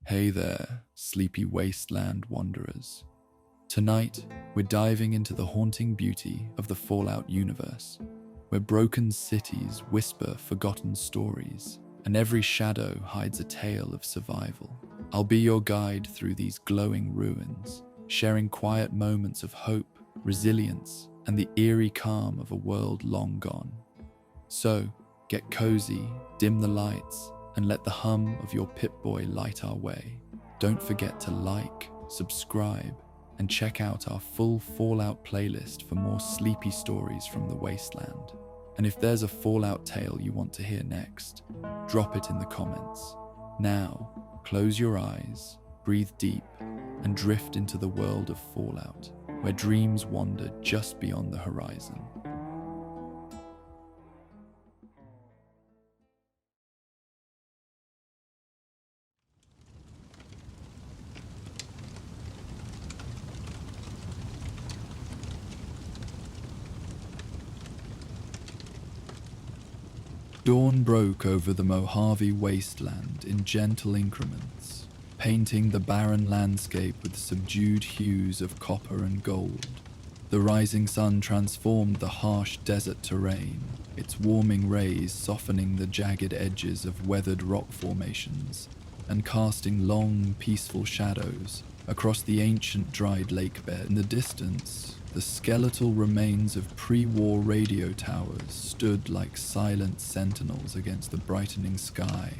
Hey there, sleepy wasteland wanderers. Tonight, we're diving into the haunting beauty of the Fallout universe, where broken cities whisper forgotten stories, and every shadow hides a tale of survival. I'll be your guide through these glowing ruins, sharing quiet moments of hope, resilience, and the eerie calm of a world long gone. So, get cozy, dim the lights, and let the hum of your Pip-Boy light our way. Don't forget to like, subscribe, and check out our full Fallout playlist for more sleepy stories from the wasteland. And if there's a Fallout tale you want to hear next, drop it in the comments. Now, close your eyes, breathe deep, and drift into the world of Fallout, where dreams wander just beyond the horizon. Dawn broke over the Mojave wasteland in gentle increments, painting the barren landscape with subdued hues of copper and gold. The rising sun transformed the harsh desert terrain, its warming rays softening the jagged edges of weathered rock formations and casting long, peaceful shadows across the ancient dried lake bed. In the distance, the skeletal remains of pre-war radio towers stood like silent sentinels against the brightening sky,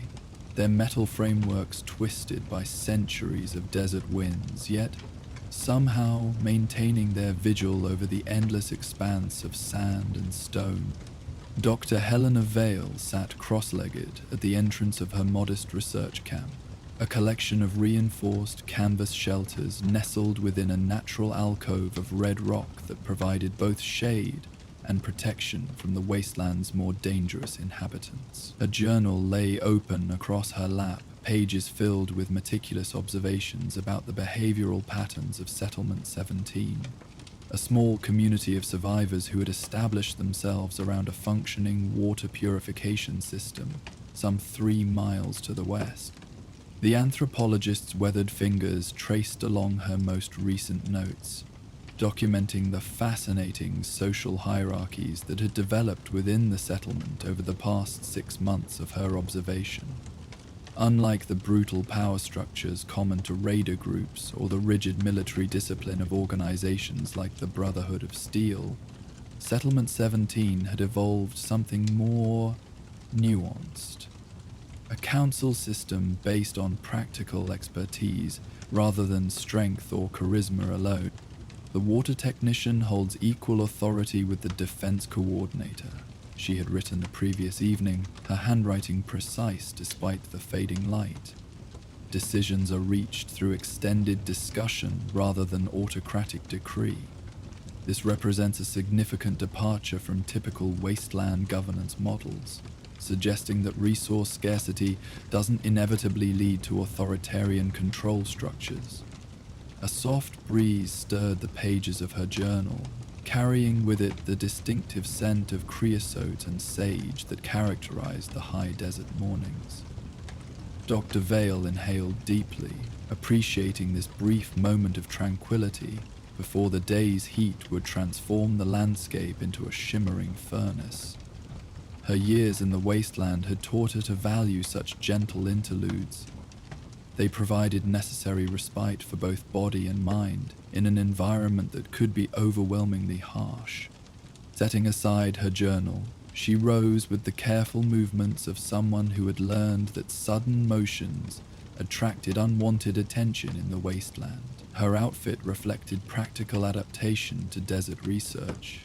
their metal frameworks twisted by centuries of desert winds, yet somehow maintaining their vigil over the endless expanse of sand and stone. Dr. Helena Vale sat cross-legged at the entrance of her modest research camp, a collection of reinforced canvas shelters nestled within a natural alcove of red rock that provided both shade and protection from the wasteland's more dangerous inhabitants. A journal lay open across her lap, pages filled with meticulous observations about the behavioral patterns of Settlement 17, a small community of survivors who had established themselves around a functioning water purification system some 3 miles to the west. The anthropologist's weathered fingers traced along her most recent notes, documenting the fascinating social hierarchies that had developed within the settlement over the past 6 months of her observation. Unlike the brutal power structures common to raider groups or the rigid military discipline of organizations like the Brotherhood of Steel, Settlement 17 had evolved something more nuanced. A council system based on practical expertise rather than strength or charisma alone. The water technician holds equal authority with the defense coordinator, she had written the previous evening, her handwriting precise despite the fading light. Decisions are reached through extended discussion rather than autocratic decree. This represents a significant departure from typical wasteland governance models, suggesting that resource scarcity doesn't inevitably lead to authoritarian control structures. A soft breeze stirred the pages of her journal, carrying with it the distinctive scent of creosote and sage that characterized the high desert mornings. Dr. Vale inhaled deeply, appreciating this brief moment of tranquility before the day's heat would transform the landscape into a shimmering furnace. Her years in the wasteland had taught her to value such gentle interludes. They provided necessary respite for both body and mind in an environment that could be overwhelmingly harsh. Setting aside her journal, she rose with the careful movements of someone who had learned that sudden motions attracted unwanted attention in the wasteland. Her outfit reflected practical adaptation to desert research.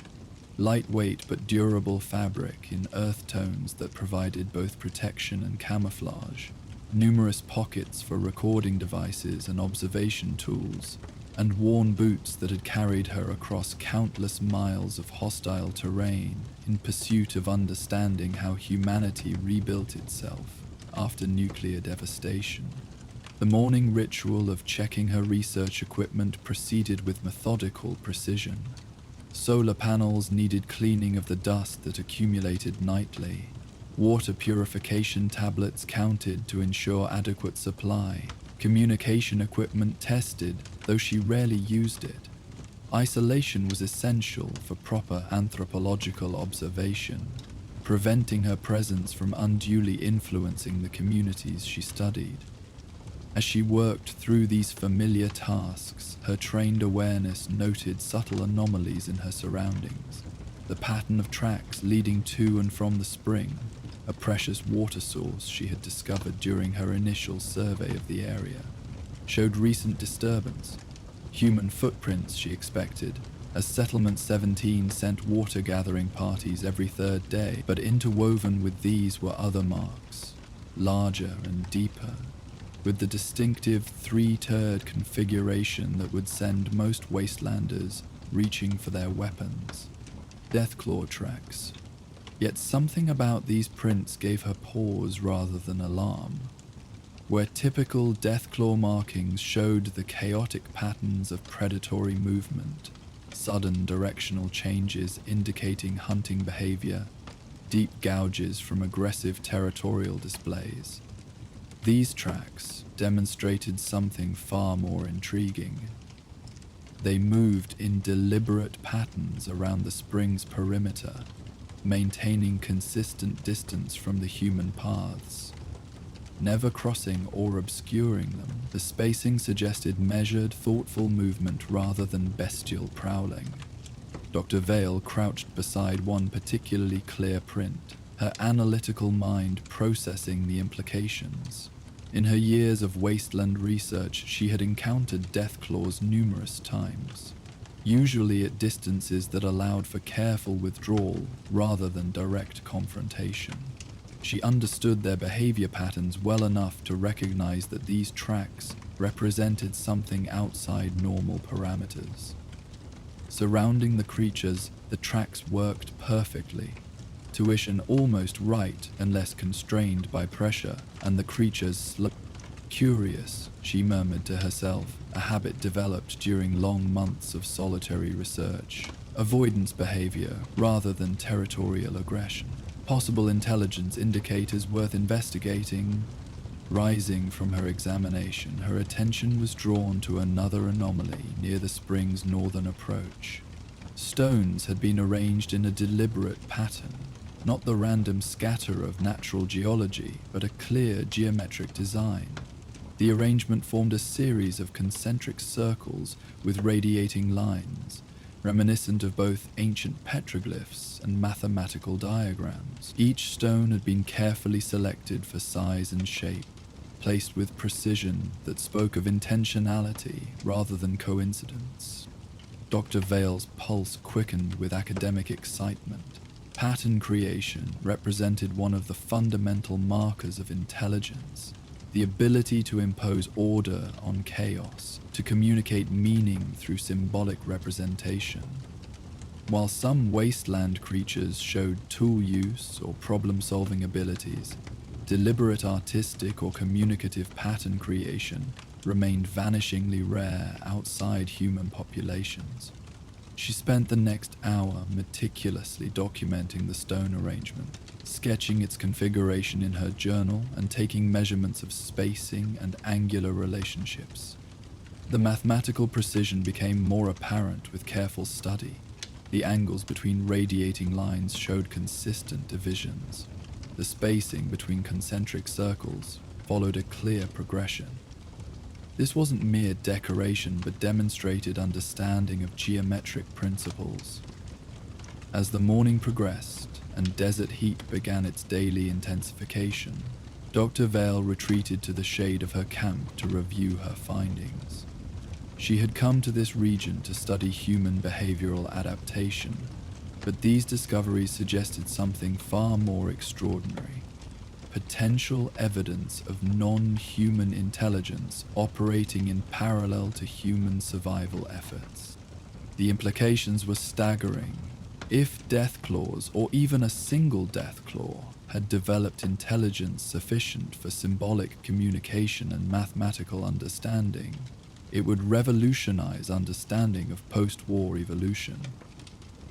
Lightweight but durable fabric in earth tones that provided both protection and camouflage, numerous pockets for recording devices and observation tools, and worn boots that had carried her across countless miles of hostile terrain in pursuit of understanding how humanity rebuilt itself after nuclear devastation. The morning ritual of checking her research equipment proceeded with methodical precision. Solar panels needed cleaning of the dust that accumulated nightly. Water purification tablets counted to ensure adequate supply, communication equipment tested, though she rarely used it. Isolation was essential for proper anthropological observation, preventing her presence from unduly influencing the communities she studied. As she worked through these familiar tasks, her trained awareness noted subtle anomalies in her surroundings. The pattern of tracks leading to and from the spring, a precious water source she had discovered during her initial survey of the area, showed recent disturbance. Human footprints, she expected, as Settlement 17 sent water-gathering parties every third day, but interwoven with these were other marks, larger and deeper, with the distinctive three-tiered configuration that would send most wastelanders reaching for their weapons. Deathclaw tracks. Yet something about these prints gave her pause rather than alarm. Where typical Deathclaw markings showed the chaotic patterns of predatory movement, sudden directional changes indicating hunting behavior, deep gouges from aggressive territorial displays, these tracks demonstrated something far more intriguing. They moved in deliberate patterns around the spring's perimeter, maintaining consistent distance from the human paths. Never crossing or obscuring them, the spacing suggested measured, thoughtful movement rather than bestial prowling. Dr. Vale crouched beside one particularly clear print, her analytical mind processing the implications. In her years of wasteland research, she had encountered Deathclaws numerous times, usually at distances that allowed for careful withdrawal rather than direct confrontation. She understood their behavior patterns well enough to recognize that these tracks represented something outside normal parameters. Surrounding the creatures, the tracks worked perfectly, tuition almost right unless constrained by pressure, and the creatures slipped. Curious, she murmured to herself, a habit developed during long months of solitary research. Avoidance behavior rather than territorial aggression. Possible intelligence indicators worth investigating. Rising from her examination, her attention was drawn to another anomaly near the spring's northern approach. Stones had been arranged in a deliberate pattern, not the random scatter of natural geology, but a clear geometric design. The arrangement formed a series of concentric circles with radiating lines, reminiscent of both ancient petroglyphs and mathematical diagrams. Each stone had been carefully selected for size and shape, placed with precision that spoke of intentionality rather than coincidence. Dr. Vale's pulse quickened with academic excitement. Pattern creation represented one of the fundamental markers of intelligence, the ability to impose order on chaos, to communicate meaning through symbolic representation. While some wasteland creatures showed tool use or problem-solving abilities, deliberate artistic or communicative pattern creation remained vanishingly rare outside human populations. She spent the next hour meticulously documenting the stone arrangement, sketching its configuration in her journal and taking measurements of spacing and angular relationships. The mathematical precision became more apparent with careful study. The angles between radiating lines showed consistent divisions. The spacing between concentric circles followed a clear progression. This wasn't mere decoration, but demonstrated understanding of geometric principles. As the morning progressed and desert heat began its daily intensification, Dr. Vale retreated to the shade of her camp to review her findings. She had come to this region to study human behavioral adaptation, but these discoveries suggested something far more extraordinary. Potential evidence of non-human intelligence operating in parallel to human survival efforts. The implications were staggering. If Deathclaws, or even a single Deathclaw, had developed intelligence sufficient for symbolic communication and mathematical understanding, it would revolutionize understanding of post-war evolution.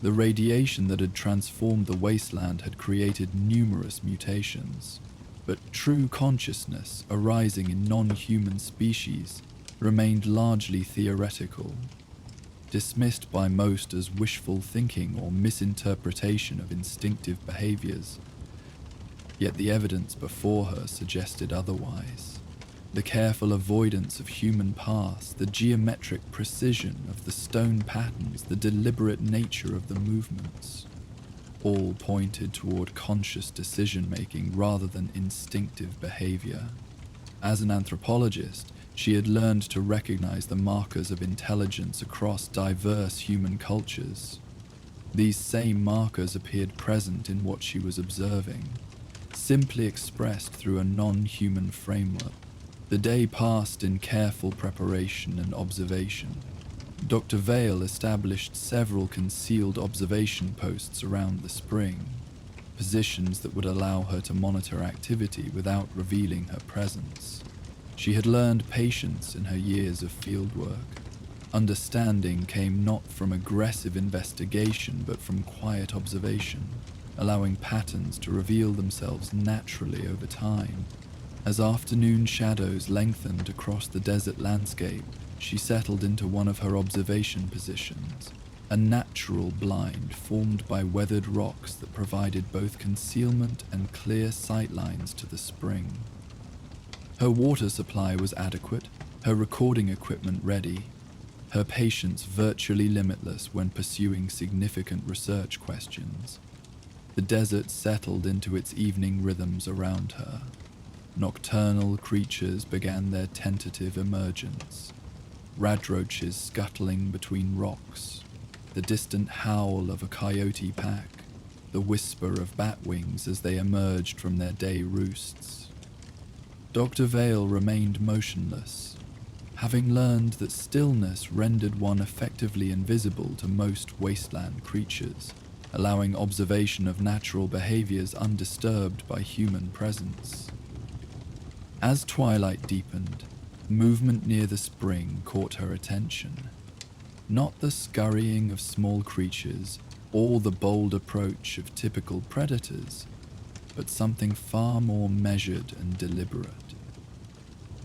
The radiation that had transformed the wasteland had created numerous mutations. but true consciousness arising in non-human species remained largely theoretical, dismissed by most as wishful thinking or misinterpretation of instinctive behaviors. Yet the evidence before her suggested otherwise. The careful avoidance of human paths, the geometric precision of the stone patterns, the deliberate nature of the movements, all pointed toward conscious decision-making rather than instinctive behavior. As an anthropologist, she had learned to recognize the markers of intelligence across diverse human cultures. These same markers appeared present in what she was observing, simply expressed through a non-human framework. The day passed in careful preparation and observation. Dr. Vale established several concealed observation posts around the spring, positions that would allow her to monitor activity without revealing her presence. She had learned patience in her years of fieldwork. Understanding came not from aggressive investigation but from quiet observation, allowing patterns to reveal themselves naturally over time. As afternoon shadows lengthened across the desert landscape, she settled into one of her observation positions, a natural blind formed by weathered rocks that provided both concealment and clear sightlines to the spring. Her water supply was adequate, her recording equipment ready, her patience virtually limitless when pursuing significant research questions. The desert settled into its evening rhythms around her. Nocturnal creatures began their tentative emergence, radroaches scuttling between rocks, the distant howl of a coyote pack, the whisper of bat wings as they emerged from their day roosts. Dr. Vale remained motionless, having learned that stillness rendered one effectively invisible to most wasteland creatures, allowing observation of natural behaviors undisturbed by human presence. As twilight deepened, movement near the spring caught her attention. Not the scurrying of small creatures or the bold approach of typical predators, but something far more measured and deliberate.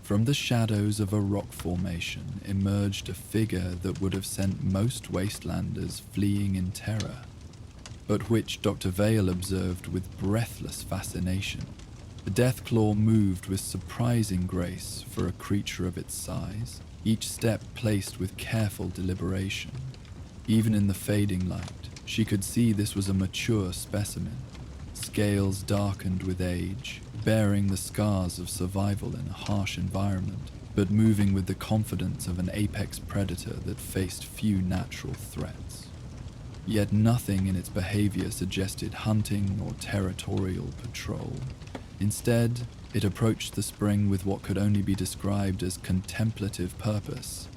From the shadows of a rock formation emerged a figure that would have sent most wastelanders fleeing in terror, but which Dr. Vale observed with breathless fascination. The Deathclaw moved with surprising grace for a creature of its size, each step placed with careful deliberation. Even in the fading light, she could see this was a mature specimen, scales darkened with age, bearing the scars of survival in a harsh environment, but moving with the confidence of an apex predator that faced few natural threats. Yet nothing in its behavior suggested hunting or territorial patrol. Instead, it approached the spring with what could only be described as contemplative purpose.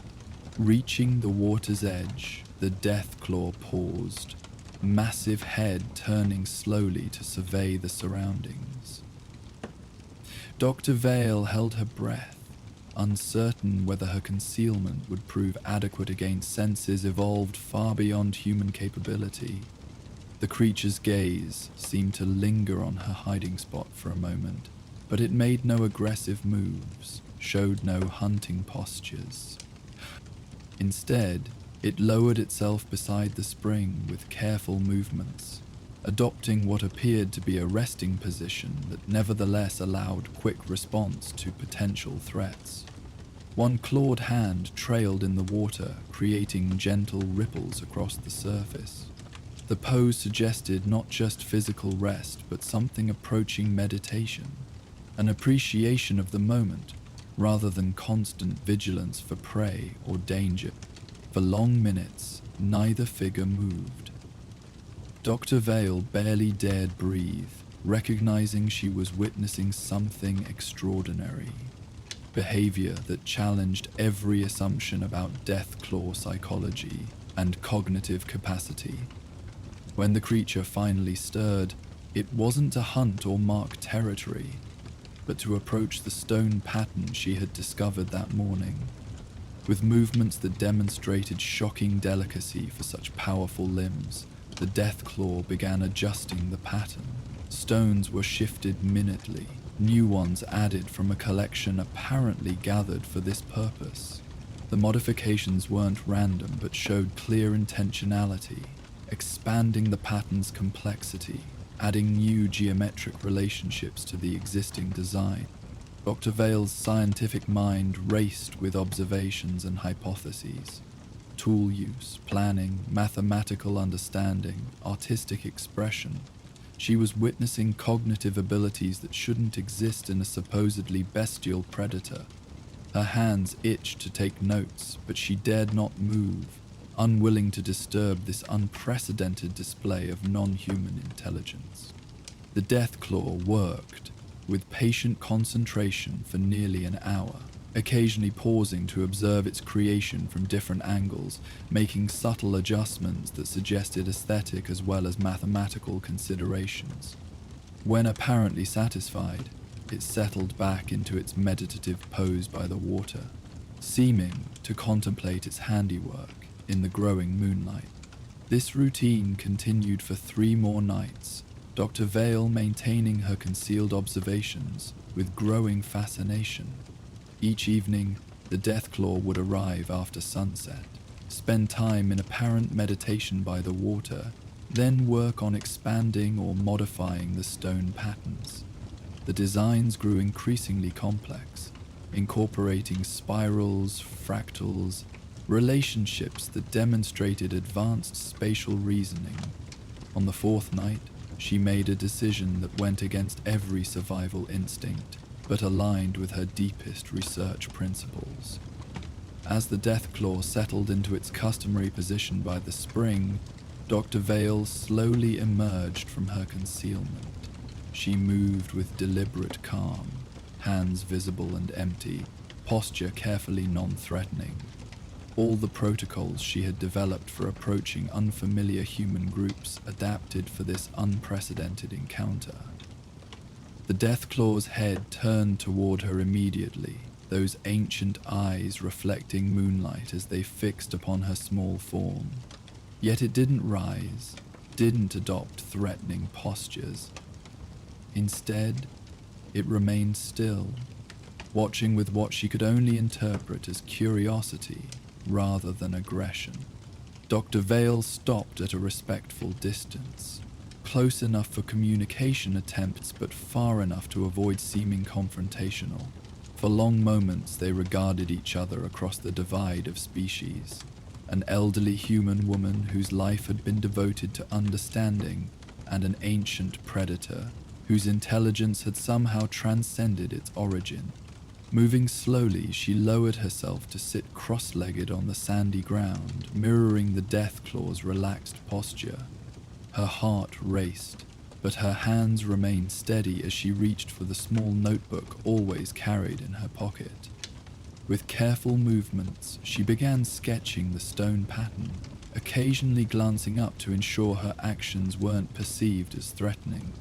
Reaching the water's edge, the Deathclaw paused, massive head turning slowly to survey the surroundings. Dr. Vale held her breath, uncertain whether her concealment would prove adequate against senses evolved far beyond human capability. The creature's gaze seemed to linger on her hiding spot for a moment, but it made no aggressive moves, showed no hunting postures. Instead, it lowered itself beside the spring with careful movements, adopting what appeared to be a resting position that nevertheless allowed quick response to potential threats. One clawed hand trailed in the water, creating gentle ripples across the surface. The pose suggested not just physical rest, but something approaching meditation, an appreciation of the moment, rather than constant vigilance for prey or danger. For long minutes, neither figure moved. Dr. Vale barely dared breathe, recognizing she was witnessing something extraordinary. Behavior that challenged every assumption about Deathclaw psychology and cognitive capacity. When the creature finally stirred, it wasn't to hunt or mark territory, but to approach the stone pattern she had discovered that morning. With movements that demonstrated shocking delicacy for such powerful limbs, the Deathclaw began adjusting the pattern, Stones were shifted minutely, new ones added from a collection apparently gathered for this purpose. The modifications weren't random but showed clear intentionality, expanding the pattern's complexity, adding new geometric relationships to the existing design. Dr. Vale's scientific mind raced with observations and hypotheses. Tool use, planning, mathematical understanding, artistic expression. She was witnessing cognitive abilities that shouldn't exist in a supposedly bestial predator. Her hands itched to take notes, but she dared not move, unwilling to disturb this unprecedented display of non-human intelligence. The Deathclaw worked, with patient concentration for nearly an hour, occasionally pausing to observe its creation from different angles, making subtle adjustments that suggested aesthetic as well as mathematical considerations. When apparently satisfied, it settled back into its meditative pose by the water, seeming to contemplate its handiwork in the growing moonlight. This routine continued for 3 more nights, Dr. Vale maintaining her concealed observations with growing fascination. Each evening, the Deathclaw would arrive after sunset, spend time in apparent meditation by the water, then work on expanding or modifying the stone patterns. The designs grew increasingly complex, incorporating spirals, fractals, relationships that demonstrated advanced spatial reasoning. On the 4th night, she made a decision that went against every survival instinct, but aligned with her deepest research principles. As the Deathclaw settled into its customary position by the spring, Dr. Vale slowly emerged from her concealment. She moved with deliberate calm, hands visible and empty, posture carefully non-threatening. All the protocols she had developed for approaching unfamiliar human groups adapted for this unprecedented encounter. The Deathclaw's head turned toward her immediately, those ancient eyes reflecting moonlight as they fixed upon her small form. Yet it didn't rise, didn't adopt threatening postures. Instead, it remained still, watching with what she could only interpret as curiosity rather than aggression. Dr. Vale stopped at a respectful distance, close enough for communication attempts but far enough to avoid seeming confrontational. For long moments they regarded each other across the divide of species. An elderly human woman whose life had been devoted to understanding, and an ancient predator whose intelligence had somehow transcended its origin. Moving slowly, she lowered herself to sit cross-legged on the sandy ground, mirroring the Deathclaw's relaxed posture. Her heart raced, but her hands remained steady as she reached for the small notebook always carried in her pocket. With careful movements, she began sketching the stone pattern, occasionally glancing up to ensure her actions weren't perceived as threatening.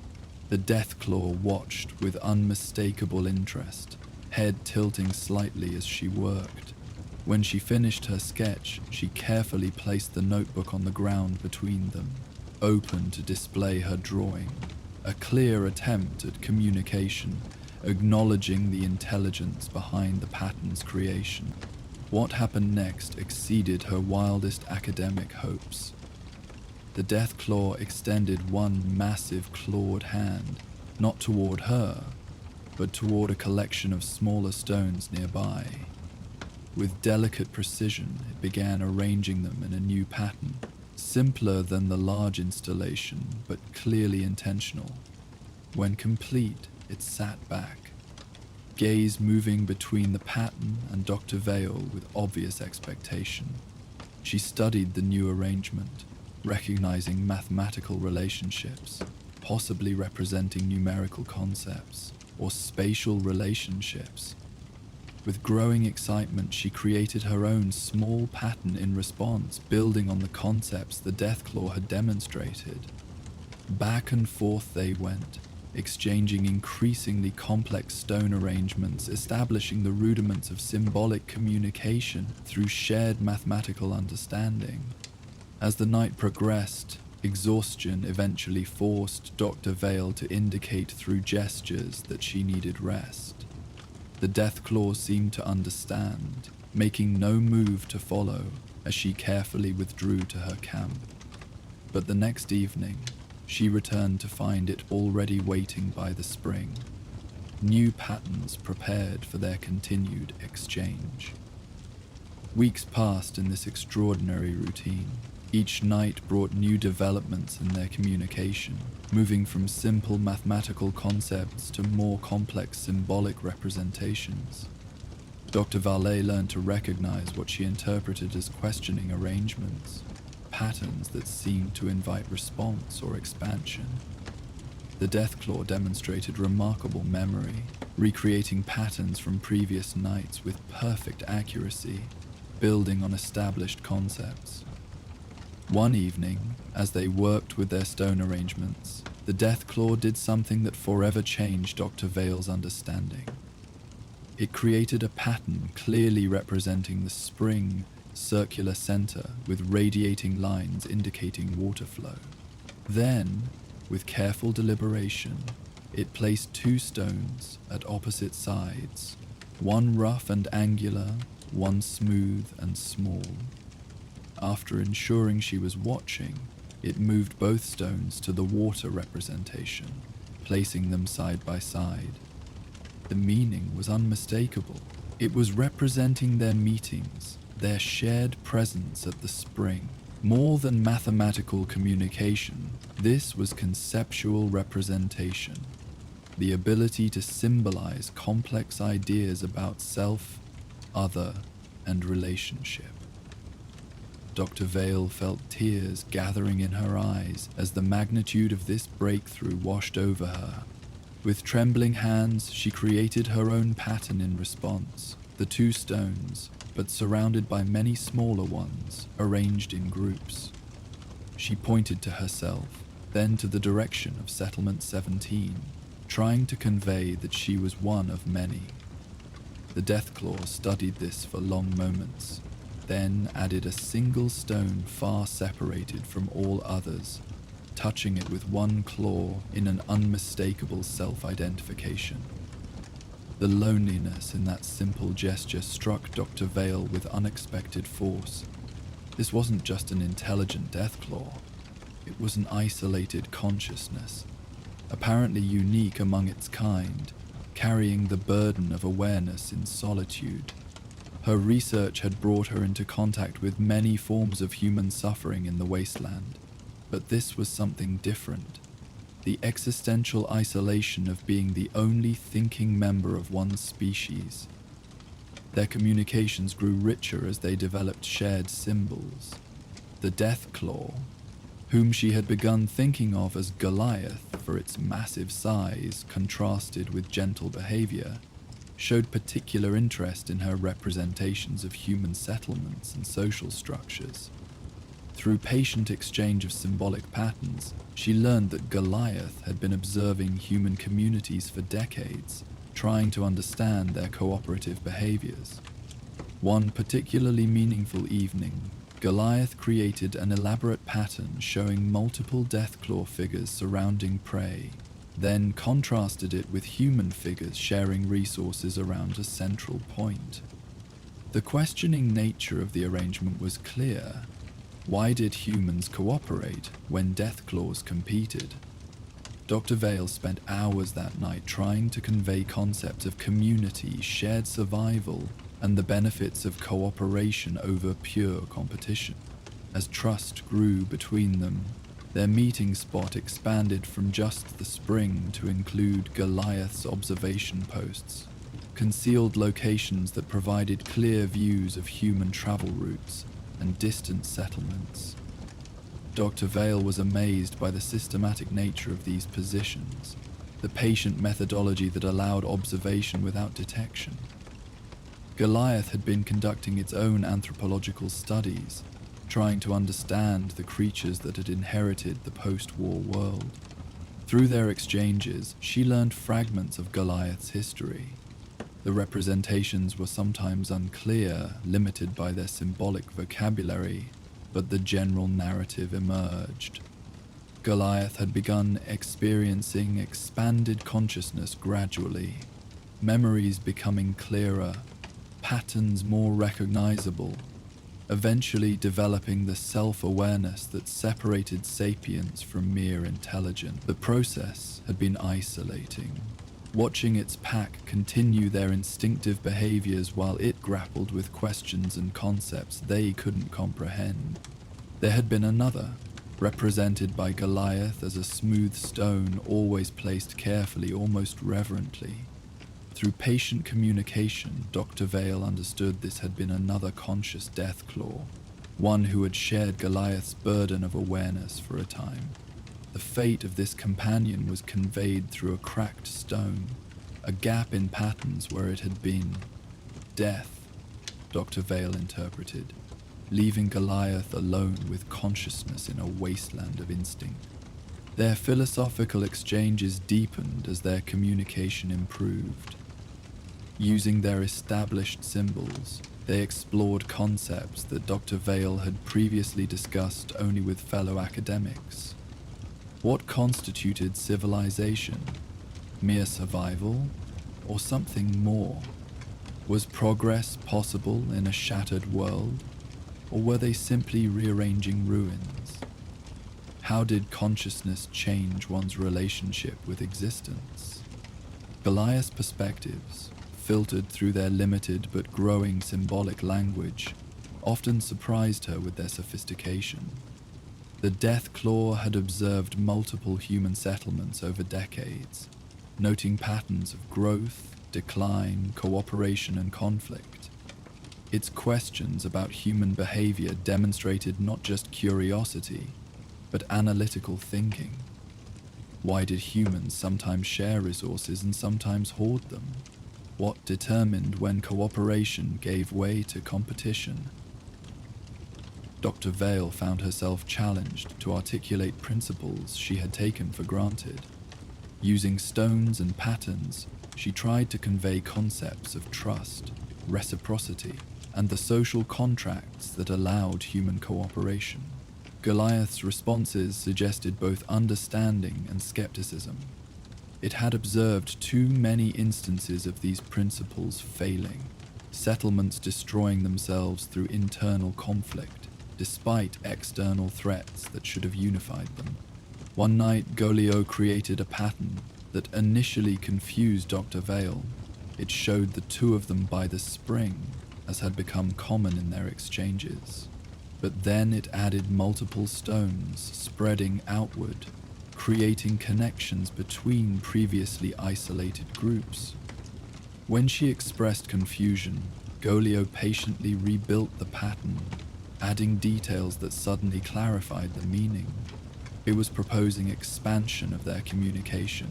The Deathclaw watched with unmistakable interest, head tilting slightly as she worked. When she finished her sketch, she carefully placed the notebook on the ground between them, open to display her drawing, a clear attempt at communication, acknowledging the intelligence behind the pattern's creation. What happened next exceeded her wildest academic hopes. The Deathclaw extended one massive clawed hand, not toward her, but toward a collection of smaller stones nearby. With delicate precision, it began arranging them in a new pattern, simpler than the large installation, but clearly intentional. When complete, it sat back, gaze moving between the pattern and Dr. Vale with obvious expectation. She studied the new arrangement, recognizing mathematical relationships, possibly representing numerical concepts or spatial relationships. With growing excitement, she created her own small pattern in response, building on the concepts the Deathclaw had demonstrated. Back and forth they went, exchanging increasingly complex stone arrangements, establishing the rudiments of symbolic communication through shared mathematical understanding. As the night progressed, Exhaustion eventually forced Dr. Vale to indicate through gestures that she needed rest. The Deathclaw seemed to understand, making no move to follow as she carefully withdrew to her camp. But the next evening, she returned to find it already waiting by the spring, new patterns prepared for their continued exchange. Weeks passed in this extraordinary routine. Each night brought new developments in their communication, moving from simple mathematical concepts to more complex symbolic representations. Dr. Vale learned to recognize what she interpreted as questioning arrangements, patterns that seemed to invite response or expansion. The Deathclaw demonstrated remarkable memory, recreating patterns from previous nights with perfect accuracy, building on established concepts. One evening, as they worked with their stone arrangements, the Deathclaw did something that forever changed Dr. Vale's understanding. It created a pattern clearly representing the spring circular center with radiating lines indicating water flow. Then, with careful deliberation, it placed two stones at opposite sides, one rough and angular, one smooth and small. After ensuring she was watching, it moved both stones to the water representation, placing them side by side. The meaning was unmistakable. It was representing their meetings, their shared presence at the spring. More than mathematical communication, this was conceptual representation, the ability to symbolize complex ideas about self, other, and relationship. Dr. Vale felt tears gathering in her eyes as the magnitude of this breakthrough washed over her. With trembling hands, she created her own pattern in response, the two stones, but surrounded by many smaller ones, arranged in groups. She pointed to herself, then to the direction of Settlement 17, trying to convey that she was one of many. The Deathclaw studied this for long moments, then added a single stone far separated from all others, touching it with one claw in an unmistakable self-identification. The loneliness in that simple gesture struck Dr. Vale with unexpected force. This wasn't just an intelligent Deathclaw. It was an isolated consciousness, apparently unique among its kind, carrying the burden of awareness in solitude. Her research had brought her into contact with many forms of human suffering in the wasteland, but this was something different. The existential isolation of being the only thinking member of one's species. Their communications grew richer as they developed shared symbols. The Deathclaw, whom she had begun thinking of as Goliath for its massive size contrasted with gentle behavior, showed particular interest in her representations of human settlements and social structures. Through patient exchange of symbolic patterns, she learned that Goliath had been observing human communities for decades, trying to understand their cooperative behaviors. One particularly meaningful evening, Goliath created an elaborate pattern showing multiple Deathclaw figures surrounding prey, then contrasted it with human figures sharing resources around a central point. The questioning nature of the arrangement was clear. Why did humans cooperate when Deathclaws competed? Dr. Vale spent hours that night trying to convey concepts of community, shared survival, and the benefits of cooperation over pure competition. As trust grew between them, their meeting spot expanded from just the spring to include Goliath's observation posts, concealed locations that provided clear views of human travel routes and distant settlements. Dr. Vale was amazed by the systematic nature of these positions, the patient methodology that allowed observation without detection. Goliath had been conducting its own anthropological studies, trying to understand the creatures that had inherited the post-war world. Through their exchanges, she learned fragments of Goliath's history. The representations were sometimes unclear, limited by their symbolic vocabulary, but the general narrative emerged. Goliath had begun experiencing expanded consciousness gradually, memories becoming clearer, patterns more recognizable, eventually developing the self-awareness that separated sapiens from mere intelligence. The process had been isolating, watching its pack continue their instinctive behaviors while it grappled with questions and concepts they couldn't comprehend. There had been another, represented by Goliath as a smooth stone always placed carefully, almost reverently. Through patient communication, Dr. Vale understood this had been another conscious Deathclaw, one who had shared Goliath's burden of awareness for a time. The fate of this companion was conveyed through a cracked stone, a gap in patterns where it had been. Death, Dr. Vale interpreted, leaving Goliath alone with consciousness in a wasteland of instinct. Their philosophical exchanges deepened as their communication improved. Using their established symbols, they explored concepts that Dr. Vale had previously discussed only with fellow academics. What constituted civilization? Mere survival? Or something more? Was progress possible in a shattered world? Or were they simply rearranging ruins? How did consciousness change one's relationship with existence? Goliath's perspectives, filtered through their limited but growing symbolic language, often surprised her with their sophistication. The Deathclaw had observed multiple human settlements over decades, noting patterns of growth, decline, cooperation, and conflict. Its questions about human behavior demonstrated not just curiosity, but analytical thinking. Why did humans sometimes share resources and sometimes hoard them? What determined when cooperation gave way to competition? Dr. Vale found herself challenged to articulate principles she had taken for granted. Using stones and patterns, she tried to convey concepts of trust, reciprocity, and the social contracts that allowed human cooperation. Goliath's responses suggested both understanding and skepticism. It had observed too many instances of these principles failing, settlements destroying themselves through internal conflict, despite external threats that should have unified them. One night, Golio created a pattern that initially confused Dr. Vale. It showed the two of them by the spring, as had become common in their exchanges. But then it added multiple stones spreading outward, creating connections between previously isolated groups. When she expressed confusion, Golio patiently rebuilt the pattern, adding details that suddenly clarified the meaning. It was proposing expansion of their communication,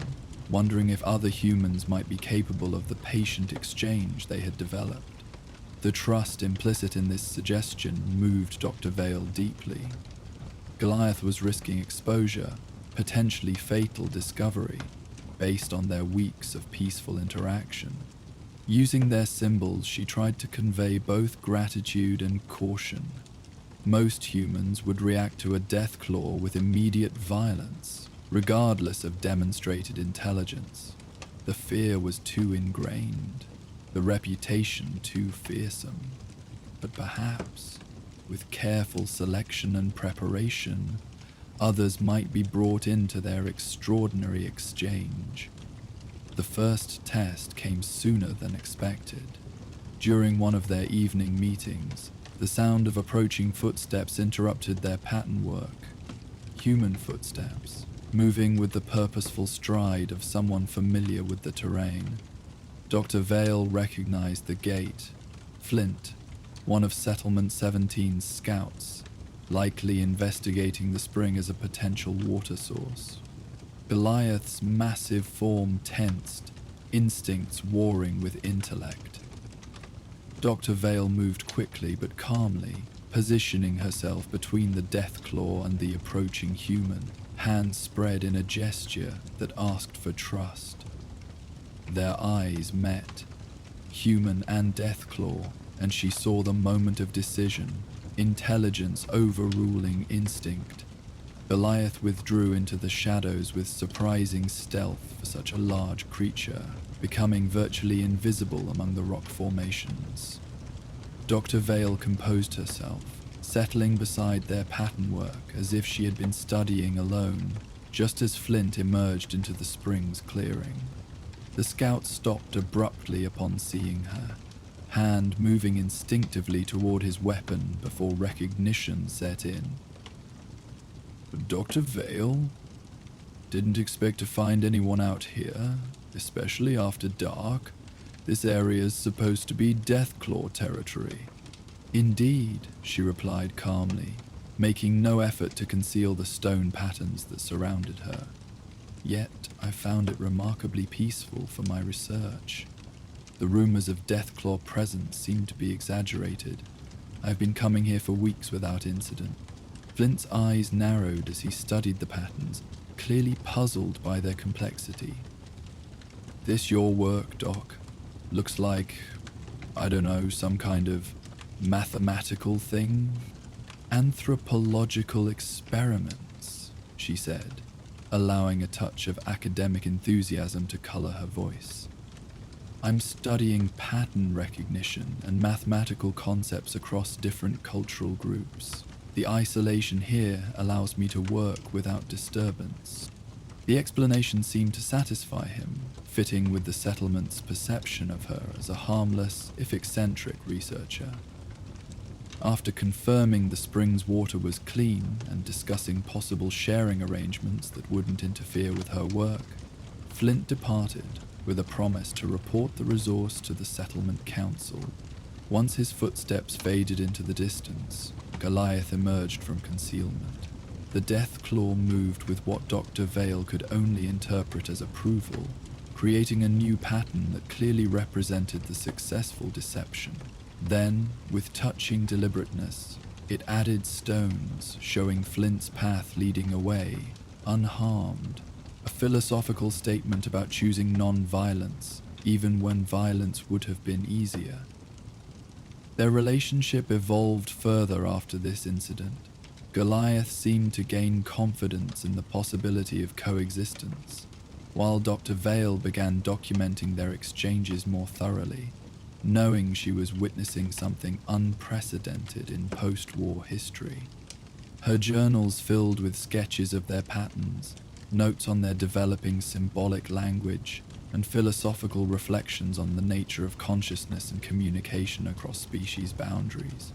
wondering if other humans might be capable of the patient exchange they had developed. The trust implicit in this suggestion moved Dr. Vale deeply. Goliath was risking exposure, potentially fatal discovery, based on their weeks of peaceful interaction. Using their symbols, she tried to convey both gratitude and caution. Most humans would react to a Deathclaw with immediate violence, regardless of demonstrated intelligence. The fear was too ingrained, the reputation too fearsome. But perhaps, with careful selection and preparation, others might be brought into their extraordinary exchange. The first test came sooner than expected. During one of their evening meetings, the sound of approaching footsteps interrupted their pattern work. Human footsteps, moving with the purposeful stride of someone familiar with the terrain. Dr. Vale recognized the gate. Flint, one of Settlement 17's scouts, likely investigating the spring as a potential water source. Goliath's massive form tensed, instincts warring with intellect. Dr. Vale moved quickly but calmly, positioning herself between the Deathclaw and the approaching human, hands spread in a gesture that asked for trust. Their eyes met, human and Deathclaw, and she saw the moment of decision, intelligence overruling instinct. Goliath withdrew into the shadows with surprising stealth for such a large creature, becoming virtually invisible among the rock formations. Dr. Vale composed herself, settling beside their patternwork as if she had been studying alone, just as Flint emerged into the spring's clearing. The scout stopped abruptly upon seeing her, hand moving instinctively toward his weapon before recognition set in. "Dr. Vale? Didn't expect to find anyone out here, especially after dark. This area's supposed to be Deathclaw territory." "Indeed," she replied calmly, making no effort to conceal the stone patterns that surrounded her. "Yet I found it remarkably peaceful for my research. The rumors of Deathclaw presence seem to be exaggerated. I've been coming here for weeks without incident." Flint's eyes narrowed as he studied the patterns, clearly puzzled by their complexity. "This your work, Doc? Looks like, I don't know, some kind of mathematical thing?" "Anthropological experiments," she said, allowing a touch of academic enthusiasm to color her voice. "I'm studying pattern recognition and mathematical concepts across different cultural groups. The isolation here allows me to work without disturbance." The explanation seemed to satisfy him, fitting with the settlement's perception of her as a harmless, if eccentric, researcher. After confirming the spring's water was clean and discussing possible sharing arrangements that wouldn't interfere with her work, Flint departed with a promise to report the resource to the settlement council. Once his footsteps faded into the distance, Goliath emerged from concealment. The Deathclaw moved with what Dr. Vale could only interpret as approval, creating a new pattern that clearly represented the successful deception. Then, with touching deliberateness, it added stones, showing Flint's path leading away, unharmed, a philosophical statement about choosing non-violence, even when violence would have been easier. Their relationship evolved further after this incident. Goliath seemed to gain confidence in the possibility of coexistence, while Dr. Vale began documenting their exchanges more thoroughly, knowing she was witnessing something unprecedented in post-war history. Her journals filled with sketches of their patterns, notes on their developing symbolic language, and philosophical reflections on the nature of consciousness and communication across species boundaries.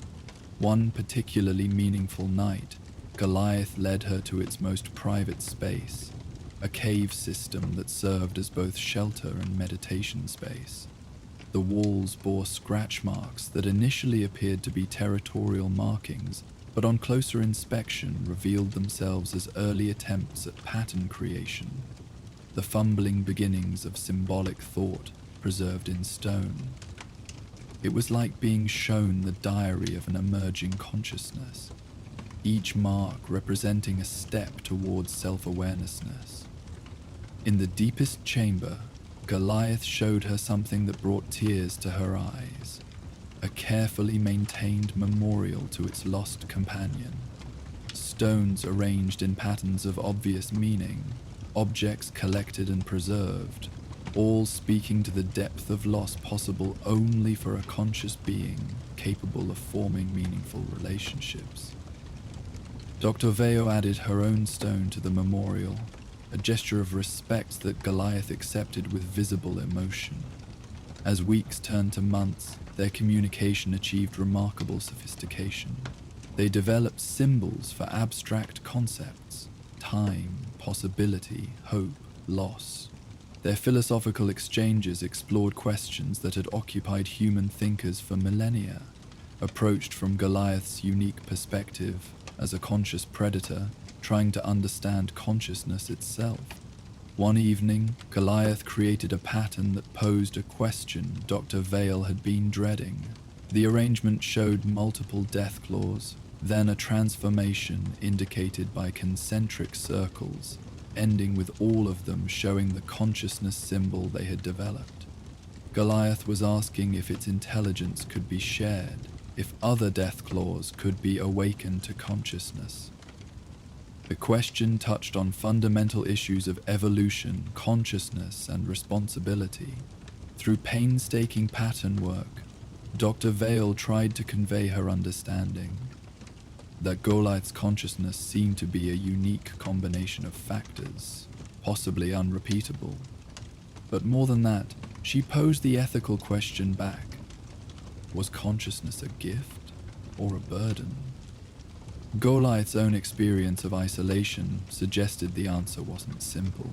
One particularly meaningful night, Goliath led her to its most private space, a cave system that served as both shelter and meditation space. The walls bore scratch marks that initially appeared to be territorial markings, but on closer inspection revealed themselves as early attempts at pattern creation, the fumbling beginnings of symbolic thought preserved in stone. It was like being shown the diary of an emerging consciousness, each mark representing a step towards self-awarenessness. In the deepest chamber, Goliath showed her something that brought tears to her eyes, a carefully maintained memorial to its lost companion. Stones arranged in patterns of obvious meaning, objects collected and preserved, all speaking to the depth of loss possible only for a conscious being capable of forming meaningful relationships. Dr. Veo added her own stone to the memorial, a gesture of respect that Goliath accepted with visible emotion. As weeks turned to months, their communication achieved remarkable sophistication. They developed symbols for abstract concepts: time, possibility, hope, loss. Their philosophical exchanges explored questions that had occupied human thinkers for millennia, approached from Goliath's unique perspective as a conscious predator trying to understand consciousness itself. One evening, Goliath created a pattern that posed a question Dr. Vale had been dreading. The arrangement showed multiple Deathclaws, then a transformation indicated by concentric circles, ending with all of them showing the consciousness symbol they had developed. Goliath was asking if its intelligence could be shared, if other Deathclaws could be awakened to consciousness. The question touched on fundamental issues of evolution, consciousness, and responsibility. Through painstaking pattern work, Dr. Vale tried to convey her understanding that Goliath's consciousness seemed to be a unique combination of factors, possibly unrepeatable. But more than that, she posed the ethical question back. Was consciousness a gift or a burden? Goliath's own experience of isolation suggested the answer wasn't simple.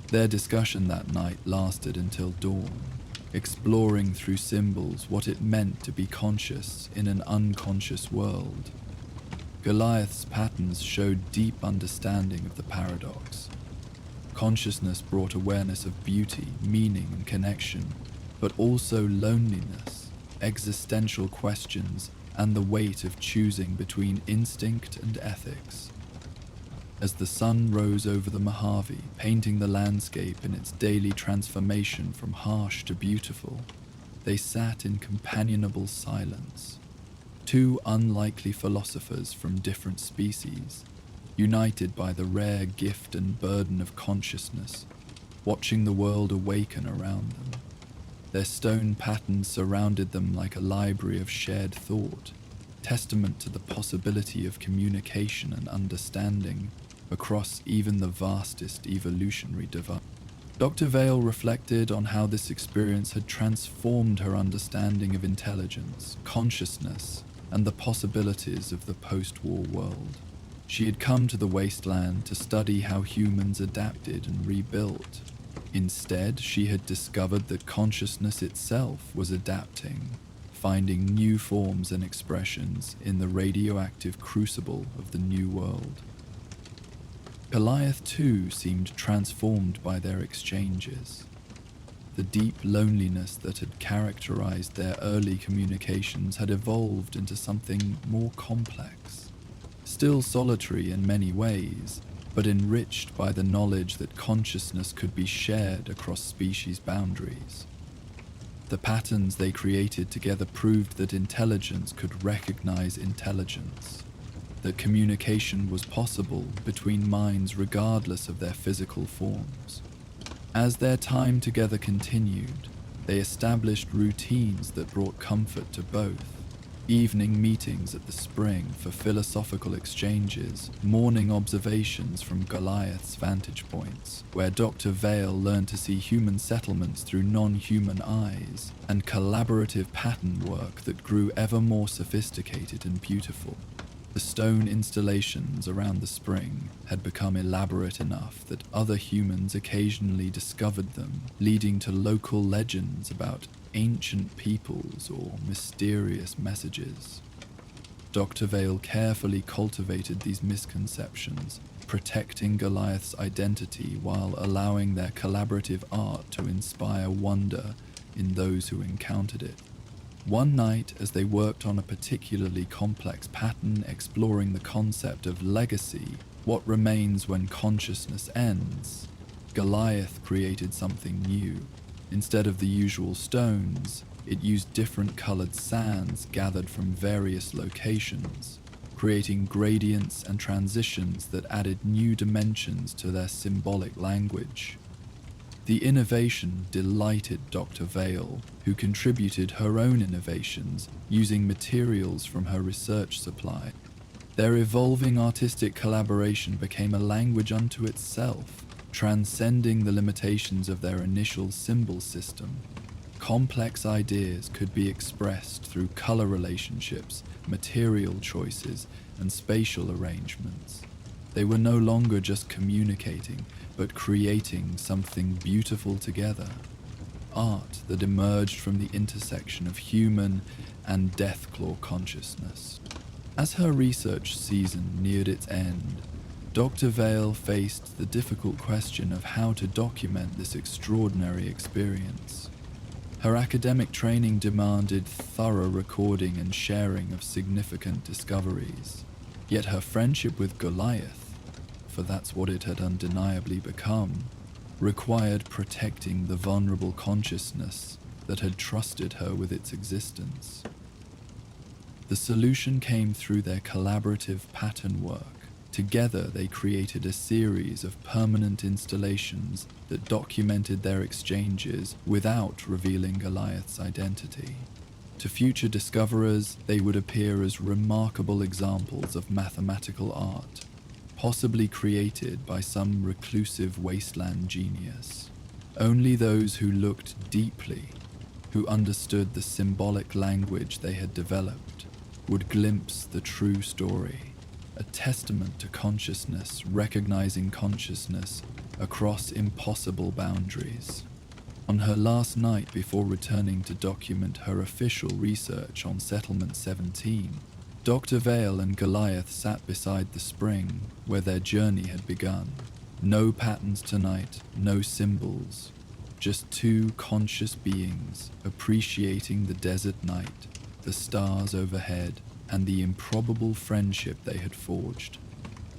Their discussion that night lasted until dawn, exploring through symbols what it meant to be conscious in an unconscious world. Goliath's patterns showed deep understanding of the paradox. Consciousness brought awareness of beauty, meaning, and connection, but also loneliness, existential questions, and the weight of choosing between instinct and ethics. As the sun rose over the Mojave, painting the landscape in its daily transformation from harsh to beautiful, they sat in companionable silence. Two unlikely philosophers from different species, united by the rare gift and burden of consciousness, watching the world awaken around them. Their stone patterns surrounded them like a library of shared thought, testament to the possibility of communication and understanding across even the vastest evolutionary divide. Dr. Vale reflected on how this experience had transformed her understanding of intelligence, consciousness, and the possibilities of the post-war world. She had come to the wasteland to study how humans adapted and rebuilt. Instead, she had discovered that consciousness itself was adapting, finding new forms and expressions in the radioactive crucible of the new world. Goliath too seemed transformed by their exchanges. The deep loneliness that had characterized their early communications had evolved into something more complex, still solitary in many ways, but enriched by the knowledge that consciousness could be shared across species boundaries. The patterns they created together proved that intelligence could recognize intelligence, that communication was possible between minds regardless of their physical forms. As their time together continued, they established routines that brought comfort to both. Evening meetings at the spring for philosophical exchanges, morning observations from Goliath's vantage points, where Dr. Vale learned to see human settlements through non-human eyes, and collaborative pattern work that grew ever more sophisticated and beautiful. The stone installations around the spring had become elaborate enough that other humans occasionally discovered them, leading to local legends about ancient peoples or mysterious messages. Dr. Vale carefully cultivated these misconceptions, protecting Goliath's identity while allowing their collaborative art to inspire wonder in those who encountered it. One night, as they worked on a particularly complex pattern exploring the concept of legacy, what remains when consciousness ends, Goliath created something new. Instead of the usual stones, it used different colored sands gathered from various locations, creating gradients and transitions that added new dimensions to their symbolic language. The innovation delighted Dr. Vale, who contributed her own innovations using materials from her research supply. Their evolving artistic collaboration became a language unto itself, transcending the limitations of their initial symbol system. Complex ideas could be expressed through color relationships, material choices, and spatial arrangements. They were no longer just communicating, but creating something beautiful together. Art that emerged from the intersection of human and Deathclaw consciousness. As her research season neared its end, Dr. Vale faced the difficult question of how to document this extraordinary experience. Her academic training demanded thorough recording and sharing of significant discoveries. Yet her friendship with Goliath, for that's what it had undeniably become, required protecting the vulnerable consciousness that had trusted her with its existence. The solution came through their collaborative pattern work, Together, they created a series of permanent installations that documented their exchanges without revealing Goliath's identity. To future discoverers, they would appear as remarkable examples of mathematical art, possibly created by some reclusive wasteland genius. Only those who looked deeply, who understood the symbolic language they had developed, would glimpse the true story, a testament to consciousness recognizing consciousness across impossible boundaries. On her last night before returning to document her official research on Settlement 17, Dr. Vale and Goliath sat beside the spring where their journey had begun. No patterns tonight, no symbols, just two conscious beings appreciating the desert night, the stars overhead, and the improbable friendship they had forged.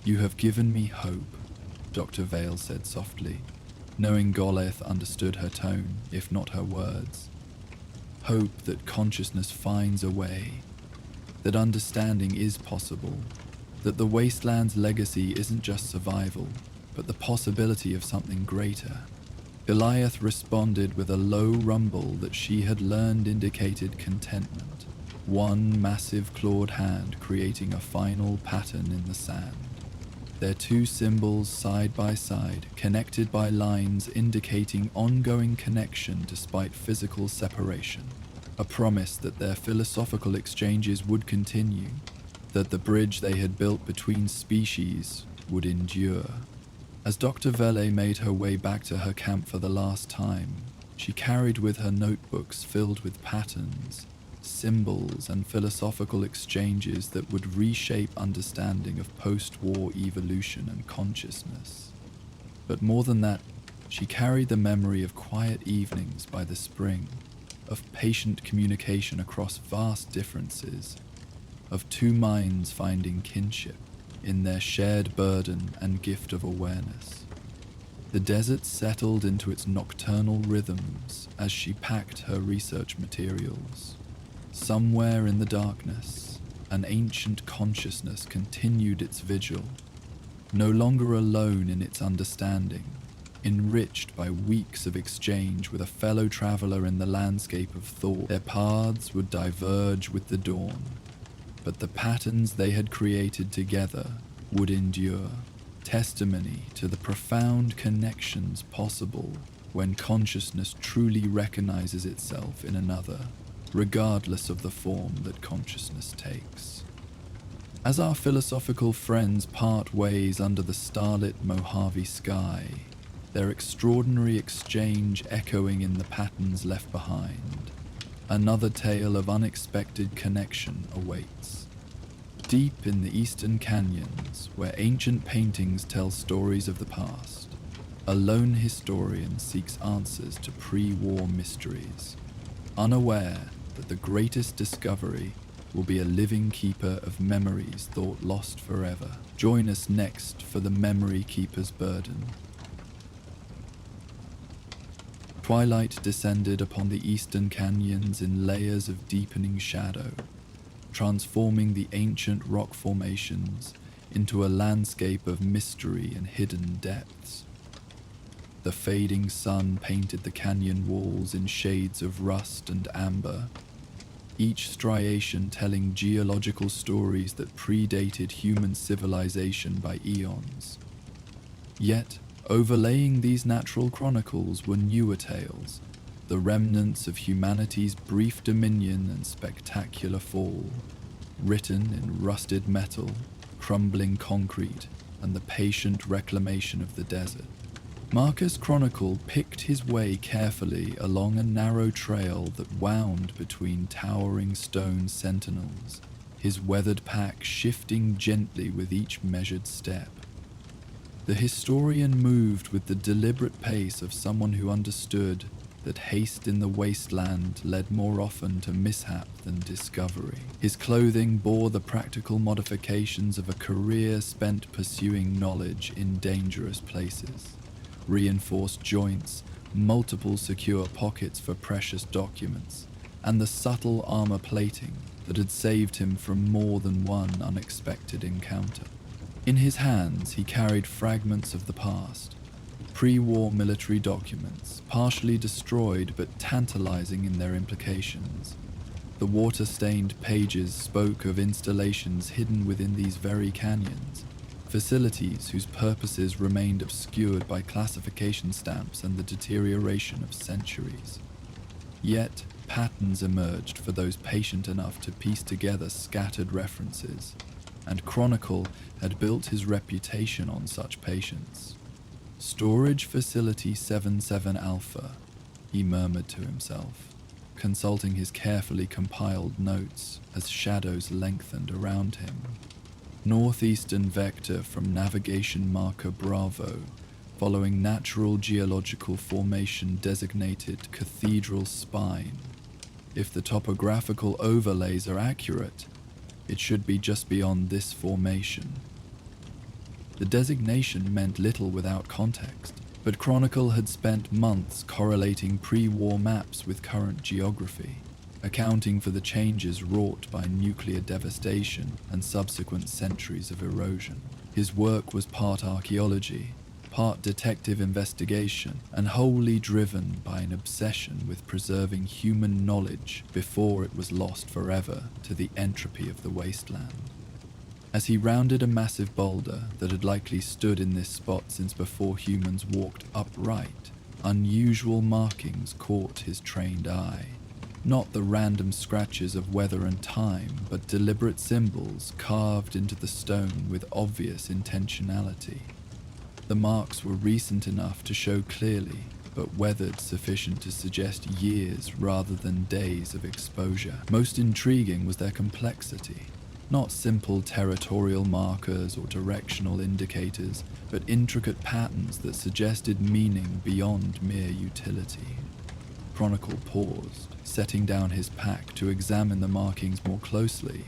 "You have given me hope," Dr. Vale said softly, knowing Goliath understood her tone, if not her words. Hope that consciousness finds a way, that understanding is possible, that the wasteland's legacy isn't just survival, but the possibility of something greater. Goliath responded with a low rumble that she had learned indicated contentment, one massive clawed hand creating a final pattern in the sand. Their two symbols side by side, connected by lines indicating ongoing connection despite physical separation, a promise that their philosophical exchanges would continue, that the bridge they had built between species would endure. As Dr. Vele made her way back to her camp for the last time, she carried with her notebooks filled with patterns, symbols, and philosophical exchanges that would reshape understanding of post-war evolution and consciousness. But more than that, she carried the memory of quiet evenings by the spring, of patient communication across vast differences, of two minds finding kinship in their shared burden and gift of awareness. The desert settled into its nocturnal rhythms as she packed her research materials. Somewhere in the darkness, an ancient consciousness continued its vigil, no longer alone in its understanding, enriched by weeks of exchange with a fellow traveler in the landscape of thought. Their paths would diverge with the dawn, but the patterns they had created together would endure, testimony to the profound connections possible when consciousness truly recognizes itself in another, regardless of the form that consciousness takes. As our philosophical friends part ways under the starlit Mojave sky, their extraordinary exchange echoing in the patterns left behind, another tale of unexpected connection awaits. Deep in the eastern canyons, where ancient paintings tell stories of the past, a lone historian seeks answers to pre-war mysteries, unaware that the greatest discovery will be a living keeper of memories thought lost forever. Join us next for the Memory Keeper's Burden. Twilight descended upon the eastern canyons in layers of deepening shadow, transforming the ancient rock formations into a landscape of mystery and hidden depths. The fading sun painted the canyon walls in shades of rust and amber, each striation telling geological stories that predated human civilization by eons. Yet, overlaying these natural chronicles were newer tales, the remnants of humanity's brief dominion and spectacular fall, written in rusted metal, crumbling concrete, and the patient reclamation of the desert. Marcus Chronicle picked his way carefully along a narrow trail that wound between towering stone sentinels, his weathered pack shifting gently with each measured step. The historian moved with the deliberate pace of someone who understood that haste in the wasteland led more often to mishap than discovery. His clothing bore the practical modifications of a career spent pursuing knowledge in dangerous places. Reinforced joints, multiple secure pockets for precious documents, and the subtle armor plating that had saved him from more than one unexpected encounter. In his hands, he carried fragments of the past, pre-war military documents, partially destroyed but tantalizing in their implications. The water-stained pages spoke of installations hidden within these very canyons, facilities whose purposes remained obscured by classification stamps and the deterioration of centuries. Yet, patterns emerged for those patient enough to piece together scattered references, and Chronicle had built his reputation on such patience. "Storage Facility 77 Alpha," he murmured to himself, consulting his carefully compiled notes as shadows lengthened around him. "Northeastern vector from navigation marker Bravo, following natural geological formation designated Cathedral Spine. If the topographical overlays are accurate, it should be just beyond this formation." The designation meant little without context, but Chronicle had spent months correlating pre-war maps with current geography, accounting for the changes wrought by nuclear devastation and subsequent centuries of erosion. His work was part archaeology, part detective investigation, and wholly driven by an obsession with preserving human knowledge before it was lost forever to the entropy of the wasteland. As he rounded a massive boulder that had likely stood in this spot since before humans walked upright, unusual markings caught his trained eye. Not the random scratches of weather and time, but deliberate symbols carved into the stone with obvious intentionality. The marks were recent enough to show clearly, but weathered sufficient to suggest years rather than days of exposure. Most intriguing was their complexity. Not simple territorial markers or directional indicators, but intricate patterns that suggested meaning beyond mere utility. Chronicle paused, setting down his pack to examine the markings more closely.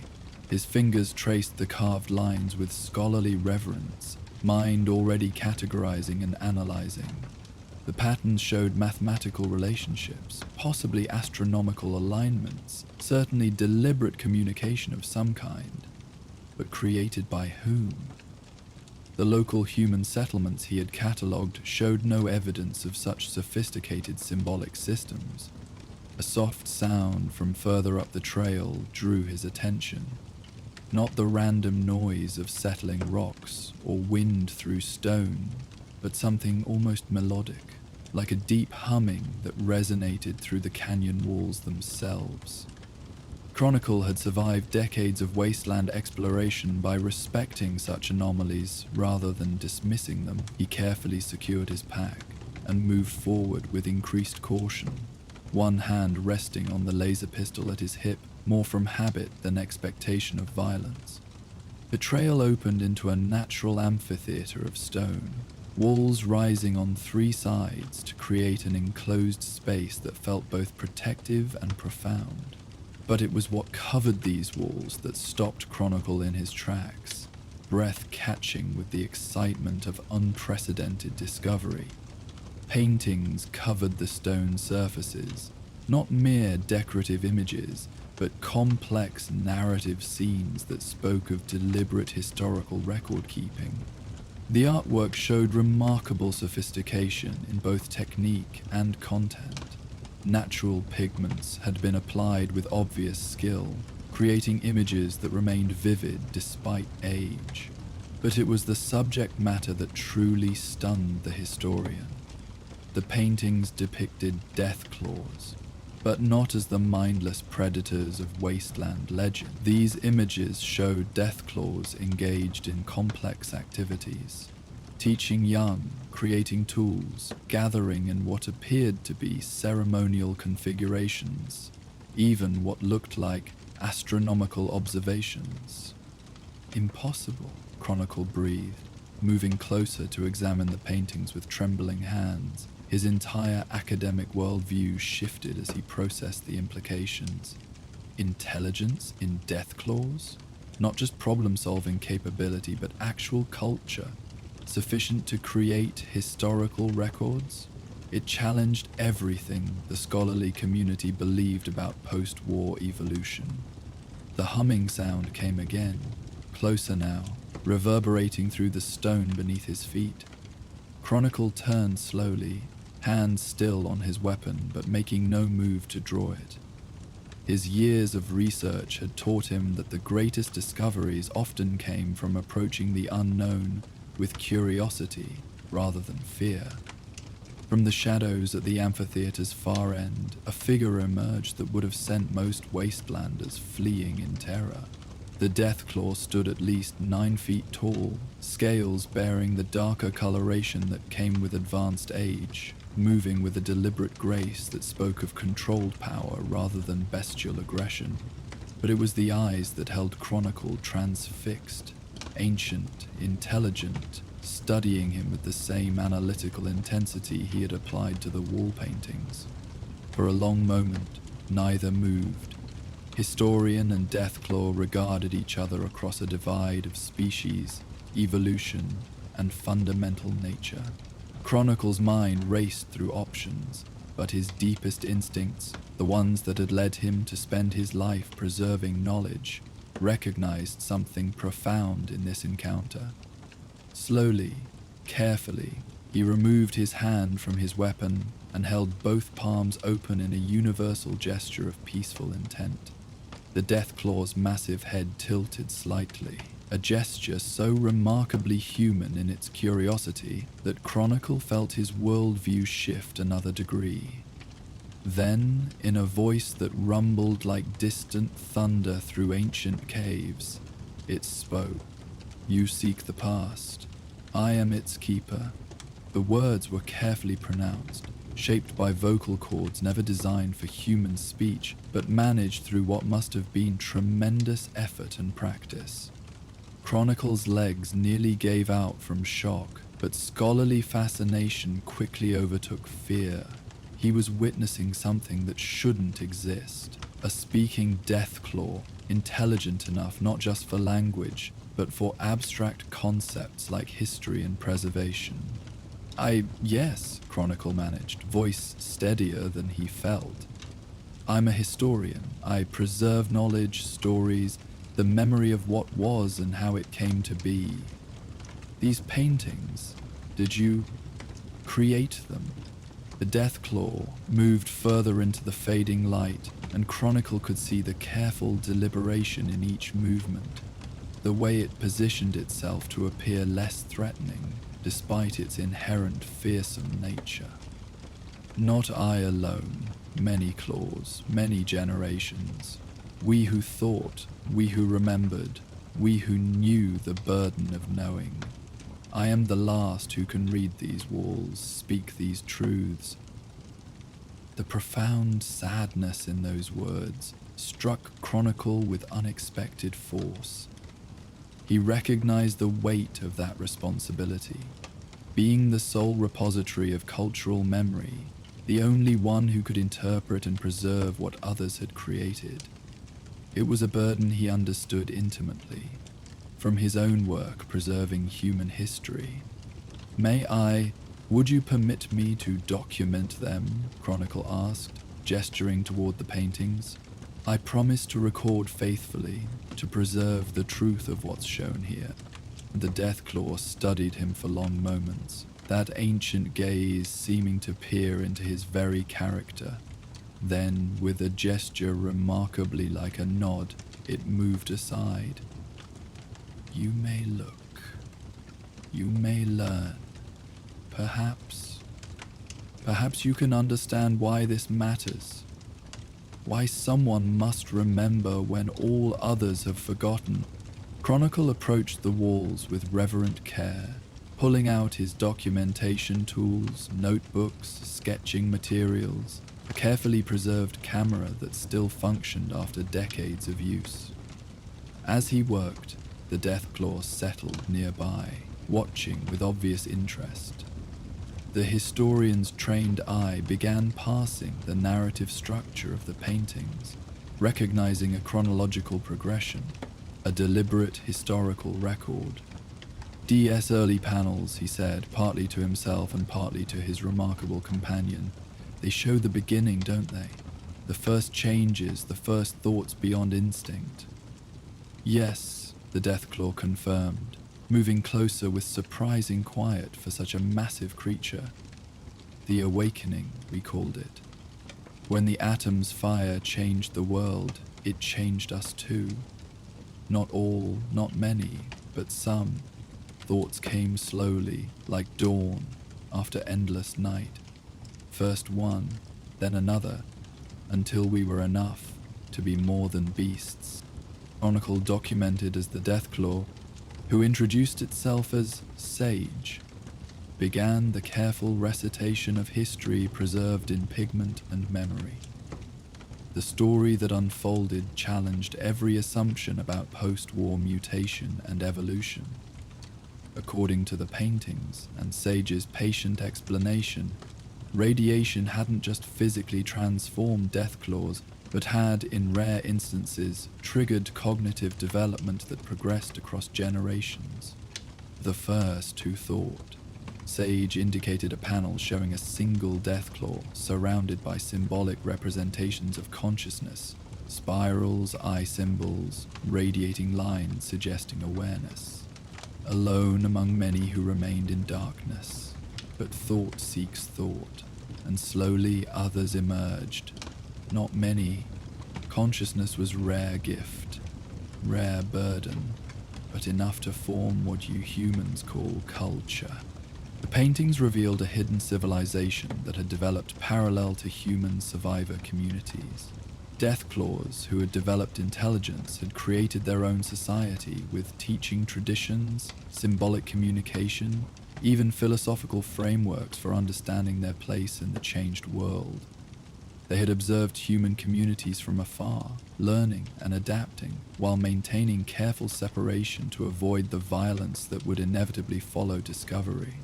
His fingers traced the carved lines with scholarly reverence, mind already categorizing and analyzing. The patterns showed mathematical relationships, possibly astronomical alignments, certainly deliberate communication of some kind. But created by whom? The local human settlements he had catalogued showed no evidence of such sophisticated symbolic systems. A soft sound from further up the trail drew his attention. Not the random noise of settling rocks or wind through stone, but something almost melodic, like a deep humming that resonated through the canyon walls themselves. Chronicle had survived decades of wasteland exploration by respecting such anomalies rather than dismissing them. He carefully secured his pack and moved forward with increased caution, one hand resting on the laser pistol at his hip, more from habit than expectation of violence. The trail opened into a natural amphitheater of stone, walls rising on three sides to create an enclosed space that felt both protective and profound. But it was what covered these walls that stopped Chronicle in his tracks, breath catching with the excitement of unprecedented discovery. Paintings covered the stone surfaces, not mere decorative images, but complex narrative scenes that spoke of deliberate historical record-keeping. The artwork showed remarkable sophistication in both technique and content. Natural pigments had been applied with obvious skill, creating images that remained vivid despite age. But it was the subject matter that truly stunned the historian. The paintings depicted Deathclaws, but not as the mindless predators of wasteland legend. These images showed Deathclaws engaged in complex activities, teaching young, creating tools, gathering in what appeared to be ceremonial configurations, even what looked like astronomical observations. "Impossible," Chronicle breathed, moving closer to examine the paintings with trembling hands. His entire academic worldview shifted as he processed the implications. Intelligence in Deathclaws? Not just problem-solving capability, but actual culture, sufficient to create historical records? It challenged everything the scholarly community believed about post-war evolution. The humming sound came again, closer now, reverberating through the stone beneath his feet. Chronicle turned slowly, hands still on his weapon but making no move to draw it. His years of research had taught him that the greatest discoveries often came from approaching the unknown with curiosity rather than fear. From the shadows at the amphitheater's far end, a figure emerged that would have sent most wastelanders fleeing in terror. The Deathclaw stood at least 9 feet tall, scales bearing the darker coloration that came with advanced age, moving with a deliberate grace that spoke of controlled power rather than bestial aggression. But it was the eyes that held Chronicle transfixed, ancient, intelligent, studying him with the same analytical intensity he had applied to the wall paintings. For a long moment, neither moved. Historian and Deathclaw regarded each other across a divide of species, evolution, and fundamental nature. Chronicle's mind raced through options, but his deepest instincts, the ones that had led him to spend his life preserving knowledge, recognized something profound in this encounter. Slowly, carefully, he removed his hand from his weapon and held both palms open in a universal gesture of peaceful intent. The Deathclaw's massive head tilted slightly, a gesture so remarkably human in its curiosity that Chronicle felt his worldview shift another degree. Then, in a voice that rumbled like distant thunder through ancient caves, it spoke. "You seek the past. I am its keeper." The words were carefully pronounced, shaped by vocal cords never designed for human speech, but managed through what must have been tremendous effort and practice. Chronicle's legs nearly gave out from shock, but scholarly fascination quickly overtook fear. He was witnessing something that shouldn't exist. A speaking Deathclaw, intelligent enough not just for language, but for abstract concepts like history and preservation. Yes, Chronicle managed, voice steadier than he felt. "I'm a historian. I preserve knowledge, stories, the memory of what was and how it came to be. These paintings, did you create them?" The Deathclaw moved further into the fading light, and Chronicle could see the careful deliberation in each movement, the way it positioned itself to appear less threatening, despite its inherent fearsome nature. "Not I alone, many claws, many generations. We who thought, we who remembered, we who knew the burden of knowing. I am the last who can read these walls, speak these truths." The profound sadness in those words struck Chronicle with unexpected force. He recognized the weight of that responsibility. Being the sole repository of cultural memory, the only one who could interpret and preserve what others had created. It was a burden he understood intimately, from his own work preserving human history. Would you permit me to document them?" Chronicle asked, gesturing toward the paintings. "I promise to record faithfully, to preserve the truth of what's shown here." The Deathclaw studied him for long moments, that ancient gaze seeming to peer into his very character. Then, with a gesture remarkably like a nod, it moved aside. "You may look. You may learn. Perhaps you can understand why this matters. Why someone must remember when all others have forgotten." Chronicle approached the walls with reverent care, pulling out his documentation tools, notebooks, sketching materials, a carefully preserved camera that still functioned after decades of use. As he worked, the Deathclaw settled nearby, watching with obvious interest. The historian's trained eye began parsing the narrative structure of the paintings, recognizing a chronological progression, a deliberate historical record. "DS early panels," he said, partly to himself and partly to his remarkable companion. "They show the beginning, don't they? The first changes, the first thoughts beyond instinct." "Yes," the Deathclaw confirmed. moving closer with surprising quiet for such a massive creature. The awakening, we called it. When the atom's fire changed the world, it changed us too. Not all, not many, but some. Thoughts came slowly, like dawn, after endless night. First one, then another, until we were enough to be more than beasts. Chronicle documented as the Deathclaw, who introduced itself as Sage, began the careful recitation of history preserved in pigment and memory. The story that unfolded challenged every assumption about post-war mutation and evolution. According to the paintings and Sage's patient explanation, radiation hadn't just physically transformed Deathclaws, but had, in rare instances, triggered cognitive development that progressed across generations. The first who thought. Sage indicated a panel showing a single Deathclaw surrounded by symbolic representations of consciousness, spirals, eye symbols, radiating lines suggesting awareness. Alone among many who remained in darkness. But thought seeks thought, and slowly others emerged. Not many. Consciousness was rare gift, rare burden, but enough to form what you humans call culture. The paintings revealed a hidden civilization that had developed parallel to human survivor communities. Deathclaws who had developed intelligence had created their own society with teaching traditions, symbolic communication, even philosophical frameworks for understanding their place in the changed world. They had observed human communities from afar, learning and adapting, while maintaining careful separation to avoid the violence that would inevitably follow discovery.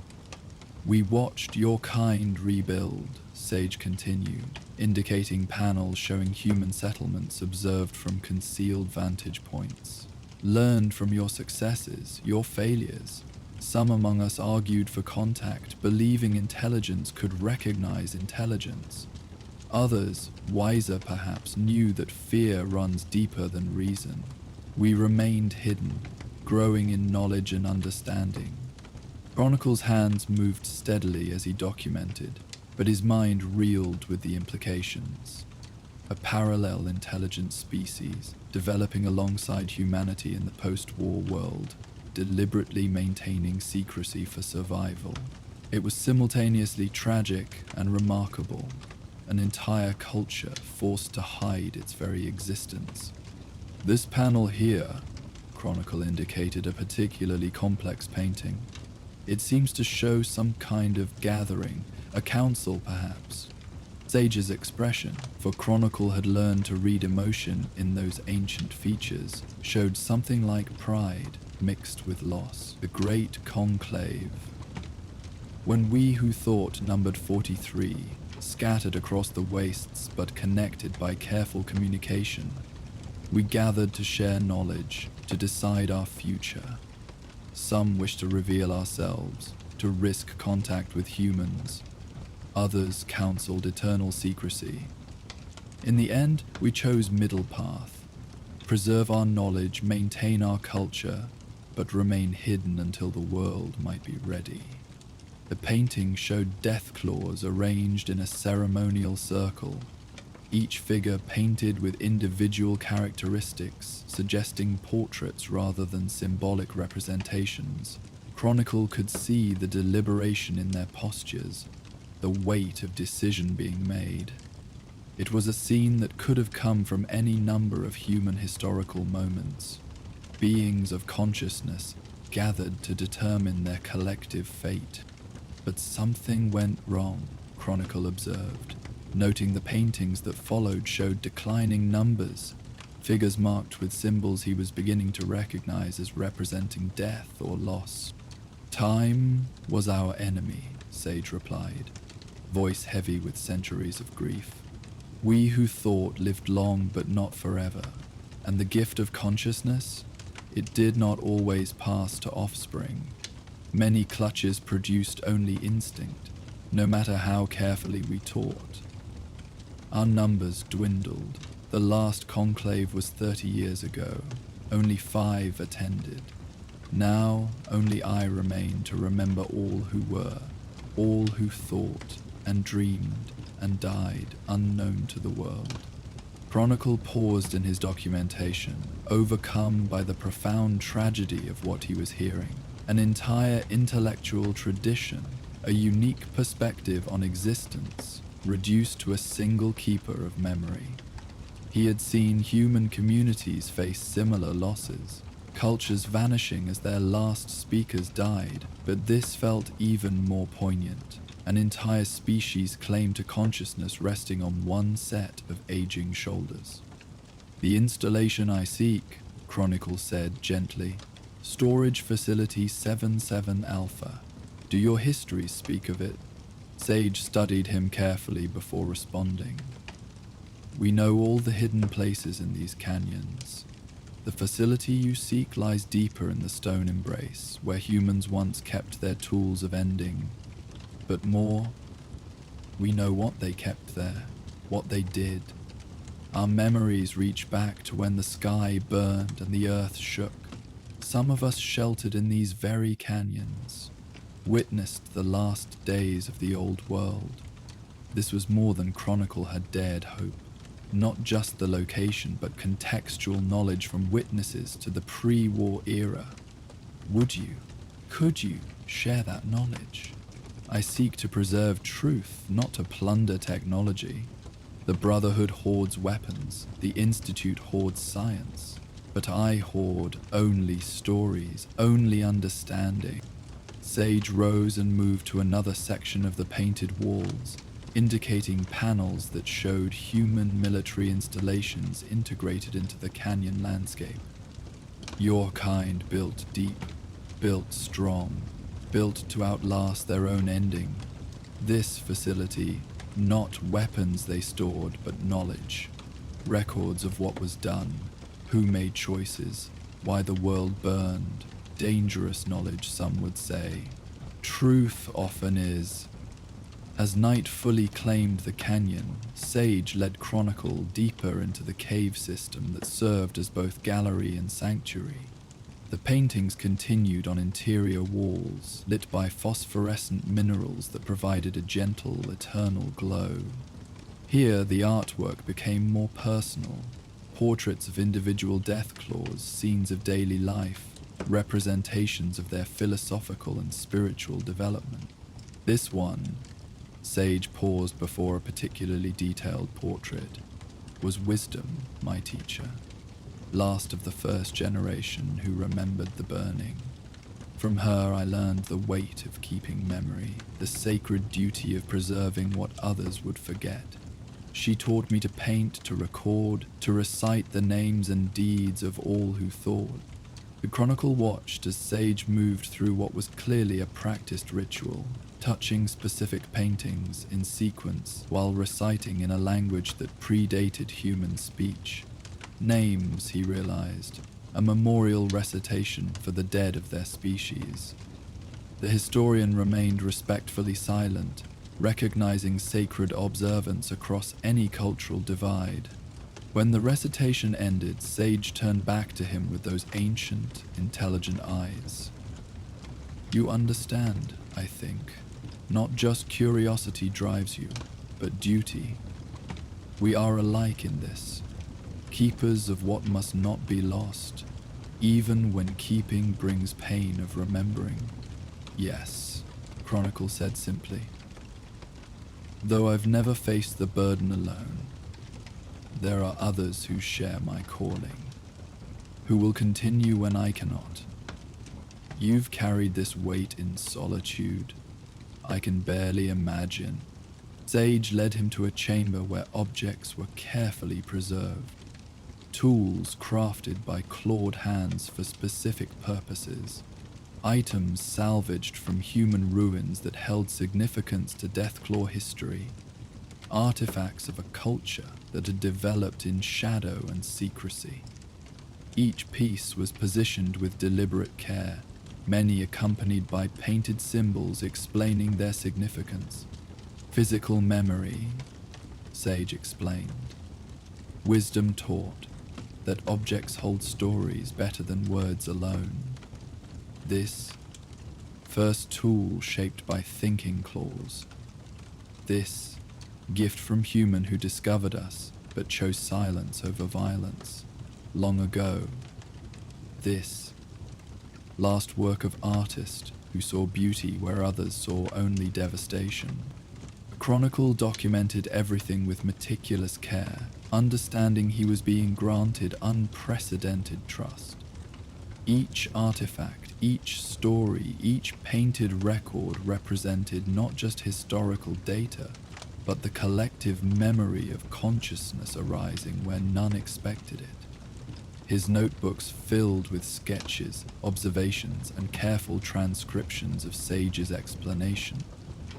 "We watched your kind rebuild," Sage continued, indicating panels showing human settlements observed from concealed vantage points. "Learned from your successes, your failures. Some among us argued for contact, believing intelligence could recognize intelligence. Others, wiser perhaps, knew that fear runs deeper than reason. We remained hidden, growing in knowledge and understanding." Chronicle's hands moved steadily as he documented, but his mind reeled with the implications. A parallel intelligent species, developing alongside humanity in the post-war world, deliberately maintaining secrecy for survival. It was simultaneously tragic and remarkable, an entire culture forced to hide its very existence. This panel here, Chronicle indicated a particularly complex painting. It seems to show some kind of gathering, a council perhaps. Sage's expression, for Chronicle had learned to read emotion in those ancient features, showed something like pride mixed with loss. The great conclave. When we who thought numbered 43, scattered across the wastes but connected by careful communication, we gathered to share knowledge, to decide our future. Some wished to reveal ourselves, to risk contact with humans. Others counseled eternal secrecy. In the end, we chose middle path. Preserve our knowledge, maintain our culture, but remain hidden until the world might be ready. The painting showed Deathclaws arranged in a ceremonial circle, each figure painted with individual characteristics, suggesting portraits rather than symbolic representations. Chronicle could see the deliberation in their postures, the weight of decision being made. It was a scene that could have come from any number of human historical moments. Beings of consciousness gathered to determine their collective fate. But something went wrong, Chronicle observed, noting the paintings that followed showed declining numbers, figures marked with symbols he was beginning to recognize as representing death or loss. "Time was our enemy," Sage replied, voice heavy with centuries of grief. "We who thought lived long but not forever, and the gift of consciousness, it did not always pass to offspring. Many clutches produced only instinct, no matter how carefully we taught. Our numbers dwindled. The last conclave was 30 years ago. Only 5 attended. Now only I remain to remember all who were, all who thought and dreamed and died unknown to the world. Chronicle paused in his documentation, overcome by the profound tragedy of what he was hearing. An entire intellectual tradition, a unique perspective on existence, reduced to a single keeper of memory. He had seen human communities face similar losses, cultures vanishing as their last speakers died, but this felt even more poignant. An entire species claimed to consciousness resting on one set of aging shoulders. "The installation I seek," Chronicle said gently. "Storage Facility 77 Alpha. Do your histories speak of it?" Sage studied him carefully before responding. "We know all the hidden places in these canyons. The facility you seek lies deeper in the stone embrace, where humans once kept their tools of ending. But more, we know what they kept there, what they did. Our memories reach back to when the sky burned and the earth shook. Some of us sheltered in these very canyons, witnessed the last days of the old world." This was more than Chronicle had dared hope. Not just the location, but contextual knowledge from witnesses to the pre-war era. Could you share that knowledge? "I seek to preserve truth, not to plunder technology. The Brotherhood hoards weapons, the Institute hoards science, but I hoard only stories, only understanding." Sage rose and moved to another section of the painted walls, indicating panels that showed human military installations integrated into the canyon landscape. "Your kind built deep, built strong, built to outlast their own ending. This facility, not weapons they stored, but knowledge. Records of what was done, who made choices, why the world burned. Dangerous knowledge, some would say. Truth often is." As night fully claimed the canyon, Sage led Chronicle deeper into the cave system that served as both gallery and sanctuary. The paintings continued on interior walls, lit by phosphorescent minerals that provided a gentle, eternal glow. Here, the artwork became more personal. Portraits of individual Deathclaws, scenes of daily life, representations of their philosophical and spiritual development. This one, Sage paused before a particularly detailed portrait, was Wisdom, my teacher. Last of the first generation who remembered the burning. From her I learned the weight of keeping memory, the sacred duty of preserving what others would forget. She taught me to paint, to record, to recite the names and deeds of all who thought. The Chronicle watched as Sage moved through what was clearly a practiced ritual, touching specific paintings in sequence while reciting in a language that predated human speech. Names, he realized, a memorial recitation for the dead of their species. The historian remained respectfully silent, recognizing sacred observance across any cultural divide. When the recitation ended, Sage turned back to him with those ancient, intelligent eyes. "You understand, I think. Not just curiosity drives you, but duty. We are alike in this. Keepers of what must not be lost, even when keeping brings pain of remembering." "Yes," Chronicle said simply. "Though I've never faced the burden alone, there are others who share my calling, who will continue when I cannot. You've carried this weight in solitude. I can barely imagine." Sage led him to a chamber where objects were carefully preserved. Tools crafted by clawed hands for specific purposes. Items salvaged from human ruins that held significance to Deathclaw history. Artifacts of a culture that had developed in shadow and secrecy. Each piece was positioned with deliberate care, many accompanied by painted symbols explaining their significance. "Physical memory," Sage explained. "Wisdom taught that objects hold stories better than words alone. This first tool shaped by thinking claws. This gift from human who discovered us but chose silence over violence long ago. This last work of artist who saw beauty where others saw only devastation. Chronicle documented everything with meticulous care, understanding he was being granted unprecedented trust. Each artifact, each story, each painted record represented not just historical data, but the collective memory of consciousness arising where none expected it. His notebooks filled with sketches, observations, and careful transcriptions of Sage's explanation.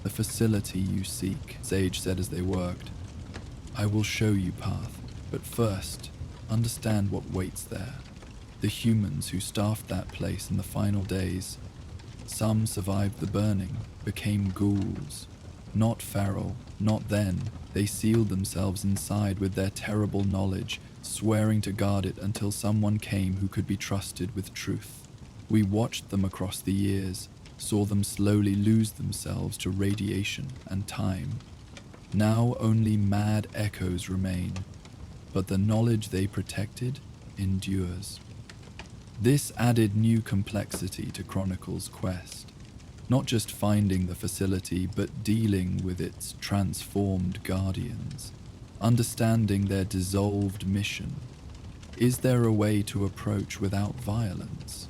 "The facility you seek," Sage said as they worked. "I will show you path, but first, understand what waits there. The humans who staffed that place in the final days, some survived the burning, became ghouls. Not feral, not then. They sealed themselves inside with their terrible knowledge, swearing to guard it until someone came who could be trusted with truth. We watched them across the years, saw them slowly lose themselves to radiation and time. Now only mad echoes remain, but the knowledge they protected endures." This added new complexity to Chronicle's quest. Not just finding the facility, but dealing with its transformed guardians, understanding their dissolved mission. Is there a way to approach without violence?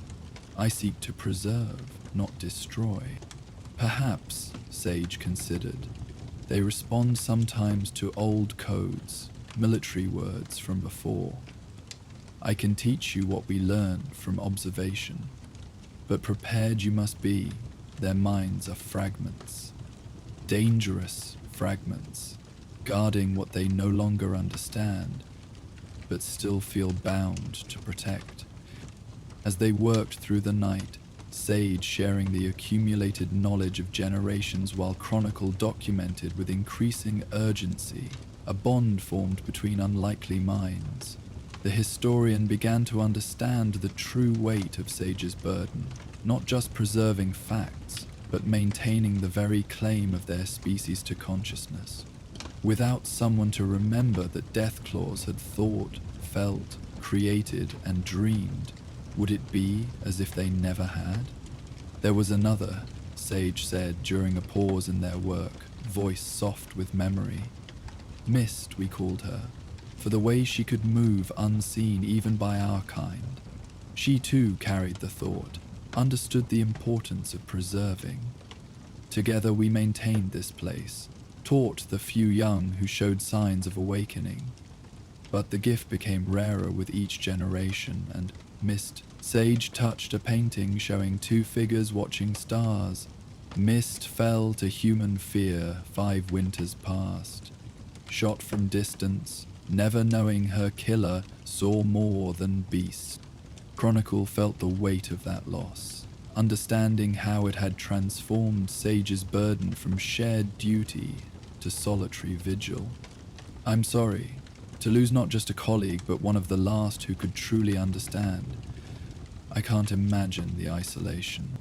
I seek to preserve, not destroy. Perhaps, Sage considered, they respond sometimes to old codes, military words from before. I can teach you what we learned from observation, but prepared you must be. Their minds are fragments, dangerous fragments, guarding what they no longer understand, but still feel bound to protect. As they worked through the night, Sage sharing the accumulated knowledge of generations while Chronicle documented with increasing urgency, a bond formed between unlikely minds. The historian began to understand the true weight of Sage's burden, not just preserving facts, but maintaining the very claim of their species to consciousness. Without someone to remember that Deathclaws had thought, felt, created, and dreamed, would it be as if they never had? There was another, Sage said during a pause in their work, voice soft with memory. Mist, we called her, for the way she could move unseen even by our kind. She too carried the thought, understood the importance of preserving. Together we maintained this place, taught the few young who showed signs of awakening. But the gift became rarer with each generation, and Mist, Sage touched a painting showing two figures watching stars. Mist fell to human fear 5 winters past. Shot from distance, never knowing her killer saw more than beast. Chronicle felt the weight of that loss, understanding how it had transformed Sage's burden from shared duty to solitary vigil. I'm sorry, to lose not just a colleague but one of the last who could truly understand. I can't imagine the isolation.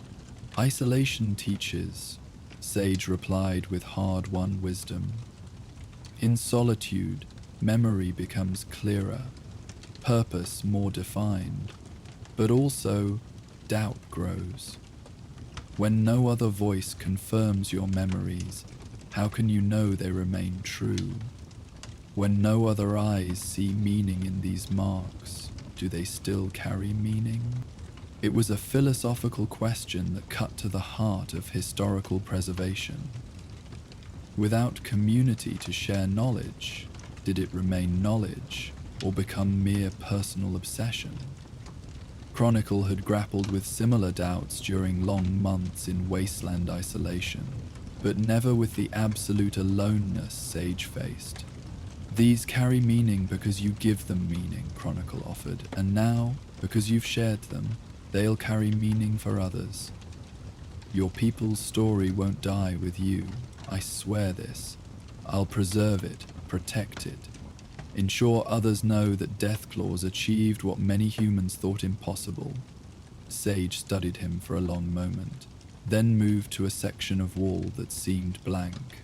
Isolation teaches, Sage replied with hard-won wisdom. In solitude, memory becomes clearer, purpose more defined, but also doubt grows. When no other voice confirms your memories, how can you know they remain true? When no other eyes see meaning in these marks, do they still carry meaning? It was a philosophical question that cut to the heart of historical preservation. Without community to share knowledge, did it remain knowledge or become mere personal obsession? Chronicle had grappled with similar doubts during long months in wasteland isolation, but never with the absolute aloneness Sage faced. These carry meaning because you give them meaning, Chronicle offered, and now, because you've shared them, they'll carry meaning for others. Your people's story won't die with you, I swear this. I'll preserve it, protect it, ensure others know that Deathclaws achieved what many humans thought impossible. Sage studied him for a long moment, then moved to a section of wall that seemed blank.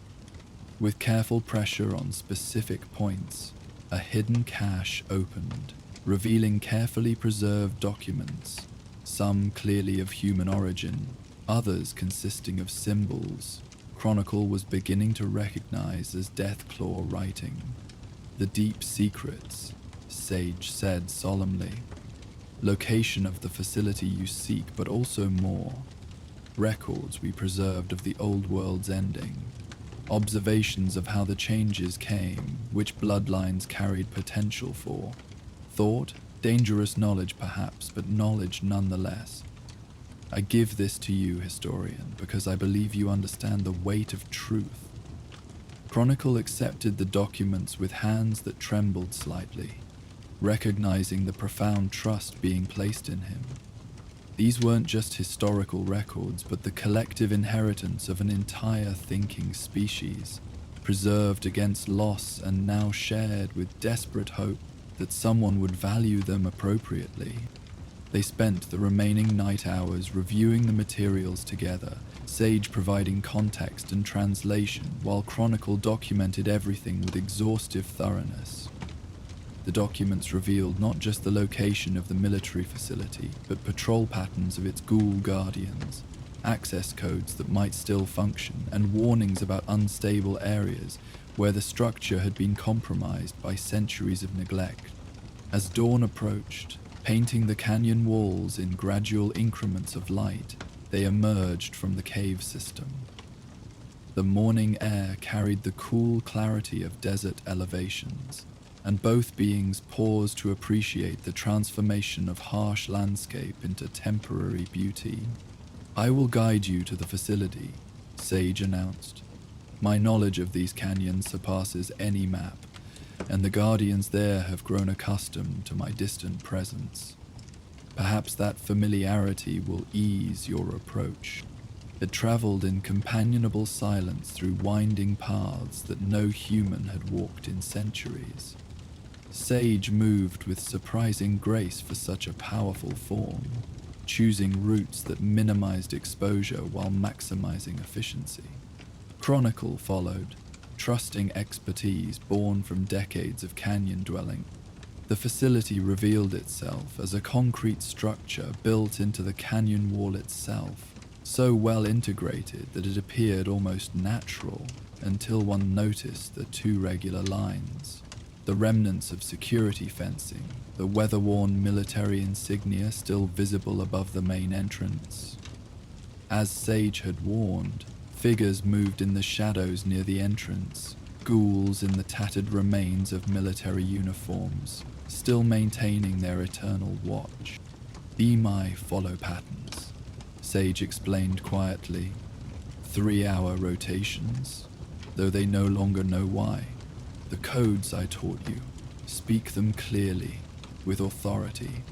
With careful pressure on specific points, a hidden cache opened, revealing carefully preserved documents, some clearly of human origin, others consisting of symbols Chronicle was beginning to recognize as Deathclaw writing. The deep secrets, Sage said solemnly. Location of the facility you seek, but also more. Records we preserved of the old world's ending. Observations of how the changes came, which bloodlines carried potential for. Thought, dangerous knowledge perhaps, but knowledge nonetheless. I give this to you, historian, because I believe you understand the weight of truth. Chronicle accepted the documents with hands that trembled slightly, recognizing the profound trust being placed in him. These weren't just historical records, but the collective inheritance of an entire thinking species, preserved against loss and now shared with desperate hope that someone would value them appropriately. They spent the remaining night hours reviewing the materials together, Sage providing context and translation, while Chronicle documented everything with exhaustive thoroughness. The documents revealed not just the location of the military facility, but patrol patterns of its ghoul guardians, access codes that might still function, and warnings about unstable areas where the structure had been compromised by centuries of neglect. As dawn approached, painting the canyon walls in gradual increments of light, they emerged from the cave system. The morning air carried the cool clarity of desert elevations, and both beings paused to appreciate the transformation of harsh landscape into temporary beauty. I will guide you to the facility, Sage announced. My knowledge of these canyons surpasses any map, and the guardians there have grown accustomed to my distant presence. Perhaps that familiarity will ease your approach. It traveled in companionable silence through winding paths that no human had walked in centuries. Sage moved with surprising grace for such a powerful form, choosing routes that minimized exposure while maximizing efficiency. Chronicle followed, trusting expertise born from decades of canyon dwelling. The facility revealed itself as a concrete structure built into the canyon wall itself, so well integrated that it appeared almost natural until one noticed the two regular lines. The remnants of security fencing, the weather-worn military insignia still visible above the main entrance. As Sage had warned, figures moved in the shadows near the entrance, ghouls in the tattered remains of military uniforms, still maintaining their eternal watch. Be my follow patterns, Sage explained quietly. 3-hour rotations, though they no longer know why. The codes I taught you, speak them clearly, with authority.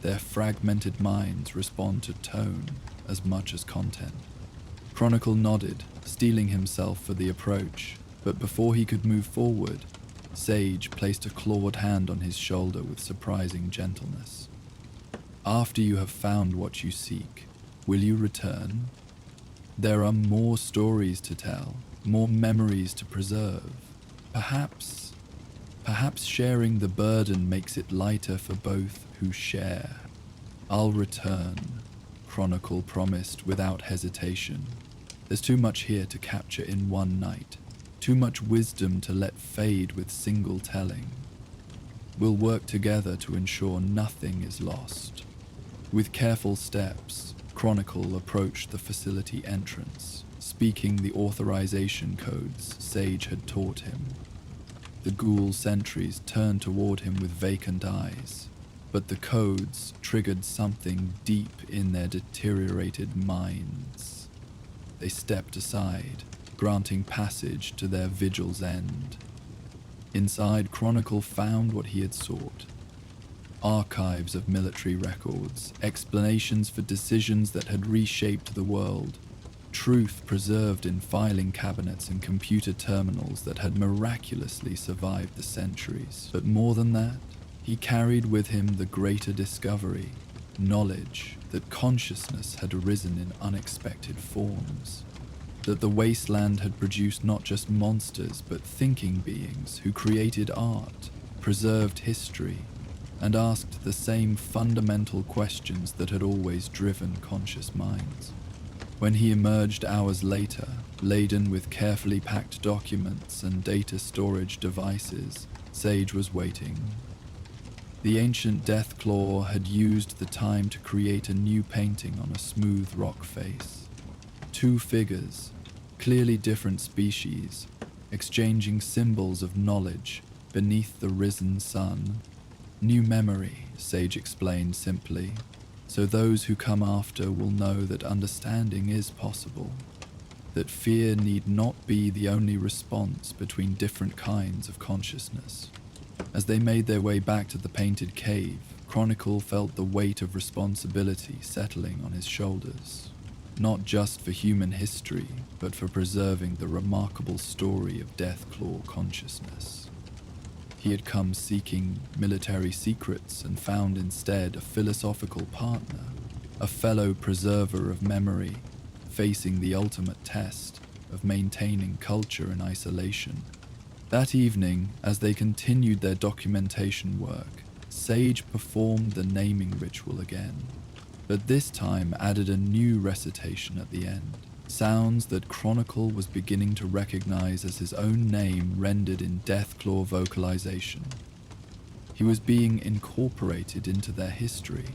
Their fragmented minds respond to tone as much as content. Chronicle nodded, steeling himself for the approach, but before he could move forward, Sage placed a clawed hand on his shoulder with surprising gentleness. After you have found what you seek, will you return? There are more stories to tell, more memories to preserve. Perhaps sharing the burden makes it lighter for both who share. I'll return, Chronicle promised without hesitation. There's too much here to capture in one night, too much wisdom to let fade with single telling. We'll work together to ensure nothing is lost. With careful steps, Chronicle approached the facility entrance, speaking the authorization codes Sage had taught him. The ghoul sentries turned toward him with vacant eyes, but the codes triggered something deep in their deteriorated minds. They stepped aside, granting passage to their vigil's end. Inside, Chronicle found what he had sought. Archives of military records, explanations for decisions that had reshaped the world, truth preserved in filing cabinets and computer terminals that had miraculously survived the centuries. But more than that, he carried with him the greater discovery, knowledge that consciousness had arisen in unexpected forms, that the wasteland had produced not just monsters but thinking beings who created art, preserved history, and asked the same fundamental questions that had always driven conscious minds. When he emerged hours later, laden with carefully packed documents and data storage devices, Sage was waiting. The ancient Deathclaw had used the time to create a new painting on a smooth rock face. Two figures, clearly different species, exchanging symbols of knowledge beneath the risen sun. New memory, Sage explained simply, so those who come after will know that understanding is possible, that fear need not be the only response between different kinds of consciousness. As they made their way back to the painted cave, Chronicle felt the weight of responsibility settling on his shoulders, not just for human history, but for preserving the remarkable story of Deathclaw consciousness. He had come seeking military secrets and found instead a philosophical partner, a fellow preserver of memory, facing the ultimate test of maintaining culture in isolation. That evening, as they continued their documentation work, Sage performed the naming ritual again, but this time added a new recitation at the end. Sounds that Chronicle was beginning to recognize as his own name rendered in Deathclaw vocalization. He was being incorporated into their history,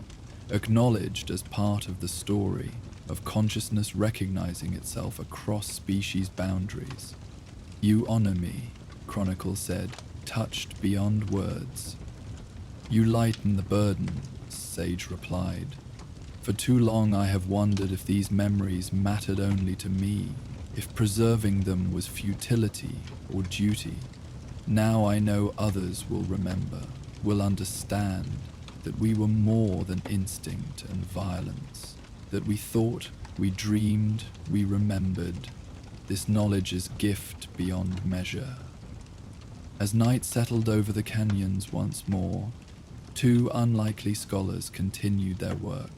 acknowledged as part of the story of consciousness recognizing itself across species boundaries. "You honor me," Chronicle said, touched beyond words. "You lighten the burden," Sage replied. "For too long I have wondered if these memories mattered only to me, if preserving them was futility or duty. Now I know others will remember, will understand that we were more than instinct and violence, that we thought, we dreamed, we remembered. This knowledge is gift beyond measure." As night settled over the canyons once more, two unlikely scholars continued their work,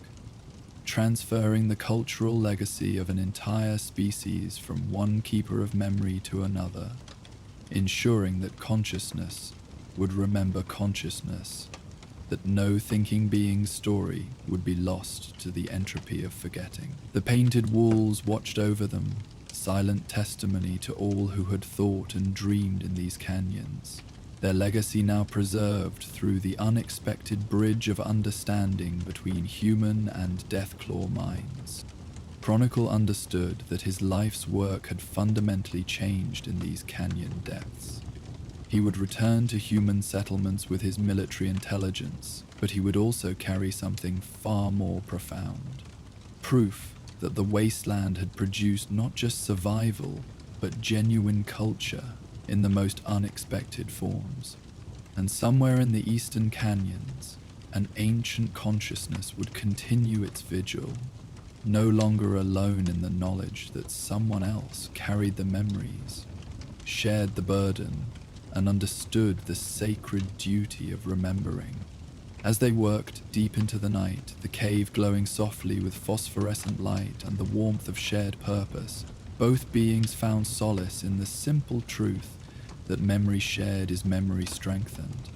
transferring the cultural legacy of an entire species from one keeper of memory to another, ensuring that consciousness would remember consciousness, that no thinking being's story would be lost to the entropy of forgetting. The painted walls watched over them, silent testimony to all who had thought and dreamed in these canyons, their legacy now preserved through the unexpected bridge of understanding between human and Deathclaw minds. Chronicle understood that his life's work had fundamentally changed in these canyon depths. He would return to human settlements with his military intelligence, but he would also carry something far more profound. Proof that the wasteland had produced not just survival, but genuine culture in the most unexpected forms. And somewhere in the eastern canyons, an ancient consciousness would continue its vigil, no longer alone in the knowledge that someone else carried the memories, shared the burden, and understood the sacred duty of remembering. As they worked deep into the night, the cave glowing softly with phosphorescent light and the warmth of shared purpose, both beings found solace in the simple truth that memory shared is memory strengthened,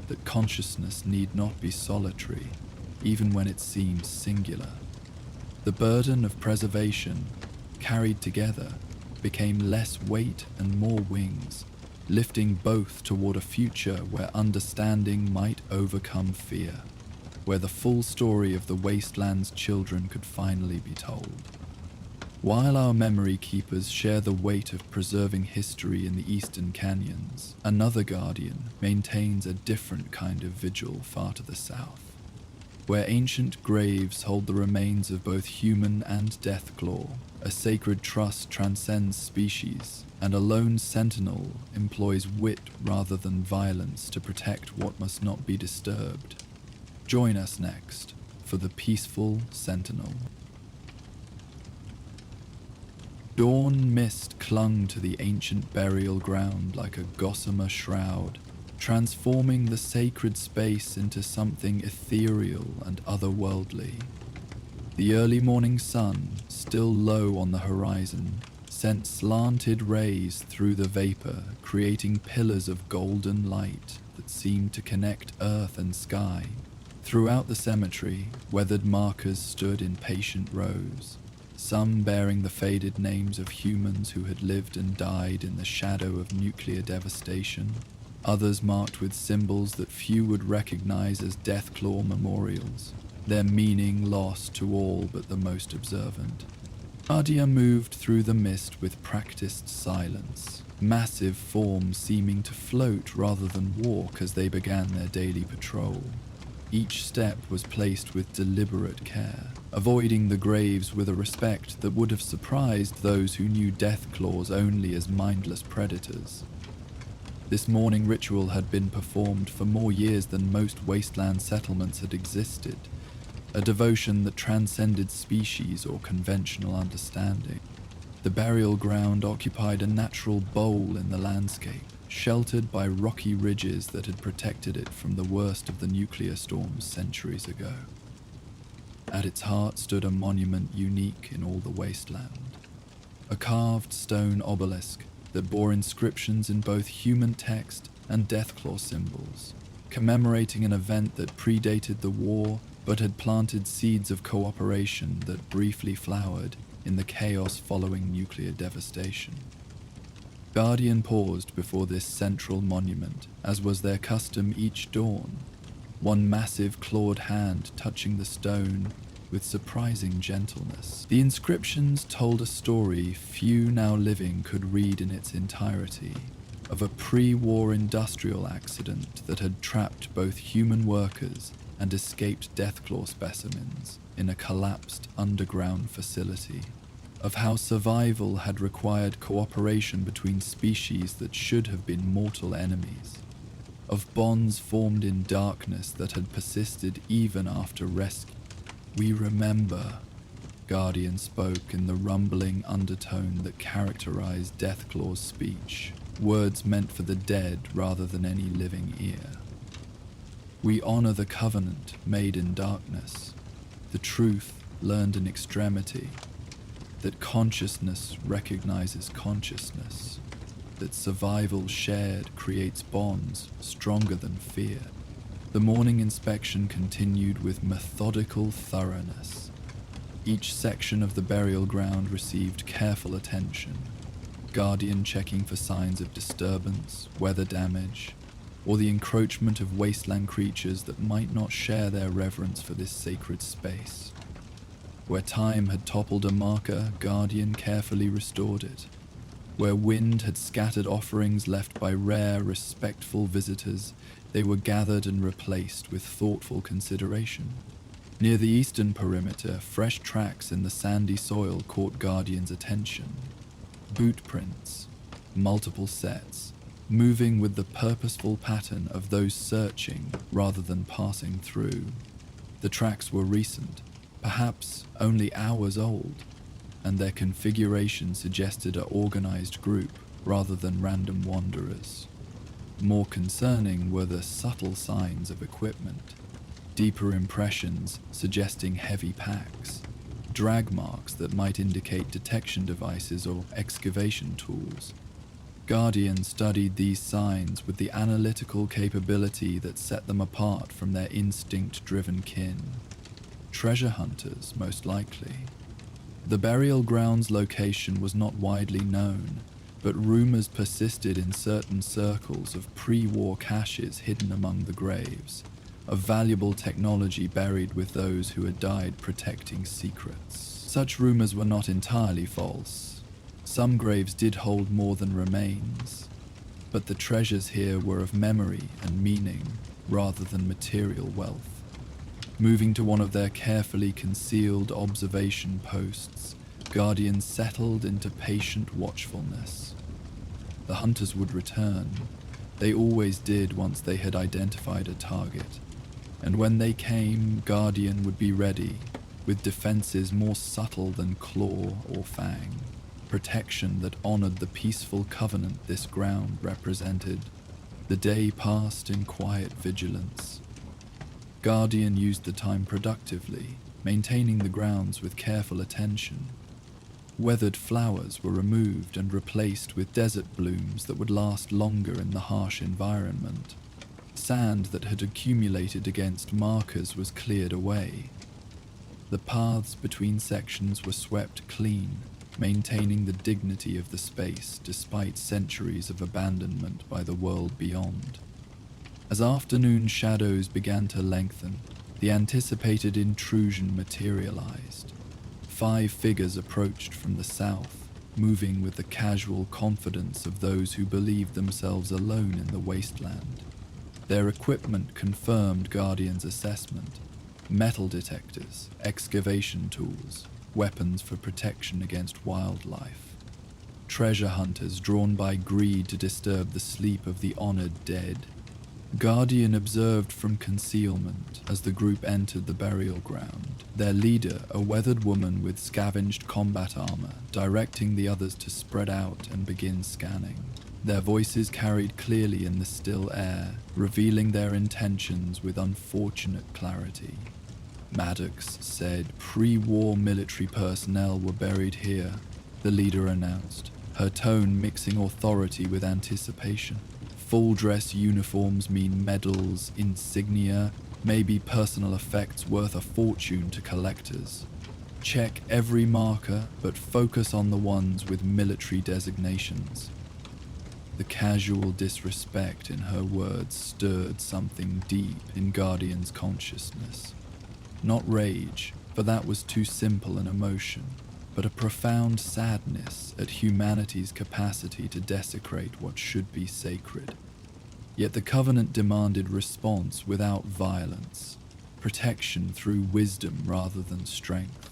that consciousness need not be solitary, even when it seems singular. The burden of preservation, carried together, became less weight and more wings, lifting both toward a future where understanding might overcome fear, where the full story of the wasteland's children could finally be told. While our memory keepers share the weight of preserving history in the eastern canyons, another guardian maintains a different kind of vigil far to the south, where ancient graves hold the remains of both human and Deathclaw. A sacred trust transcends species, and a lone sentinel employs wit rather than violence to protect what must not be disturbed. Join us next for the peaceful sentinel. Dawn mist clung to the ancient burial ground like a gossamer shroud, transforming the sacred space into something ethereal and otherworldly. The early morning sun, still low on the horizon, sent slanted rays through the vapor, creating pillars of golden light that seemed to connect earth and sky. Throughout the cemetery, weathered markers stood in patient rows, some bearing the faded names of humans who had lived and died in the shadow of nuclear devastation, others marked with symbols that few would recognize as Deathclaw memorials, their meaning lost to all but the most observant. Nadia moved through the mist with practiced silence, massive forms seeming to float rather than walk as they began their daily patrol. Each step was placed with deliberate care, avoiding the graves with a respect that would have surprised those who knew Deathclaws only as mindless predators. This morning ritual had been performed for more years than most wasteland settlements had existed, a devotion that transcended species or conventional understanding. The burial ground occupied a natural bowl in the landscape, sheltered by rocky ridges that had protected it from the worst of the nuclear storms centuries ago. At its heart stood a monument unique in all the wasteland, a carved stone obelisk that bore inscriptions in both human text and Deathclaw symbols, commemorating an event that predated the war but had planted seeds of cooperation that briefly flowered in the chaos following nuclear devastation. Guardian paused before this central monument, as was their custom each dawn, one massive clawed hand touching the stone with surprising gentleness. The inscriptions told a story few now living could read in its entirety, of a pre-war industrial accident that had trapped both human workers and escaped Deathclaw specimens in a collapsed underground facility, of how survival had required cooperation between species that should have been mortal enemies, of bonds formed in darkness that had persisted even after rescue. "We remember," Guardian spoke in the rumbling undertone that characterized Deathclaw's speech, words meant for the dead rather than any living ear. "We honor the covenant made in darkness, the truth learned in extremity, that consciousness recognizes consciousness, that survival shared creates bonds stronger than fear." The morning inspection continued with methodical thoroughness. Each section of the burial ground received careful attention, Guardian checking for signs of disturbance, weather damage, or the encroachment of wasteland creatures that might not share their reverence for this sacred space. Where time had toppled a marker, Guardian carefully restored it. Where wind had scattered offerings left by rare, respectful visitors, they were gathered and replaced with thoughtful consideration. Near the eastern perimeter, fresh tracks in the sandy soil caught Guardian's attention. Boot prints, multiple sets, moving with the purposeful pattern of those searching rather than passing through. The tracks were recent, perhaps only hours old, and their configuration suggested an organized group rather than random wanderers. More concerning were the subtle signs of equipment, deeper impressions suggesting heavy packs, drag marks that might indicate detection devices or excavation tools. Guardian studied these signs with the analytical capability that set them apart from their instinct-driven kin. Treasure hunters, most likely. The burial ground's location was not widely known, but rumors persisted in certain circles of pre-war caches hidden among the graves, of valuable technology buried with those who had died protecting secrets. Such rumors were not entirely false. Some graves did hold more than remains, but the treasures here were of memory and meaning rather than material wealth. Moving to one of their carefully concealed observation posts, Guardians settled into patient watchfulness. The hunters would return. They always did once they had identified a target. And when they came, Guardian would be ready, with defenses more subtle than claw or fang, protection that honored the peaceful covenant this ground represented. The day passed in quiet vigilance. Guardian used the time productively, maintaining the grounds with careful attention. Weathered flowers were removed and replaced with desert blooms that would last longer in the harsh environment. Sand that had accumulated against markers was cleared away. The paths between sections were swept clean, maintaining the dignity of the space despite centuries of abandonment by the world beyond. As afternoon shadows began to lengthen, the anticipated intrusion materialized. 5 figures approached from the south, moving with the casual confidence of those who believed themselves alone in the wasteland. Their equipment confirmed Guardian's assessment: metal detectors, excavation tools, weapons for protection against wildlife. Treasure hunters drawn by greed to disturb the sleep of the honored dead. Guardian observed from concealment as the group entered the burial ground, their leader, a weathered woman with scavenged combat armor, directing the others to spread out and begin scanning. Their voices carried clearly in the still air, revealing their intentions with unfortunate clarity. Maddox said pre-war military personnel were buried here, the leader announced, her tone mixing authority with anticipation. Full-dress uniforms mean medals, insignia, maybe personal effects worth a fortune to collectors. Check every marker, but focus on the ones with military designations. The casual disrespect in her words stirred something deep in Guardian's consciousness. Not rage, for that was too simple an emotion, but a profound sadness at humanity's capacity to desecrate what should be sacred. Yet the Covenant demanded response without violence, protection through wisdom rather than strength.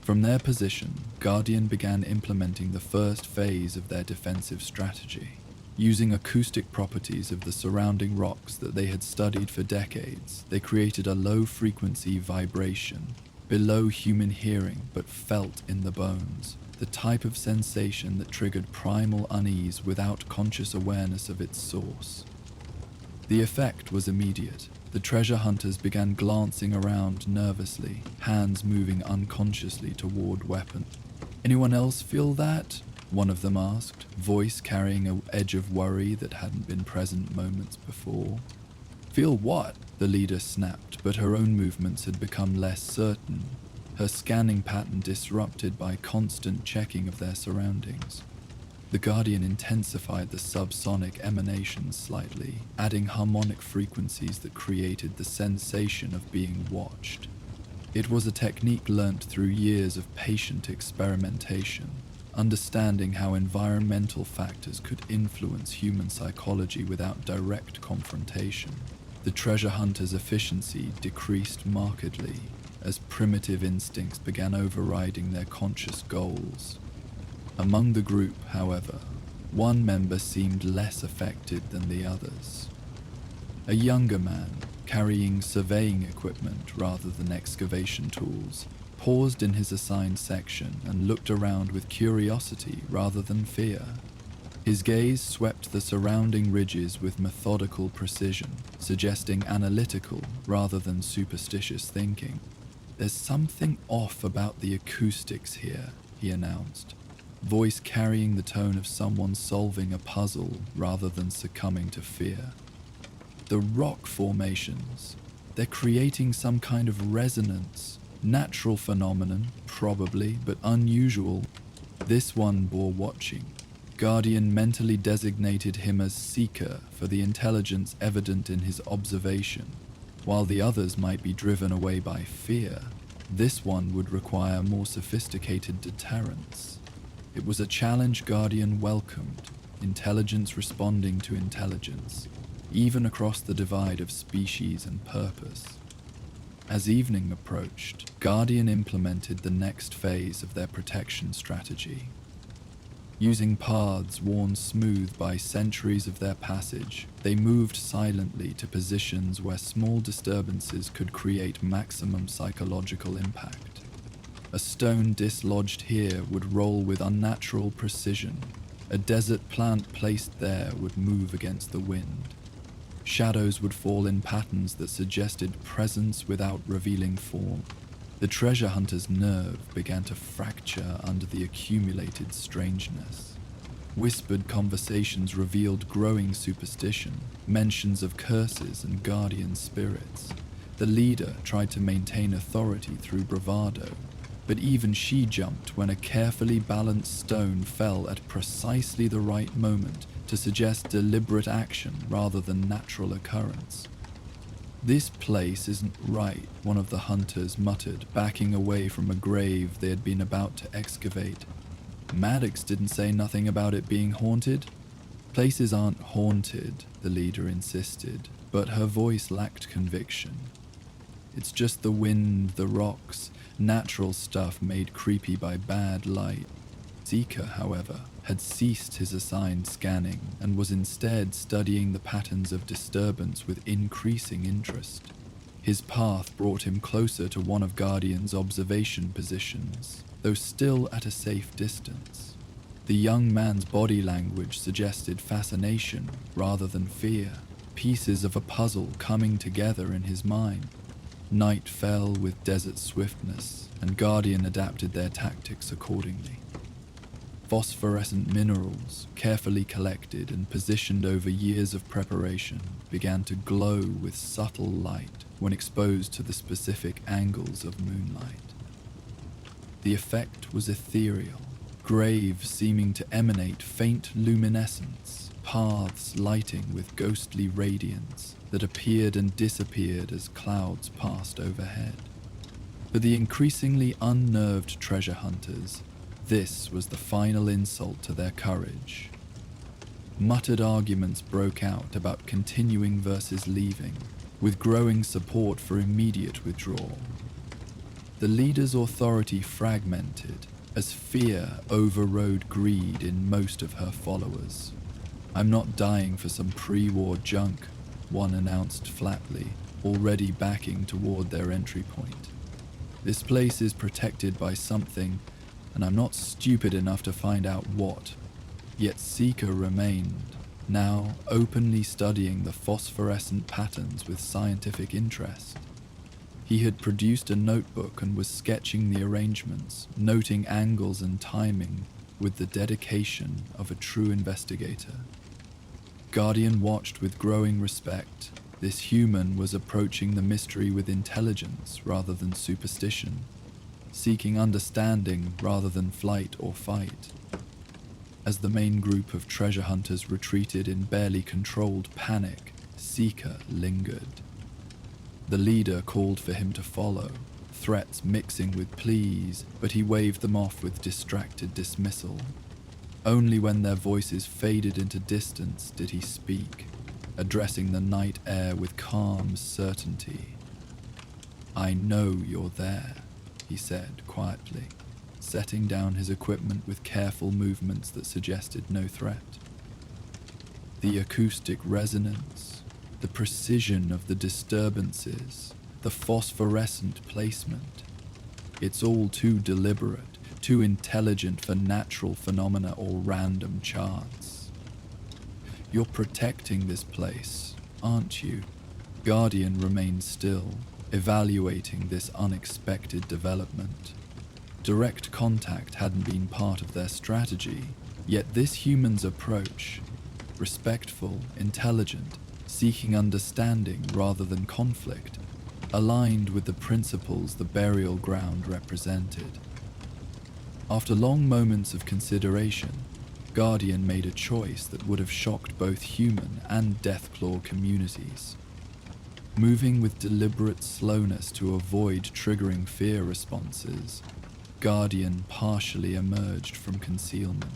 From their position, Guardian began implementing the first phase of their defensive strategy. Using acoustic properties of the surrounding rocks that they had studied for decades, they created a low-frequency vibration, below human hearing but felt in the bones, the type of sensation that triggered primal unease without conscious awareness of its source. The effect was immediate. The treasure hunters began glancing around nervously, hands moving unconsciously toward weapons. "Anyone else feel that?" one of them asked, voice carrying an edge of worry that hadn't been present moments before. "Feel what?" the leader snapped, but her own movements had become less certain, her scanning pattern disrupted by constant checking of their surroundings. The Guardian intensified the subsonic emanations slightly, adding harmonic frequencies that created the sensation of being watched. It was a technique learnt through years of patient experimentation, understanding how environmental factors could influence human psychology without direct confrontation. The treasure hunter's efficiency decreased markedly as primitive instincts began overriding their conscious goals. Among the group, however, one member seemed less affected than the others. A younger man, carrying surveying equipment rather than excavation tools, paused in his assigned section and looked around with curiosity rather than fear. His gaze swept the surrounding ridges with methodical precision, suggesting analytical rather than superstitious thinking. "There's something off about the acoustics here," he announced, voice carrying the tone of someone solving a puzzle rather than succumbing to fear. "The rock formations, they're creating some kind of resonance. Natural phenomenon, probably, but unusual." This one bore watching. Guardian mentally designated him as Seeker for the intelligence evident in his observation. While the others might be driven away by fear, this one would require more sophisticated deterrence. It was a challenge Guardian welcomed, intelligence responding to intelligence, even across the divide of species and purpose. As evening approached, Guardian implemented the next phase of their protection strategy. Using paths worn smooth by centuries of their passage, they moved silently to positions where small disturbances could create maximum psychological impact. A stone dislodged here would roll with unnatural precision, A desert plant placed there would move against the wind. Shadows would fall in patterns that suggested presence without revealing form. The treasure hunter's nerve began to fracture under the accumulated strangeness. Whispered conversations revealed growing superstition, mentions of curses and guardian spirits. The leader tried to maintain authority through bravado, but even she jumped when a carefully balanced stone fell at precisely the right moment to suggest deliberate action rather than natural occurrence. "This place isn't right," one of the hunters muttered, backing away from a grave they had been about to excavate. "Maddox didn't say nothing about it being haunted." "Places aren't haunted," the leader insisted, but her voice lacked conviction. "It's just the wind, the rocks, natural stuff made creepy by bad light." Seeker, however, had ceased his assigned scanning and was instead studying the patterns of disturbance with increasing interest. His path brought him closer to one of Guardian's observation positions, though still at a safe distance. The young man's body language suggested fascination rather than fear, pieces of a puzzle coming together in his mind. Night fell with desert swiftness, and Guardian adapted their tactics accordingly. Phosphorescent minerals, carefully collected and positioned over years of preparation, began to glow with subtle light when exposed to the specific angles of moonlight. The effect was ethereal, graves seeming to emanate faint luminescence, paths lighting with ghostly radiance that appeared and disappeared as clouds passed overhead. For the increasingly unnerved treasure hunters, this was the final insult to their courage. Muttered arguments broke out about continuing versus leaving, with growing support for immediate withdrawal. The leader's authority fragmented as fear overrode greed in most of her followers. "I'm not dying for some pre-war junk," one announced flatly, already backing toward their entry point. "This place is protected by something, and I'm not stupid enough to find out what." Yet Seeker remained, now openly studying the phosphorescent patterns with scientific interest. He had produced a notebook and was sketching the arrangements, noting angles and timing with the dedication of a true investigator. Guardian watched with growing respect. This human was approaching the mystery with intelligence rather than superstition, seeking understanding rather than flight or fight. As the main group of treasure hunters retreated in barely controlled panic, Seeker lingered. The leader called for him to follow, threats mixing with pleas, but he waved them off with distracted dismissal. Only when their voices faded into distance did he speak, addressing the night air with calm certainty. "I know you're there," he said quietly, setting down his equipment with careful movements that suggested no threat. The acoustic resonance, the precision of the disturbances, the phosphorescent placement. It's all too deliberate, too intelligent for natural phenomena or random chance. "You're protecting this place, aren't you?" Guardian remained still, evaluating this unexpected development. Direct contact hadn't been part of their strategy, yet this human's approach, respectful, intelligent, seeking understanding rather than conflict, aligned with the principles the burial ground represented. After long moments of consideration, Guardian made a choice that would have shocked both human and Deathclaw communities. Moving with deliberate slowness to avoid triggering fear responses, Guardian partially emerged from concealment.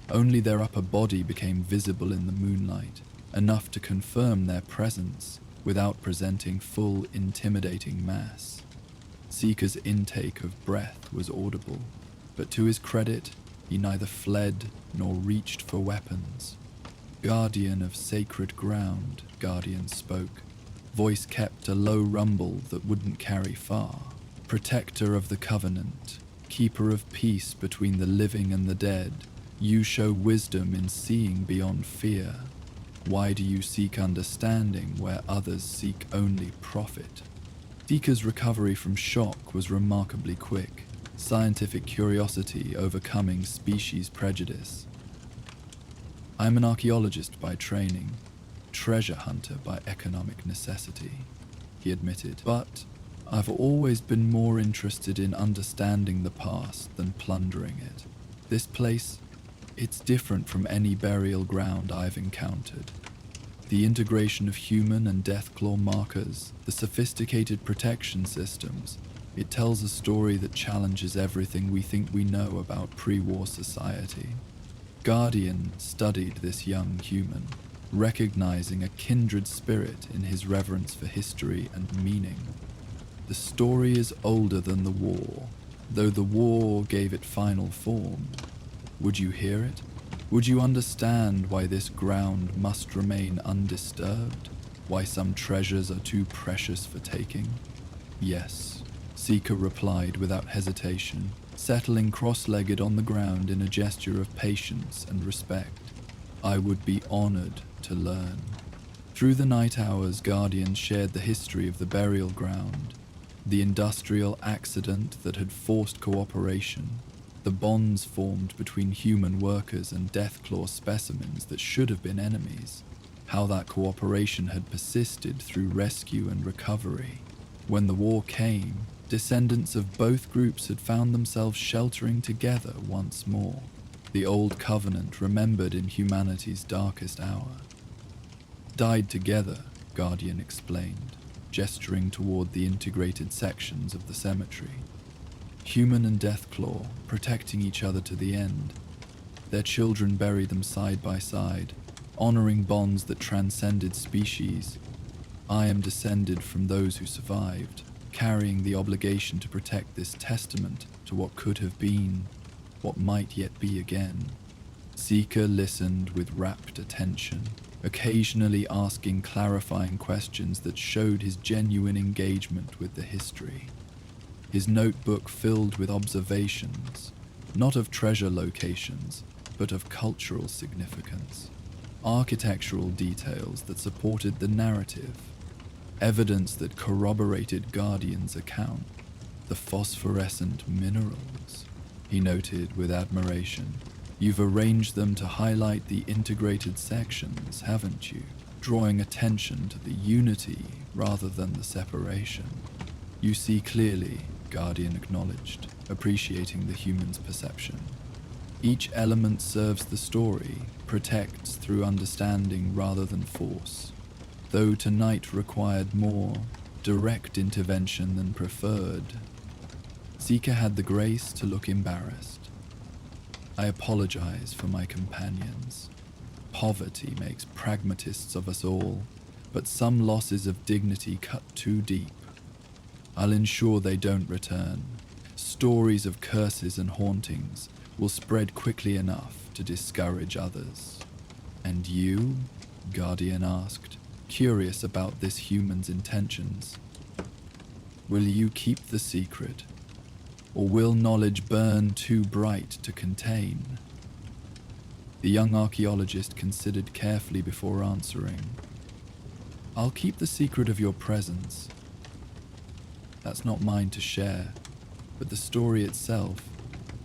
Only their upper body became visible in the moonlight, enough to confirm their presence without presenting full intimidating mass. Seeker's intake of breath was audible, but to his credit, he neither fled nor reached for weapons. "Guardian of sacred ground," Guardian spoke, voice kept a low rumble that wouldn't carry far. "Protector of the covenant, keeper of peace between the living and the dead, You show wisdom in seeing beyond fear. Why do you seek understanding where others seek only profit? Seeker's recovery from shock was remarkably quick, scientific curiosity overcoming species prejudice. I'm an archaeologist by training, treasure hunter by economic necessity, he admitted, but I've always been more interested in understanding the past than plundering it. This place, it's different from any burial ground I've encountered. The integration of human and Deathclaw markers, the sophisticated protection systems, it tells a story that challenges everything we think we know about pre-war society. Guardian studied this young human, recognizing a kindred spirit in his reverence for history and meaning. The story is older than the war, though the war gave it final form. Would you hear it? Would you understand why this ground must remain undisturbed? Why some treasures are too precious for taking? Yes, Seeker replied without hesitation, settling cross-legged on the ground in a gesture of patience and respect. I would be honored to learn. Through the night hours, Guardians shared the history of the burial ground, the industrial accident that had forced cooperation, the bonds formed between human workers and Deathclaw specimens that should have been enemies, how that cooperation had persisted through rescue and recovery. When the war came, descendants of both groups had found themselves sheltering together once more, the old covenant remembered in humanity's darkest hour. Died together, Guardian explained, gesturing toward the integrated sections of the cemetery. Human and Deathclaw, protecting each other to the end. Their children bury them side by side, honoring bonds that transcended species. I am descended from those who survived, carrying the obligation to protect this testament to what could have been, what might yet be again. Seeker listened with rapt attention, occasionally asking clarifying questions that showed his genuine engagement with the history. His notebook filled with observations, not of treasure locations, but of cultural significance, architectural details that supported the narrative, evidence that corroborated Guardian's account, the phosphorescent minerals, he noted with admiration. You've arranged them to highlight the integrated sections, haven't you? Drawing attention to the unity rather than the separation. You see clearly, Guardian acknowledged, appreciating the human's perception. Each element serves the story, protects through understanding rather than force, though tonight required more direct intervention than preferred. Seeker had the grace to look embarrassed. I apologize for my companions. Poverty makes pragmatists of us all, but some losses of dignity cut too deep. I'll ensure they don't return. Stories of curses and hauntings will spread quickly enough to discourage others. And you? Guardian asked, curious about this human's intentions. Will you keep the secret? Or will knowledge burn too bright to contain? The young archaeologist considered carefully before answering. I'll keep the secret of your presence. That's not mine to share, but the story itself,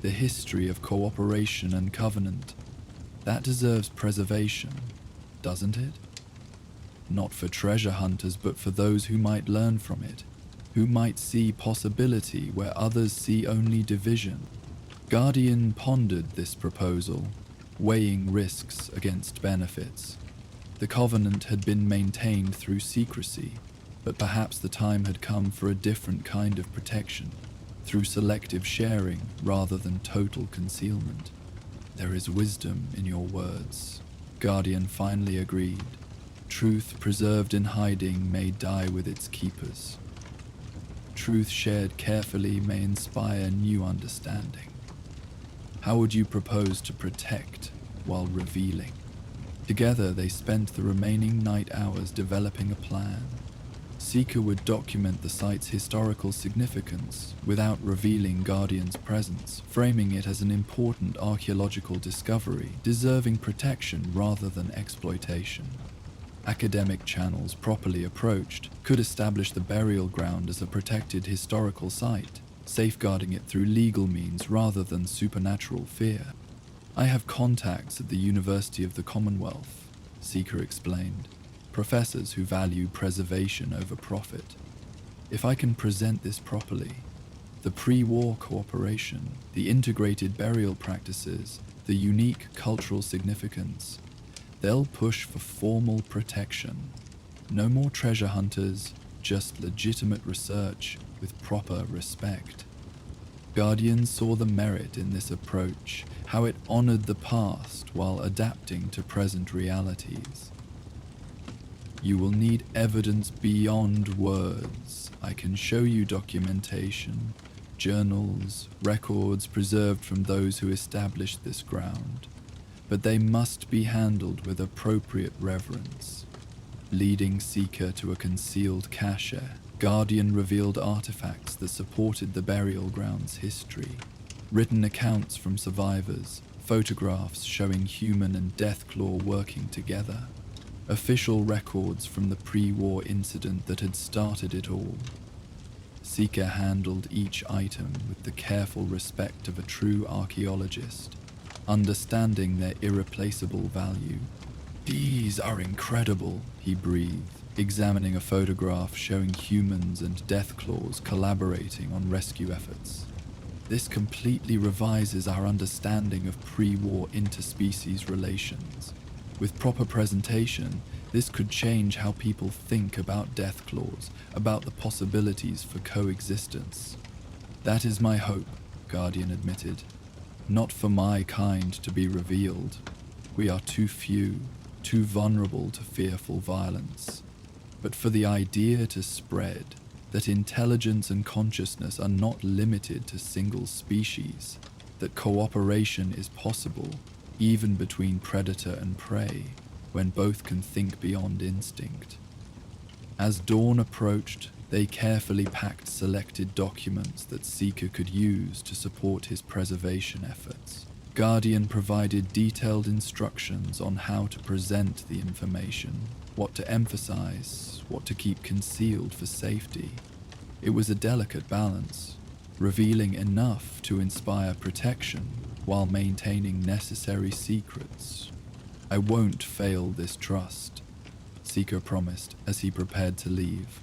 the history of cooperation and covenant, that deserves preservation, doesn't it? Not for treasure hunters, but for those who might learn from it, who might see possibility where others see only division. Guardian pondered this proposal, weighing risks against benefits. The covenant had been maintained through secrecy, but perhaps the time had come for a different kind of protection, through selective sharing rather than total concealment. There is wisdom in your words, Guardian finally agreed. Truth preserved in hiding may die with its keepers. Truth shared carefully may inspire new understanding. How would you propose to protect while revealing? Together they spent the remaining night hours developing a plan. Seeker would document the site's historical significance without revealing Guardian's presence, framing it as an important archaeological discovery deserving protection rather than exploitation. Academic channels properly approached could establish the burial ground as a protected historical site, safeguarding it through legal means rather than supernatural fear. I have contacts at the University of the Commonwealth, Seeker explained, professors who value preservation over profit. If I can present this properly, the pre-war cooperation, the integrated burial practices, the unique cultural significance, they'll push for formal protection. No more treasure hunters, just legitimate research with proper respect. Guardians saw the merit in this approach, how it honored the past while adapting to present realities. You will need evidence beyond words. I can show you documentation, journals, records preserved from those who established this ground, but they must be handled with appropriate reverence. Leading Seeker to a concealed cache, Guardian revealed artifacts that supported the burial ground's history. Written accounts from survivors, photographs showing human and Deathclaw working together, official records from the pre-war incident that had started it all. Seeker handled each item with the careful respect of a true archaeologist, understanding their irreplaceable value. "These are incredible," he breathed, examining a photograph showing humans and Deathclaws collaborating on rescue efforts. This completely revises our understanding of pre-war interspecies relations. With proper presentation, this could change how people think about Deathclaws, about the possibilities for coexistence. "That is my hope," Guardian admitted. "Not for my kind to be revealed. We are too few, too vulnerable to fearful violence. But for the idea to spread, that intelligence and consciousness are not limited to single species, that cooperation is possible, even between predator and prey, when both can think beyond instinct." As dawn approached, they carefully packed selected documents that Seeker could use to support his preservation efforts. Guardian provided detailed instructions on how to present the information, what to emphasize, what to keep concealed for safety. It was a delicate balance, revealing enough to inspire protection while maintaining necessary secrets. "I won't fail this trust," Seeker promised as he prepared to leave.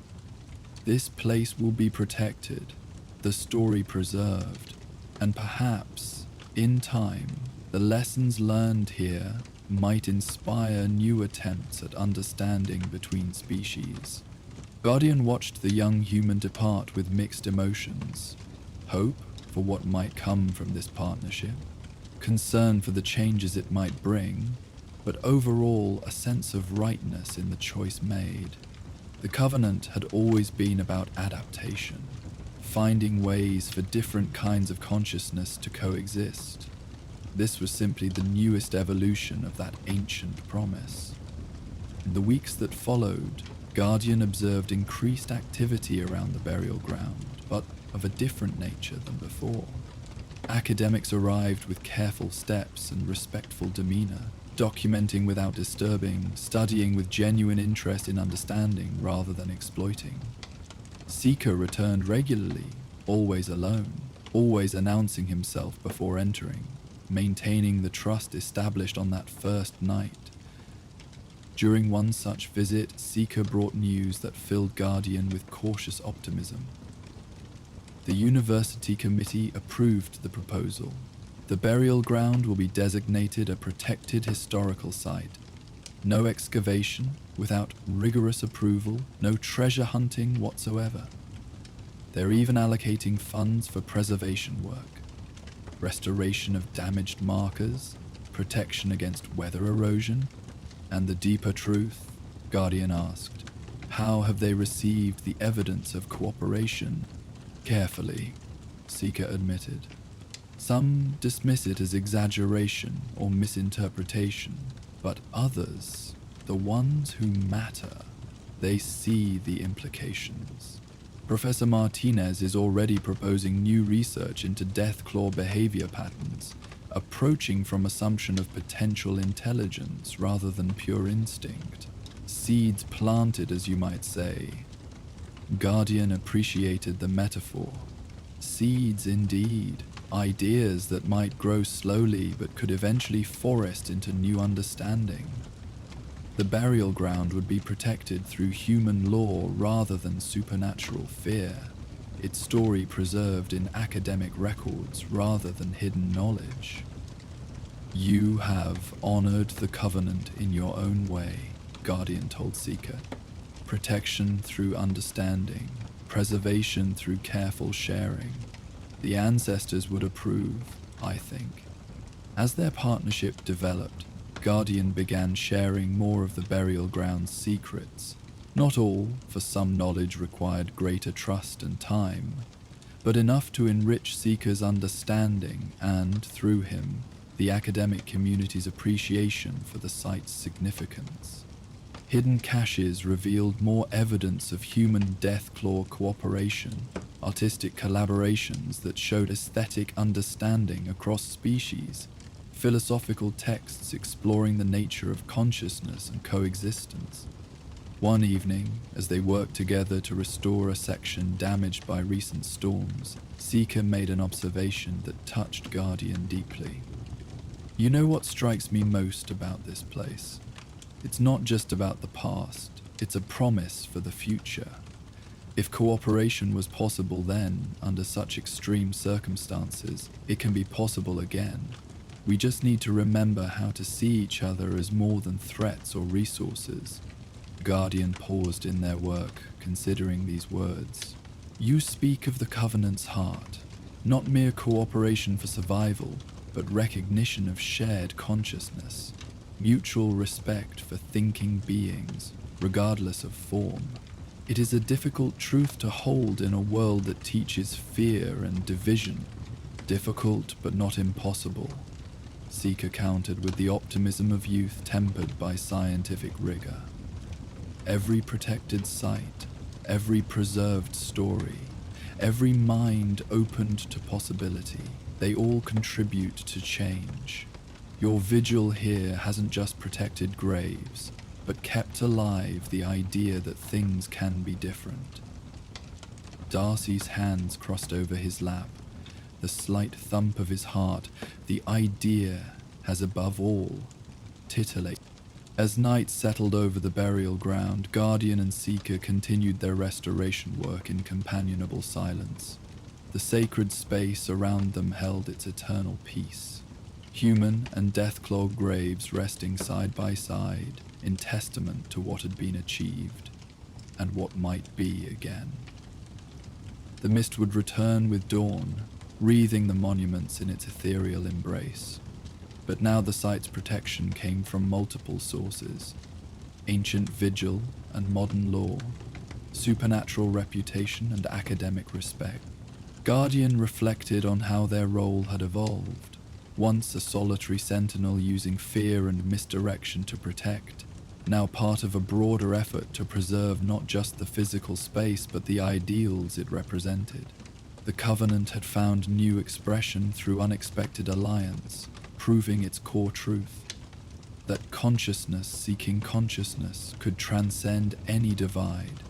"This place will be protected, the story preserved, and perhaps, in time, the lessons learned here might inspire new attempts at understanding between species." Guardian watched the young human depart with mixed emotions. Hope for what might come from this partnership, concern for the changes it might bring, but overall a sense of rightness in the choice made. The Covenant had always been about adaptation, finding ways for different kinds of consciousness to coexist. This was simply the newest evolution of that ancient promise. In the weeks that followed, Guardian observed increased activity around the burial ground, but of a different nature than before. Academics arrived with careful steps and respectful demeanor, documenting without disturbing, studying with genuine interest in understanding rather than exploiting. Seeker returned regularly, always alone, always announcing himself before entering, maintaining the trust established on that first night. During one such visit, Seeker brought news that filled Guardian with cautious optimism. The university committee approved the proposal. The burial ground will be designated a protected historical site. No excavation without rigorous approval, no treasure hunting whatsoever. They're even allocating funds for preservation work, restoration of damaged markers, protection against weather erosion. And the deeper truth, Guardian asked, how have they received the evidence of cooperation? Carefully, Seeker admitted. Some dismiss it as exaggeration or misinterpretation, but others, the ones who matter, they see the implications. Professor Martinez is already proposing new research into Deathclaw behavior patterns, approaching from assumption of potential intelligence rather than pure instinct. Seeds planted, as you might say. Guardian appreciated the metaphor. Seeds indeed, ideas that might grow slowly but could eventually forest into new understanding. The burial ground would be protected through human law rather than supernatural fear, its story preserved in academic records rather than hidden knowledge. You have honored the covenant in your own way, Guardian told Seeker. Protection through understanding, preservation through careful sharing. The ancestors would approve, I think. As their partnership developed, Guardian began sharing more of the burial ground's secrets. Not all, for some knowledge required greater trust and time, but enough to enrich Seeker's understanding and, through him, the academic community's appreciation for the site's significance. Hidden caches revealed more evidence of human Deathclaw cooperation, artistic collaborations that showed aesthetic understanding across species, philosophical texts exploring the nature of consciousness and coexistence. One evening, as they worked together to restore a section damaged by recent storms, Seeker made an observation that touched Guardian deeply. You know what strikes me most about this place? It's not just about the past, it's a promise for the future. If cooperation was possible then, under such extreme circumstances, it can be possible again. We just need to remember how to see each other as more than threats or resources. Guardian paused in their work, considering these words. You speak of the Covenant's heart, not mere cooperation for survival, but recognition of shared consciousness, mutual respect for thinking beings, regardless of form. It is a difficult truth to hold in a world that teaches fear and division. Difficult, but not impossible. Seeker countered with the optimism of youth tempered by scientific rigor. Every protected site, every preserved story, every mind opened to possibility, they all contribute to change. Your vigil here hasn't just protected graves, but kept alive the idea that things can be different. Darcy's hands crossed over his lap, the slight thump of his heart, the idea has above all titillated. As night settled over the burial ground, Guardian and Seeker continued their restoration work in companionable silence. The sacred space around them held its eternal peace. Human and Deathclaw graves resting side by side in testament to what had been achieved and what might be again. The mist would return with dawn, wreathing the monuments in its ethereal embrace. But now the site's protection came from multiple sources: ancient vigil and modern law, supernatural reputation and academic respect. Guardian reflected on how their role had evolved. Once a solitary sentinel using fear and misdirection to protect, now part of a broader effort to preserve not just the physical space but the ideals it represented. The Covenant had found new expression through unexpected alliance, proving its core truth, that consciousness seeking consciousness could transcend any divide,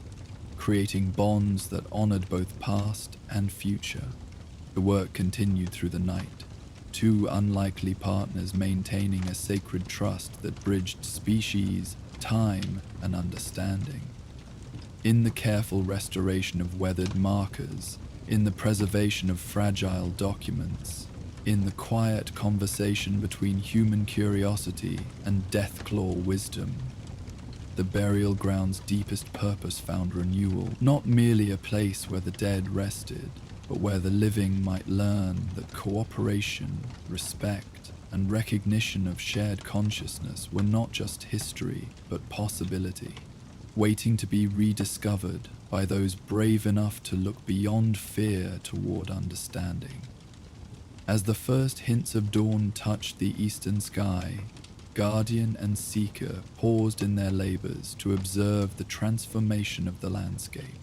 creating bonds that honored both past and future. The work continued through the night, two unlikely partners maintaining a sacred trust that bridged species, time, and understanding. In the careful restoration of weathered markers, in the preservation of fragile documents, in the quiet conversation between human curiosity and Deathclaw wisdom, the burial ground's deepest purpose found renewal, not merely a place where the dead rested, but where the living might learn that cooperation, respect, and recognition of shared consciousness were not just history, but possibility, waiting to be rediscovered by those brave enough to look beyond fear toward understanding. As the first hints of dawn touched the eastern sky, Guardian and Seeker paused in their labors to observe the transformation of the landscape.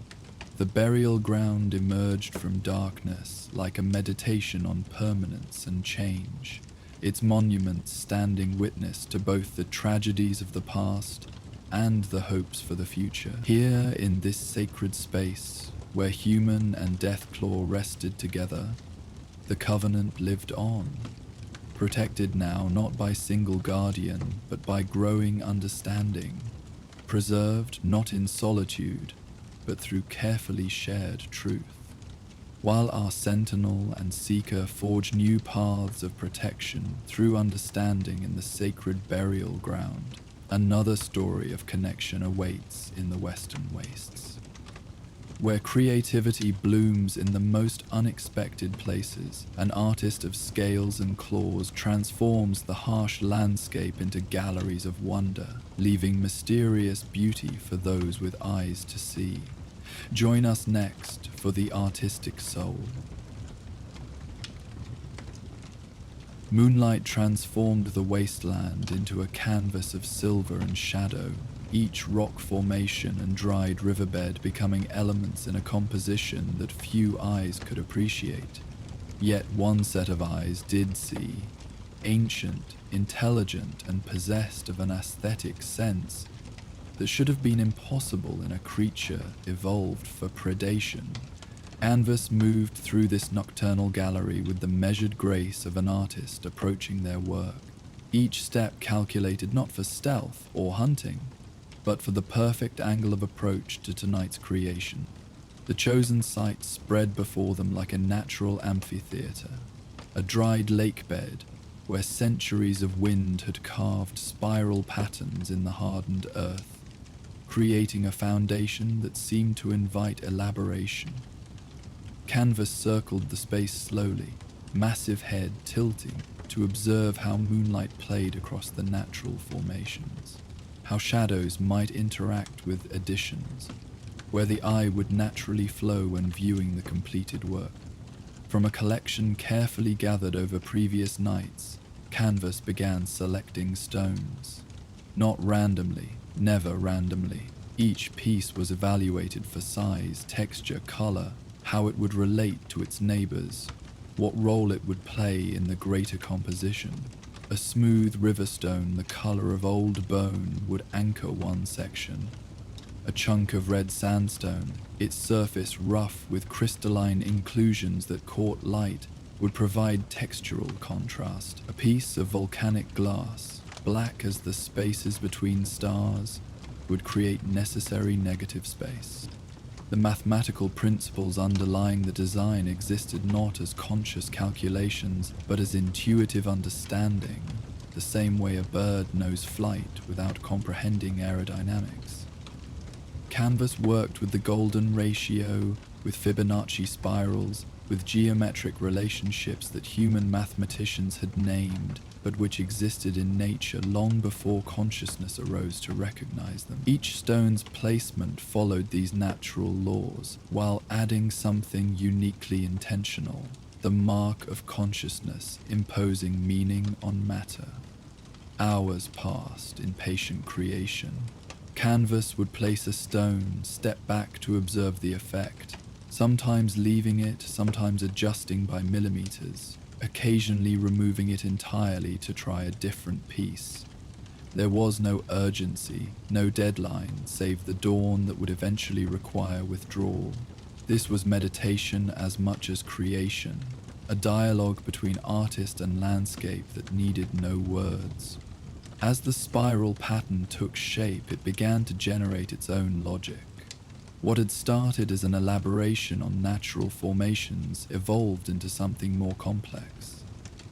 The burial ground emerged from darkness like a meditation on permanence and change, its monuments standing witness to both the tragedies of the past and the hopes for the future. Here in this sacred space, where human and Deathclaw rested together, the Covenant lived on, protected now not by single guardian, but by growing understanding, preserved not in solitude, but through carefully shared truth. While our sentinel and seeker forge new paths of protection through understanding in the sacred burial ground, another story of connection awaits in the Western Wastes, where creativity blooms in the most unexpected places. An artist of scales and claws transforms the harsh landscape into galleries of wonder, leaving mysterious beauty for those with eyes to see. Join us next for the artistic soul. Moonlight transformed the wasteland into a canvas of silver and shadow, each rock formation and dried riverbed becoming elements in a composition that few eyes could appreciate. Yet one set of eyes did see, ancient, intelligent, and possessed of an aesthetic sense that should have been impossible in a creature evolved for predation. Canvas moved through this nocturnal gallery with the measured grace of an artist approaching their work, each step calculated not for stealth or hunting, but for the perfect angle of approach to tonight's creation. The chosen site spread before them like a natural amphitheater, a dried lake bed where centuries of wind had carved spiral patterns in the hardened earth, creating a foundation that seemed to invite elaboration. Canvas circled the space slowly, massive head tilting to observe how moonlight played across the natural formations, how shadows might interact with additions, where the eye would naturally flow when viewing the completed work. From a collection carefully gathered over previous nights, Canvas began selecting stones. Not randomly, never randomly. Each piece was evaluated for size, texture, color, how it would relate to its neighbors, what role it would play in the greater composition. A smooth riverstone the color of old bone would anchor one section. A chunk of red sandstone, its surface rough with crystalline inclusions that caught light, would provide textural contrast. A piece of volcanic glass, black as the spaces between stars, would create necessary negative space. The mathematical principles underlying the design existed not as conscious calculations, but as intuitive understanding, the same way a bird knows flight without comprehending aerodynamics. Canvas worked with the golden ratio, with Fibonacci spirals, with geometric relationships that human mathematicians had named, but which existed in nature long before consciousness arose to recognize them. Each stone's placement followed these natural laws, while adding something uniquely intentional, the mark of consciousness imposing meaning on matter. Hours passed in patient creation. Canvas would place a stone, step back to observe the effect, sometimes leaving it, sometimes adjusting by millimeters, occasionally removing it entirely to try a different piece. There was no urgency, no deadline, save the dawn that would eventually require withdrawal. This was meditation as much as creation, a dialogue between artist and landscape that needed no words. As the spiral pattern took shape, it began to generate its own logic. What had started as an elaboration on natural formations evolved into something more complex,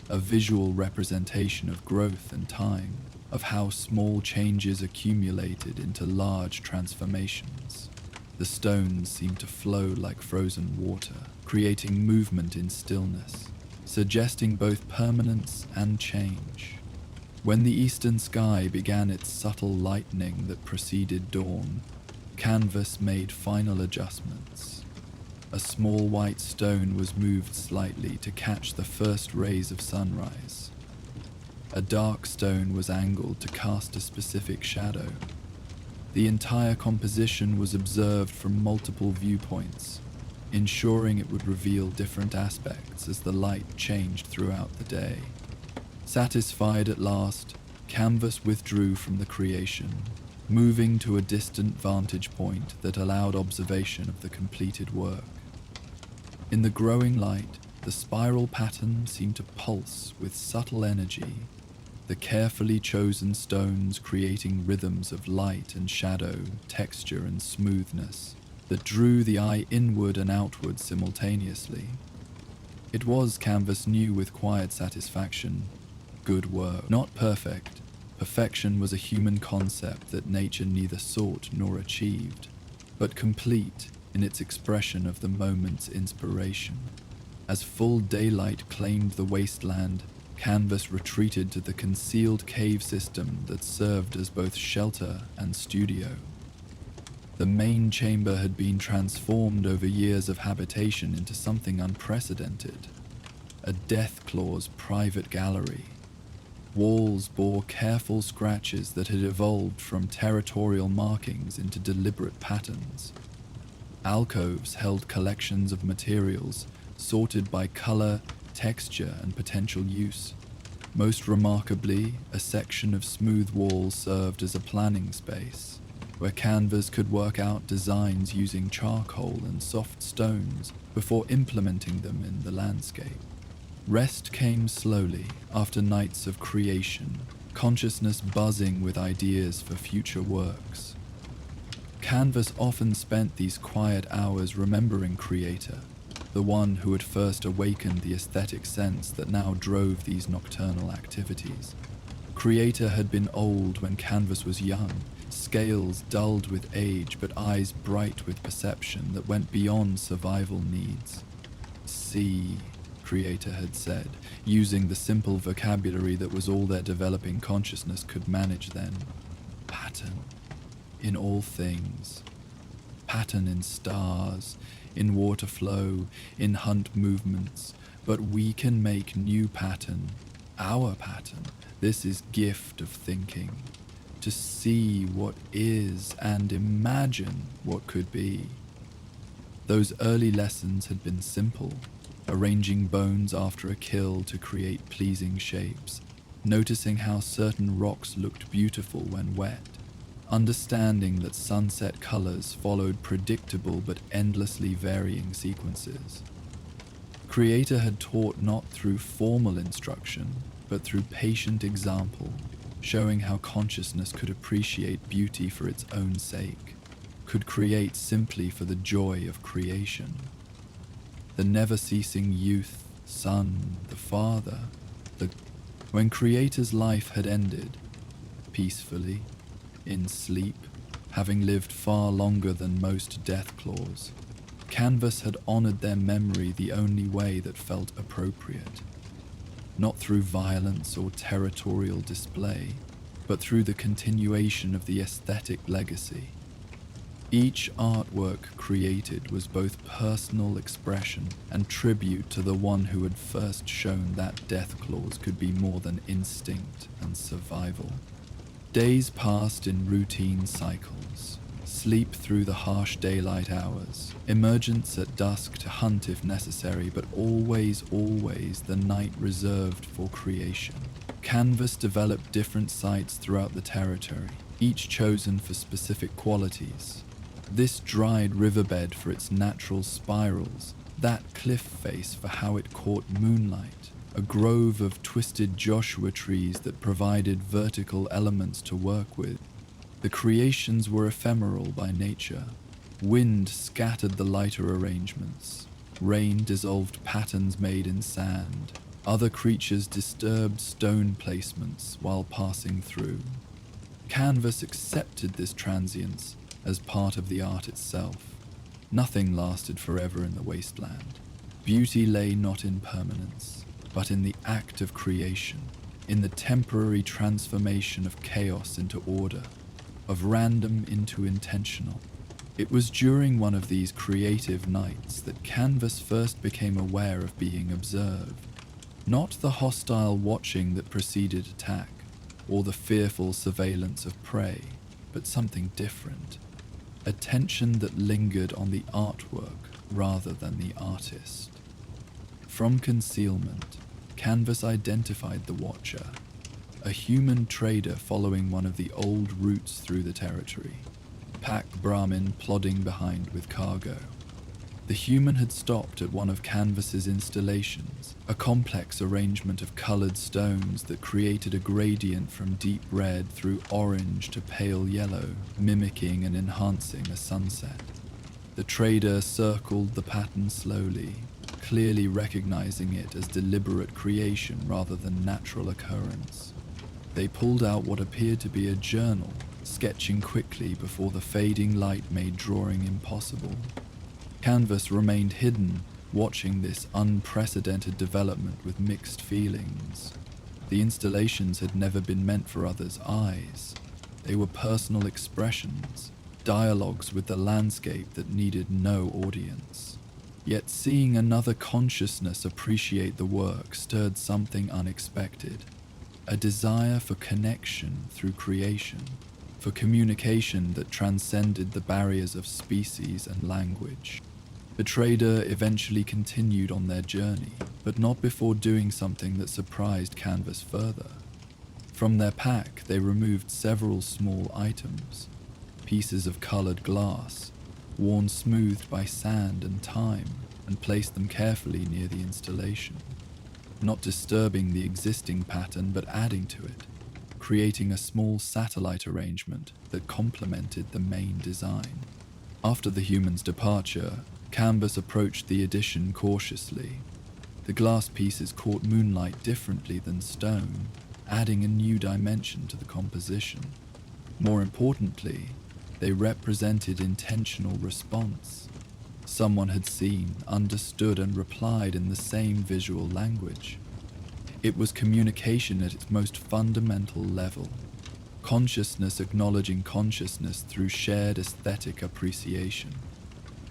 a visual representation of growth and time, of how small changes accumulated into large transformations. The stones seemed to flow like frozen water, creating movement in stillness, suggesting both permanence and change. When the eastern sky began its subtle lightening that preceded dawn, Canvas made final adjustments. A small white stone was moved slightly to catch the first rays of sunrise. A dark stone was angled to cast a specific shadow. The entire composition was observed from multiple viewpoints, ensuring it would reveal different aspects as the light changed throughout the day. Satisfied at last, Canvas withdrew from the creation, moving to a distant vantage point that allowed observation of the completed work. In the growing light, the spiral pattern seemed to pulse with subtle energy, the carefully chosen stones creating rhythms of light and shadow, texture and smoothness that drew the eye inward and outward simultaneously. It was, Canvas knew with quiet satisfaction, good work. Not perfect. Perfection was a human concept that nature neither sought nor achieved, but complete in its expression of the moment's inspiration. As full daylight claimed the wasteland, Canvas retreated to the concealed cave system that served as both shelter and studio. The main chamber had been transformed over years of habitation into something unprecedented, a Deathclaw's private gallery. Walls bore careful scratches that had evolved from territorial markings into deliberate patterns. Alcoves held collections of materials sorted by color, texture, and potential use. Most remarkably, a section of smooth walls served as a planning space, where Canvas could work out designs using charcoal and soft stones before implementing them in the landscape. Rest came slowly after nights of creation, consciousness buzzing with ideas for future works. Canvas often spent these quiet hours remembering Creator, the one who had first awakened the aesthetic sense that now drove these nocturnal activities. Creator had been old when Canvas was young, scales dulled with age but eyes bright with perception that went beyond survival needs. See, Creator had said, using the simple vocabulary that was all their developing consciousness could manage then. Pattern in all things. Pattern in stars, in water flow, in hunt movements, but we can make new pattern, our pattern. This is gift of thinking, to see what is and imagine what could be. Those early lessons had been simple, arranging bones after a kill to create pleasing shapes, noticing how certain rocks looked beautiful when wet, understanding that sunset colors followed predictable but endlessly varying sequences. Creator had taught not through formal instruction, but through patient example, showing how consciousness could appreciate beauty for its own sake, could create simply for the joy of creation. The never-ceasing youth, son, the father, when Creator's life had ended, peacefully, in sleep, having lived far longer than most Deathclaws, Canvas had honored their memory the only way that felt appropriate. Not through violence or territorial display, but through the continuation of the aesthetic legacy. Each artwork created was both personal expression and tribute to the one who had first shown that Deathclaws could be more than instinct and survival. Days passed in routine cycles. Sleep through the harsh daylight hours, emergence at dusk to hunt if necessary, but always the night reserved for creation. Canvas developed different sites throughout the territory, each chosen for specific qualities. This dried riverbed for its natural spirals, that cliff face for how it caught moonlight, a grove of twisted Joshua trees that provided vertical elements to work with. The creations were ephemeral by nature. Wind scattered the lighter arrangements. Rain dissolved patterns made in sand. Other creatures disturbed stone placements while passing through. Canvas accepted this transience as part of the art itself. Nothing lasted forever in the wasteland. Beauty lay not in permanence, but in the act of creation, in the temporary transformation of chaos into order, of random into intentional. It was during one of these creative nights that Canvas first became aware of being observed. Not the hostile watching that preceded attack, or the fearful surveillance of prey, but something different. A tension that lingered on the artwork rather than the artist. From concealment, Canvas identified the Watcher, a human trader following one of the old routes through the territory, Pack Brahmin plodding behind with cargo. The human had stopped at one of Canvas's installations, a complex arrangement of colored stones that created a gradient from deep red through orange to pale yellow, mimicking and enhancing a sunset. The trader circled the pattern slowly, clearly recognizing it as deliberate creation rather than natural occurrence. They pulled out what appeared to be a journal, sketching quickly before the fading light made drawing impossible. Canvas remained hidden, watching this unprecedented development with mixed feelings. The installations had never been meant for others' eyes. They were personal expressions, dialogues with the landscape that needed no audience. Yet seeing another consciousness appreciate the work stirred something unexpected. A desire for connection through creation, for communication that transcended the barriers of species and language. The trader eventually continued on their journey, but not before doing something that surprised Canvas further. From their pack, they removed several small items, pieces of colored glass, worn smooth by sand and time, and placed them carefully near the installation, not disturbing the existing pattern but adding to it, creating a small satellite arrangement that complemented the main design. After the human's departure, Canvas approached the addition cautiously. The glass pieces caught moonlight differently than stone, adding a new dimension to the composition. More importantly, they represented intentional response. Someone had seen, understood, and replied in the same visual language. It was communication at its most fundamental level, consciousness acknowledging consciousness through shared aesthetic appreciation.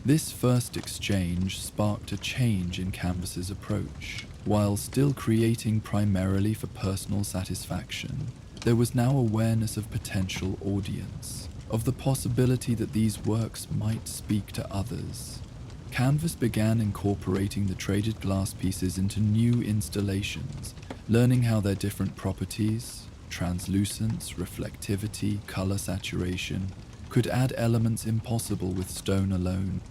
This first exchange sparked a change in Canvas's approach. While still creating primarily for personal satisfaction, there was now awareness of potential audience, of the possibility that these works might speak to others. Canvas began incorporating the traded glass pieces into new installations, learning how their different properties, translucence, reflectivity, color saturation, could add elements impossible with stone alone.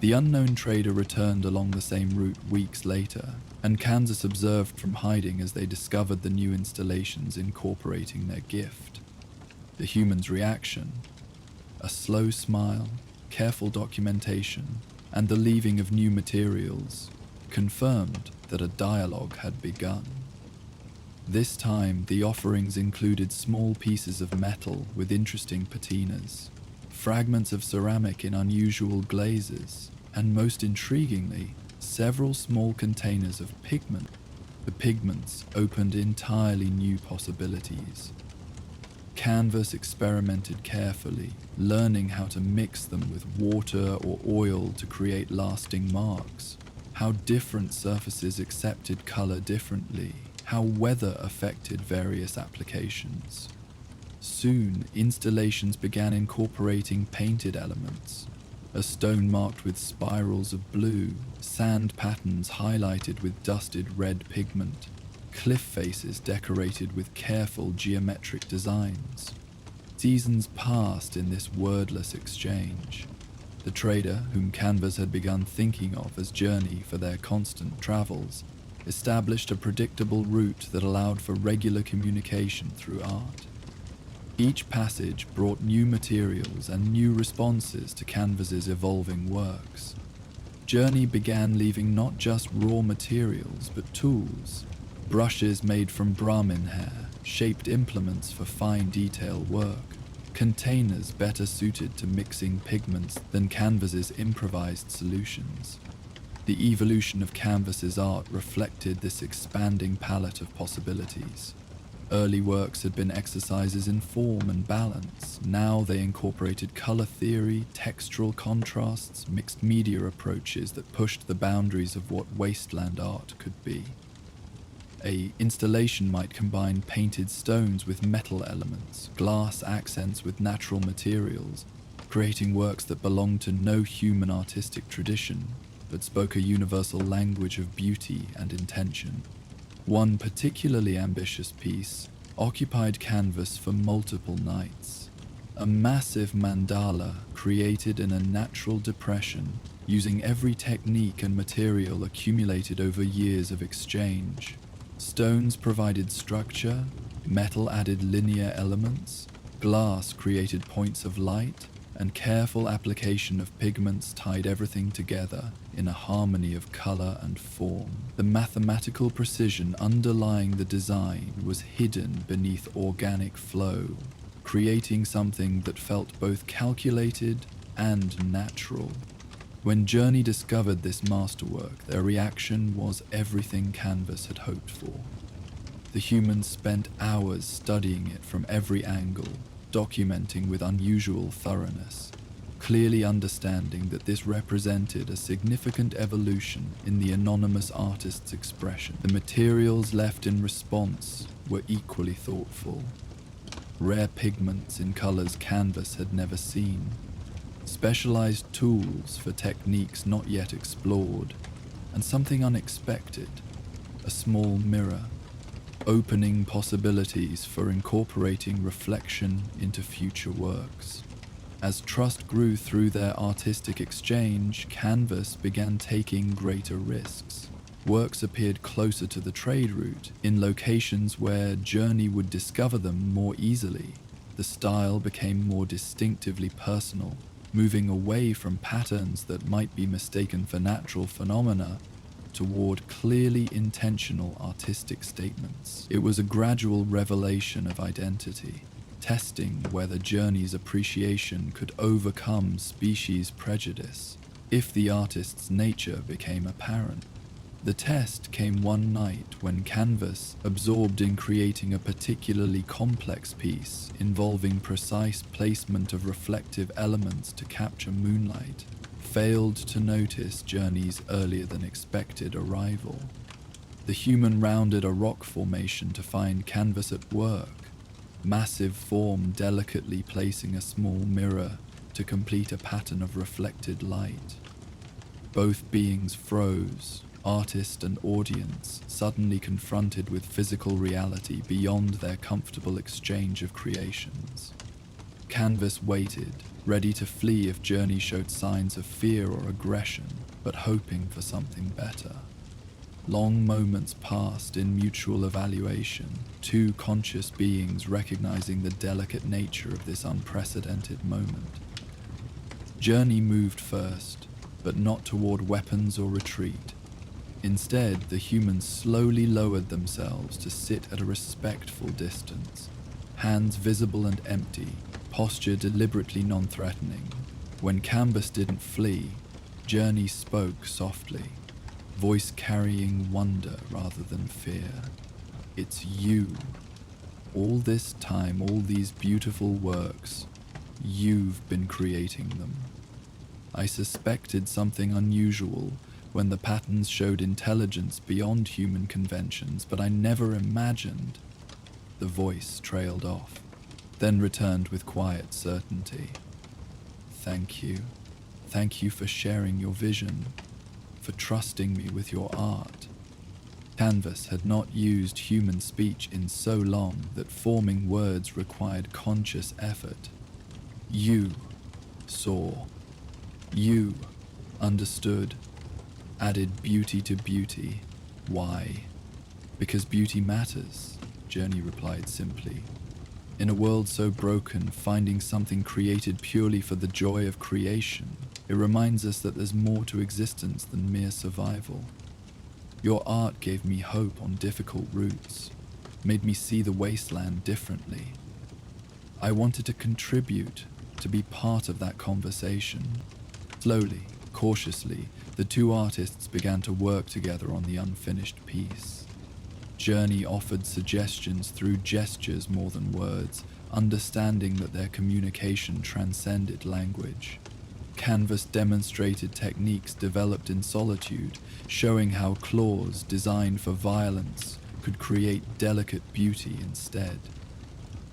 The unknown trader returned along the same route weeks later, and Canvas observed from hiding as they discovered the new installations incorporating their gift. The human's reaction, a slow smile, careful documentation, and the leaving of new materials, confirmed that a dialogue had begun. This time, the offerings included small pieces of metal with interesting patinas, fragments of ceramic in unusual glazes, and most intriguingly, several small containers of pigment. The pigments opened entirely new possibilities. Canvas experimented carefully, learning how to mix them with water or oil to create lasting marks, how different surfaces accepted color differently, how weather affected various applications. Soon, installations began incorporating painted elements, a stone marked with spirals of blue, sand patterns highlighted with dusted red pigment, cliff faces decorated with careful geometric designs. Seasons passed in this wordless exchange. The trader, whom Canvas had begun thinking of as journey for their constant travels, established a predictable route that allowed for regular communication through art. Each passage brought new materials and new responses to Canvas's evolving works. Journey began leaving not just raw materials but tools, brushes made from Brahmin hair, shaped implements for fine detail work, containers better suited to mixing pigments than Canvas's improvised solutions. The evolution of Canvas's art reflected this expanding palette of possibilities. Early works had been exercises in form and balance. Now they incorporated color theory, textural contrasts, mixed media approaches that pushed the boundaries of what wasteland art could be. An installation might combine painted stones with metal elements, glass accents with natural materials, creating works that belonged to no human artistic tradition, but spoke a universal language of beauty and intention. One particularly ambitious piece occupied canvas for multiple nights. A massive mandala created in a natural depression, using every technique and material accumulated over years of exchange. Stones provided structure, metal added linear elements, glass created points of light, and careful application of pigments tied everything together in a harmony of color and form. The mathematical precision underlying the design was hidden beneath organic flow, creating something that felt both calculated and natural. When Journey discovered this masterwork, their reaction was everything Canvas had hoped for. The humans spent hours studying it from every angle, documenting with unusual thoroughness, clearly understanding that this represented a significant evolution in the anonymous artist's expression. The materials left in response were equally thoughtful. Rare pigments in colors Canvas had never seen, specialized tools for techniques not yet explored, and something unexpected, a small mirror, opening possibilities for incorporating reflection into future works. As trust grew through their artistic exchange, Canvas began taking greater risks. Works appeared closer to the trade route, in locations where Journey would discover them more easily. The style became more distinctively personal, moving away from patterns that might be mistaken for natural phenomena toward clearly intentional artistic statements. It was a gradual revelation of identity, testing whether Journey's appreciation could overcome species prejudice if the artist's nature became apparent. The test came one night when Canvas, absorbed in creating a particularly complex piece involving precise placement of reflective elements to capture moonlight, failed to notice Journey's earlier than expected arrival. The human rounded a rock formation to find Canvas at work, massive form delicately placing a small mirror to complete a pattern of reflected light. Both beings froze, artist and audience suddenly confronted with physical reality beyond their comfortable exchange of creations. Canvas waited, ready to flee if Journey showed signs of fear or aggression, but hoping for something better. Long moments passed in mutual evaluation, two conscious beings recognizing the delicate nature of this unprecedented moment. Journey moved first, but not toward weapons or retreat. Instead, the humans slowly lowered themselves to sit at a respectful distance, hands visible and empty, posture deliberately non-threatening. When Canvas didn't flee, Journey spoke softly, voice carrying wonder rather than fear. "It's you. All this time, all these beautiful works, you've been creating them. I suspected something unusual when the patterns showed intelligence beyond human conventions, but I never imagined." The voice trailed off, then returned with quiet certainty. "Thank you. Thank you for sharing your vision, for trusting me with your art." Canvas had not used human speech in so long that forming words required conscious effort. "You saw. You understood. Added beauty to beauty. Why? Because beauty matters," Journey replied simply. "In a world so broken, finding something created purely for the joy of creation, it reminds us that there's more to existence than mere survival. Your art gave me hope on difficult routes, made me see the wasteland differently. I wanted to contribute, to be part of that conversation." Slowly, cautiously, the two artists began to work together on the unfinished piece. Journey offered suggestions through gestures more than words, understanding that their communication transcended language. Canvas demonstrated techniques developed in solitude, showing how claws designed for violence could create delicate beauty instead.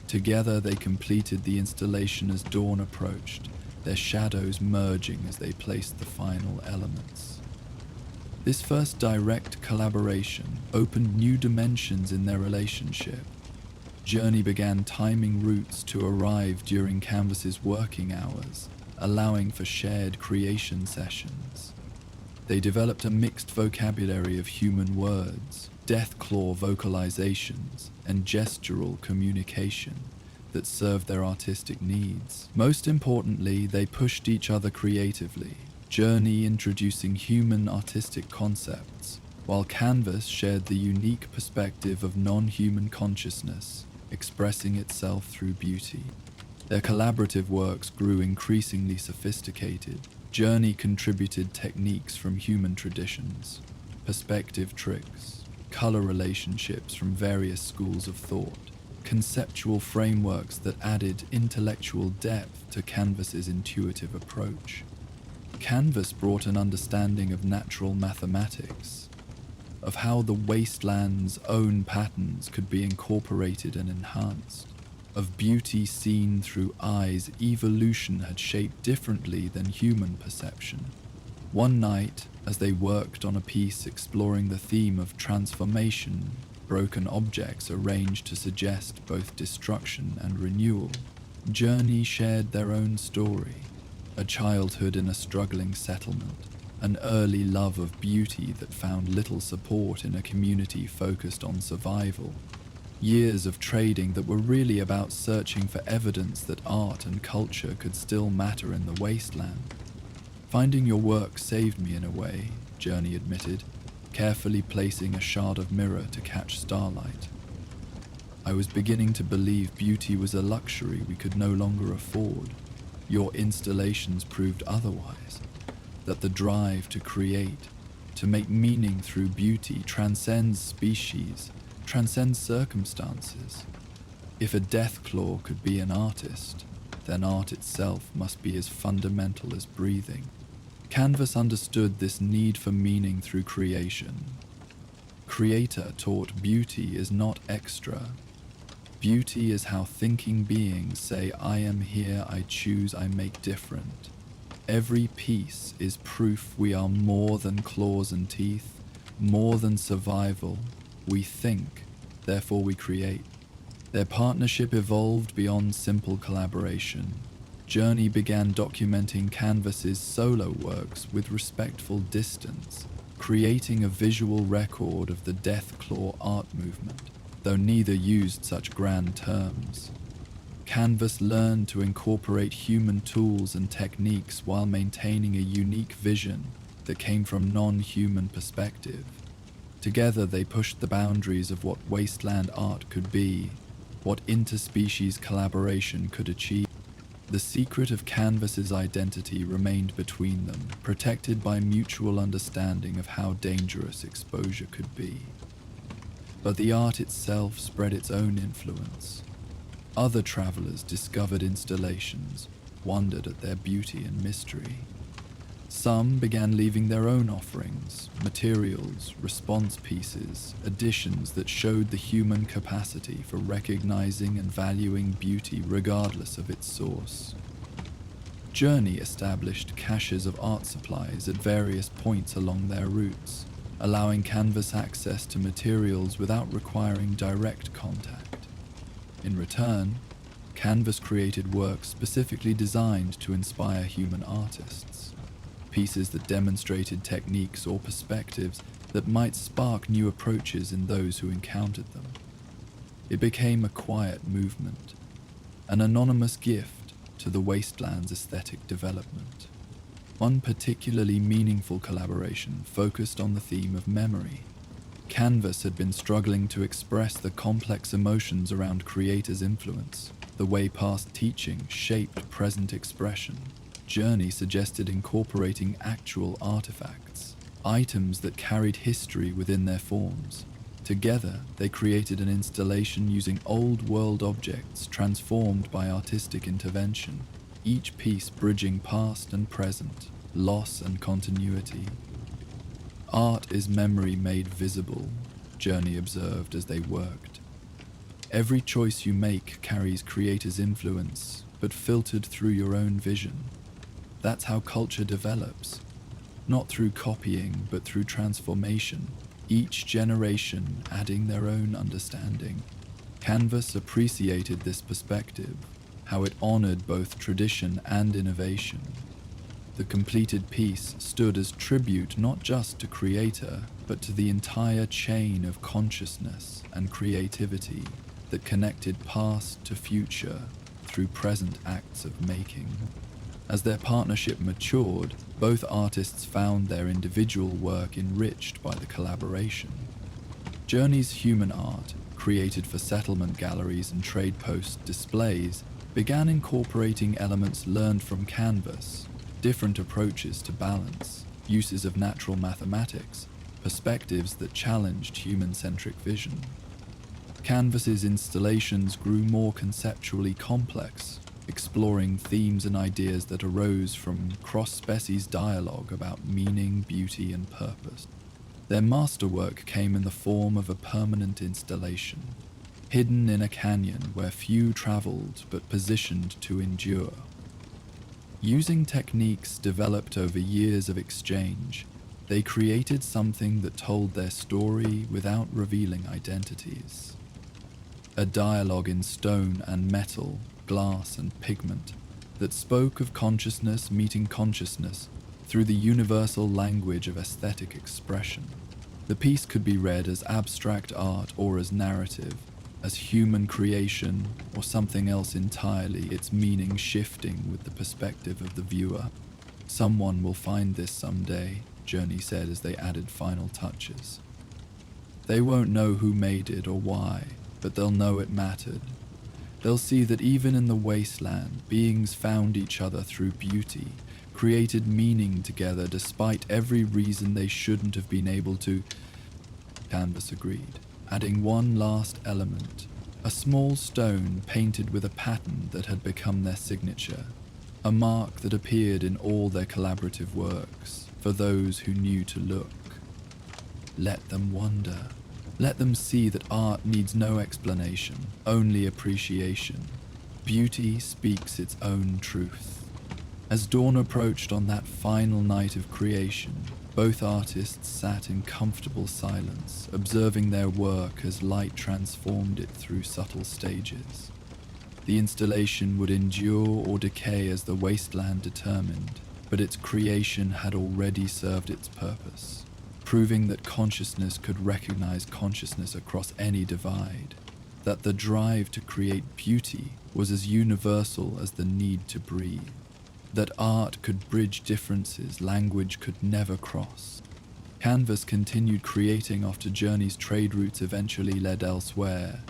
Together they completed the installation as dawn approached, their shadows merging as they placed the final elements. This first direct collaboration opened new dimensions in their relationship. Journey began timing routes to arrive during Canvas's working hours, allowing for shared creation sessions. They developed a mixed vocabulary of human words, Deathclaw vocalizations, and gestural communication that served their artistic needs. Most importantly, they pushed each other creatively, Journey introducing human artistic concepts, while Canvas shared the unique perspective of non-human consciousness, expressing itself through beauty. Their collaborative works grew increasingly sophisticated. Journey contributed techniques from human traditions, perspective tricks, color relationships from various schools of thought, conceptual frameworks that added intellectual depth to Canvas's intuitive approach. Canvas brought an understanding of natural mathematics, of how the wasteland's own patterns could be incorporated and enhanced, of beauty seen through eyes evolution had shaped differently than human perception. One night, as they worked on a piece exploring the theme of transformation, broken objects arranged to suggest both destruction and renewal, Journey shared their own story, a childhood in a struggling settlement, an early love of beauty that found little support in a community focused on survival, years of trading that were really about searching for evidence that art and culture could still matter in the wasteland. Finding your work saved me in a way, Journey admitted, carefully placing a shard of mirror to catch starlight. I was beginning to believe beauty was a luxury we could no longer afford. Your installations proved otherwise, that the drive to create, to make meaning through beauty transcends species, transcends circumstances. If a Deathclaw could be an artist, then art itself must be as fundamental as breathing. Canvas understood this need for meaning through creation. Creator taught beauty is not extra. Beauty is how thinking beings say, I am here, I choose, I make different. Every piece is proof we are more than claws and teeth, more than survival. We think, therefore we create. Their partnership evolved beyond simple collaboration. Journey began documenting Canvas's solo works with respectful distance, creating a visual record of the Deathclaw art movement, though neither used such grand terms. Canvas learned to incorporate human tools and techniques while maintaining a unique vision that came from non-human perspective. Together they pushed the boundaries of what wasteland art could be, what interspecies collaboration could achieve. The secret of Canvas's identity remained between them, protected by mutual understanding of how dangerous exposure could be. But the art itself spread its own influence. Other travelers discovered installations, wondered at their beauty and mystery. Some began leaving their own offerings, materials, response pieces, additions that showed the human capacity for recognizing and valuing beauty regardless of its source. Journey established caches of art supplies at various points along their routes, allowing Canvas access to materials without requiring direct contact. In return, Canvas created works specifically designed to inspire human artists. Pieces that demonstrated techniques or perspectives that might spark new approaches in those who encountered them. It became a quiet movement, an anonymous gift to the wasteland's aesthetic development. One particularly meaningful collaboration focused on the theme of memory. Canvas had been struggling to express the complex emotions around creators' influence, the way past teaching shaped present expression. Journey suggested incorporating actual artifacts, items that carried history within their forms. Together, they created an installation using old-world objects transformed by artistic intervention, each piece bridging past and present, loss and continuity. Art is memory made visible, Journey observed as they worked. Every choice you make carries creator's influence, but filtered through your own vision. That's how culture develops. Not through copying, but through transformation, each generation adding their own understanding. Canvas appreciated this perspective, how it honored both tradition and innovation. The completed piece stood as tribute not just to creator, but to the entire chain of consciousness and creativity that connected past to future through present acts of making. As their partnership matured, both artists found their individual work enriched by the collaboration. Journey's human art, created for settlement galleries and trade post displays, began incorporating elements learned from Canvas, different approaches to balance, uses of natural mathematics, perspectives that challenged human-centric vision. Canvas's installations grew more conceptually complex, exploring themes and ideas that arose from cross-species dialogue about meaning, beauty, and purpose. Their masterwork came in the form of a permanent installation, hidden in a canyon where few traveled but positioned to endure. Using techniques developed over years of exchange, they created something that told their story without revealing identities. A dialogue in stone and metal, glass and pigment, that spoke of consciousness meeting consciousness through the universal language of aesthetic expression. The piece could be read as abstract art or as narrative, as human creation or something else entirely, its meaning shifting with the perspective of the viewer. Someone will find this someday, Journey said as they added final touches. They won't know who made it or why, but they'll know it mattered. They'll see that even in the wasteland, beings found each other through beauty, created meaning together despite every reason they shouldn't have been able to. Canvas agreed, adding one last element, a small stone painted with a pattern that had become their signature, a mark that appeared in all their collaborative works for those who knew to look. Let them wonder. Let them see that art needs no explanation, only appreciation. Beauty speaks its own truth. As dawn approached on that final night of creation, both artists sat in comfortable silence, observing their work as light transformed it through subtle stages. The installation would endure or decay as the wasteland determined, but its creation had already served its purpose, proving that consciousness could recognize consciousness across any divide, that the drive to create beauty was as universal as the need to breathe, that art could bridge differences language could never cross. Canvas continued creating after Journey's trade routes eventually led elsewhere,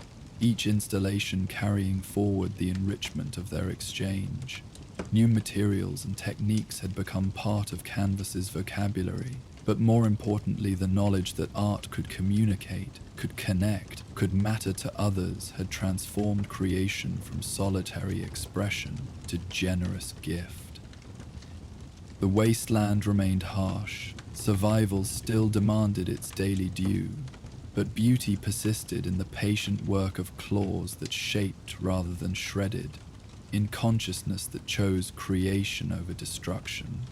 each installation carrying forward the enrichment of their exchange. New materials and techniques had become part of Canvas's vocabulary, but more importantly, the knowledge that art could communicate, could connect, could matter to others had transformed creation from solitary expression to generous gift. The wasteland remained harsh, survival still demanded its daily due, but beauty persisted in the patient work of claws that shaped rather than shredded, in consciousness that chose creation over destruction.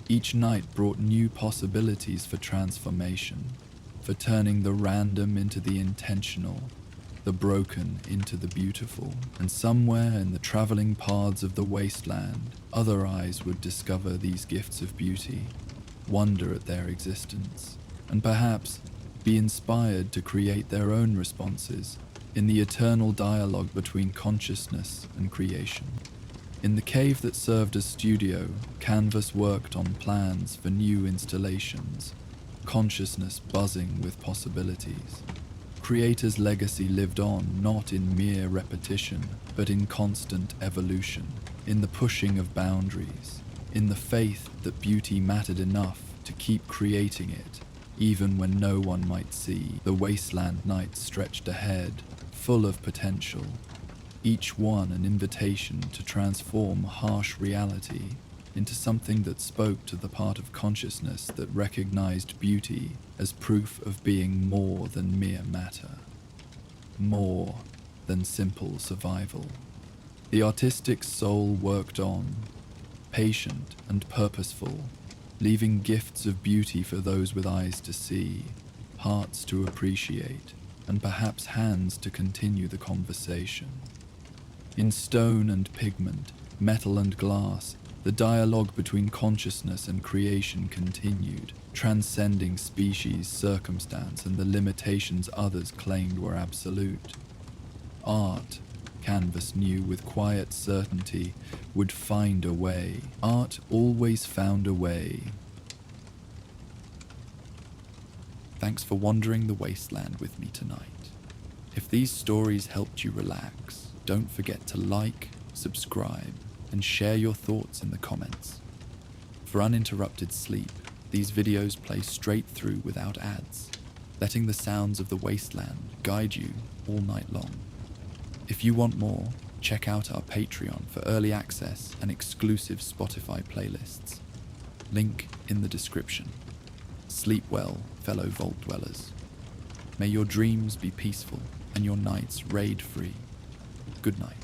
Each night brought new possibilities for transformation, for turning the random into the intentional, the broken into the beautiful, and somewhere in the traveling paths of the wasteland, other eyes would discover these gifts of beauty, wonder at their existence, and perhaps be inspired to create their own responses in the eternal dialogue between consciousness and creation. In the cave that served as studio, Canvas worked on plans for new installations, consciousness buzzing with possibilities. Creator's legacy lived on not in mere repetition, but in constant evolution, in the pushing of boundaries, in the faith that beauty mattered enough to keep creating it, even when no one might see. The wasteland nights stretched ahead, full of potential, each one an invitation to transform harsh reality, into something that spoke to the part of consciousness that recognized beauty as proof of being more than mere matter, more than simple survival. The artistic soul worked on, patient and purposeful, leaving gifts of beauty for those with eyes to see, hearts to appreciate, and perhaps hands to continue the conversation. In stone and pigment, metal and glass, the dialogue between consciousness and creation continued, transcending species, circumstance, and the limitations others claimed were absolute. Art, Canvas knew with quiet certainty, would find a way. Art always found a way. Thanks for wandering the wasteland with me tonight. If these stories helped you relax, don't forget to like, subscribe, and share your thoughts in the comments. For uninterrupted sleep, these videos play straight through without ads, letting the sounds of the wasteland guide you all night long. If you want more, check out our Patreon for early access and exclusive Spotify playlists. Link in the description. Sleep well, fellow vault dwellers. May your dreams be peaceful and your nights raid-free. Good night.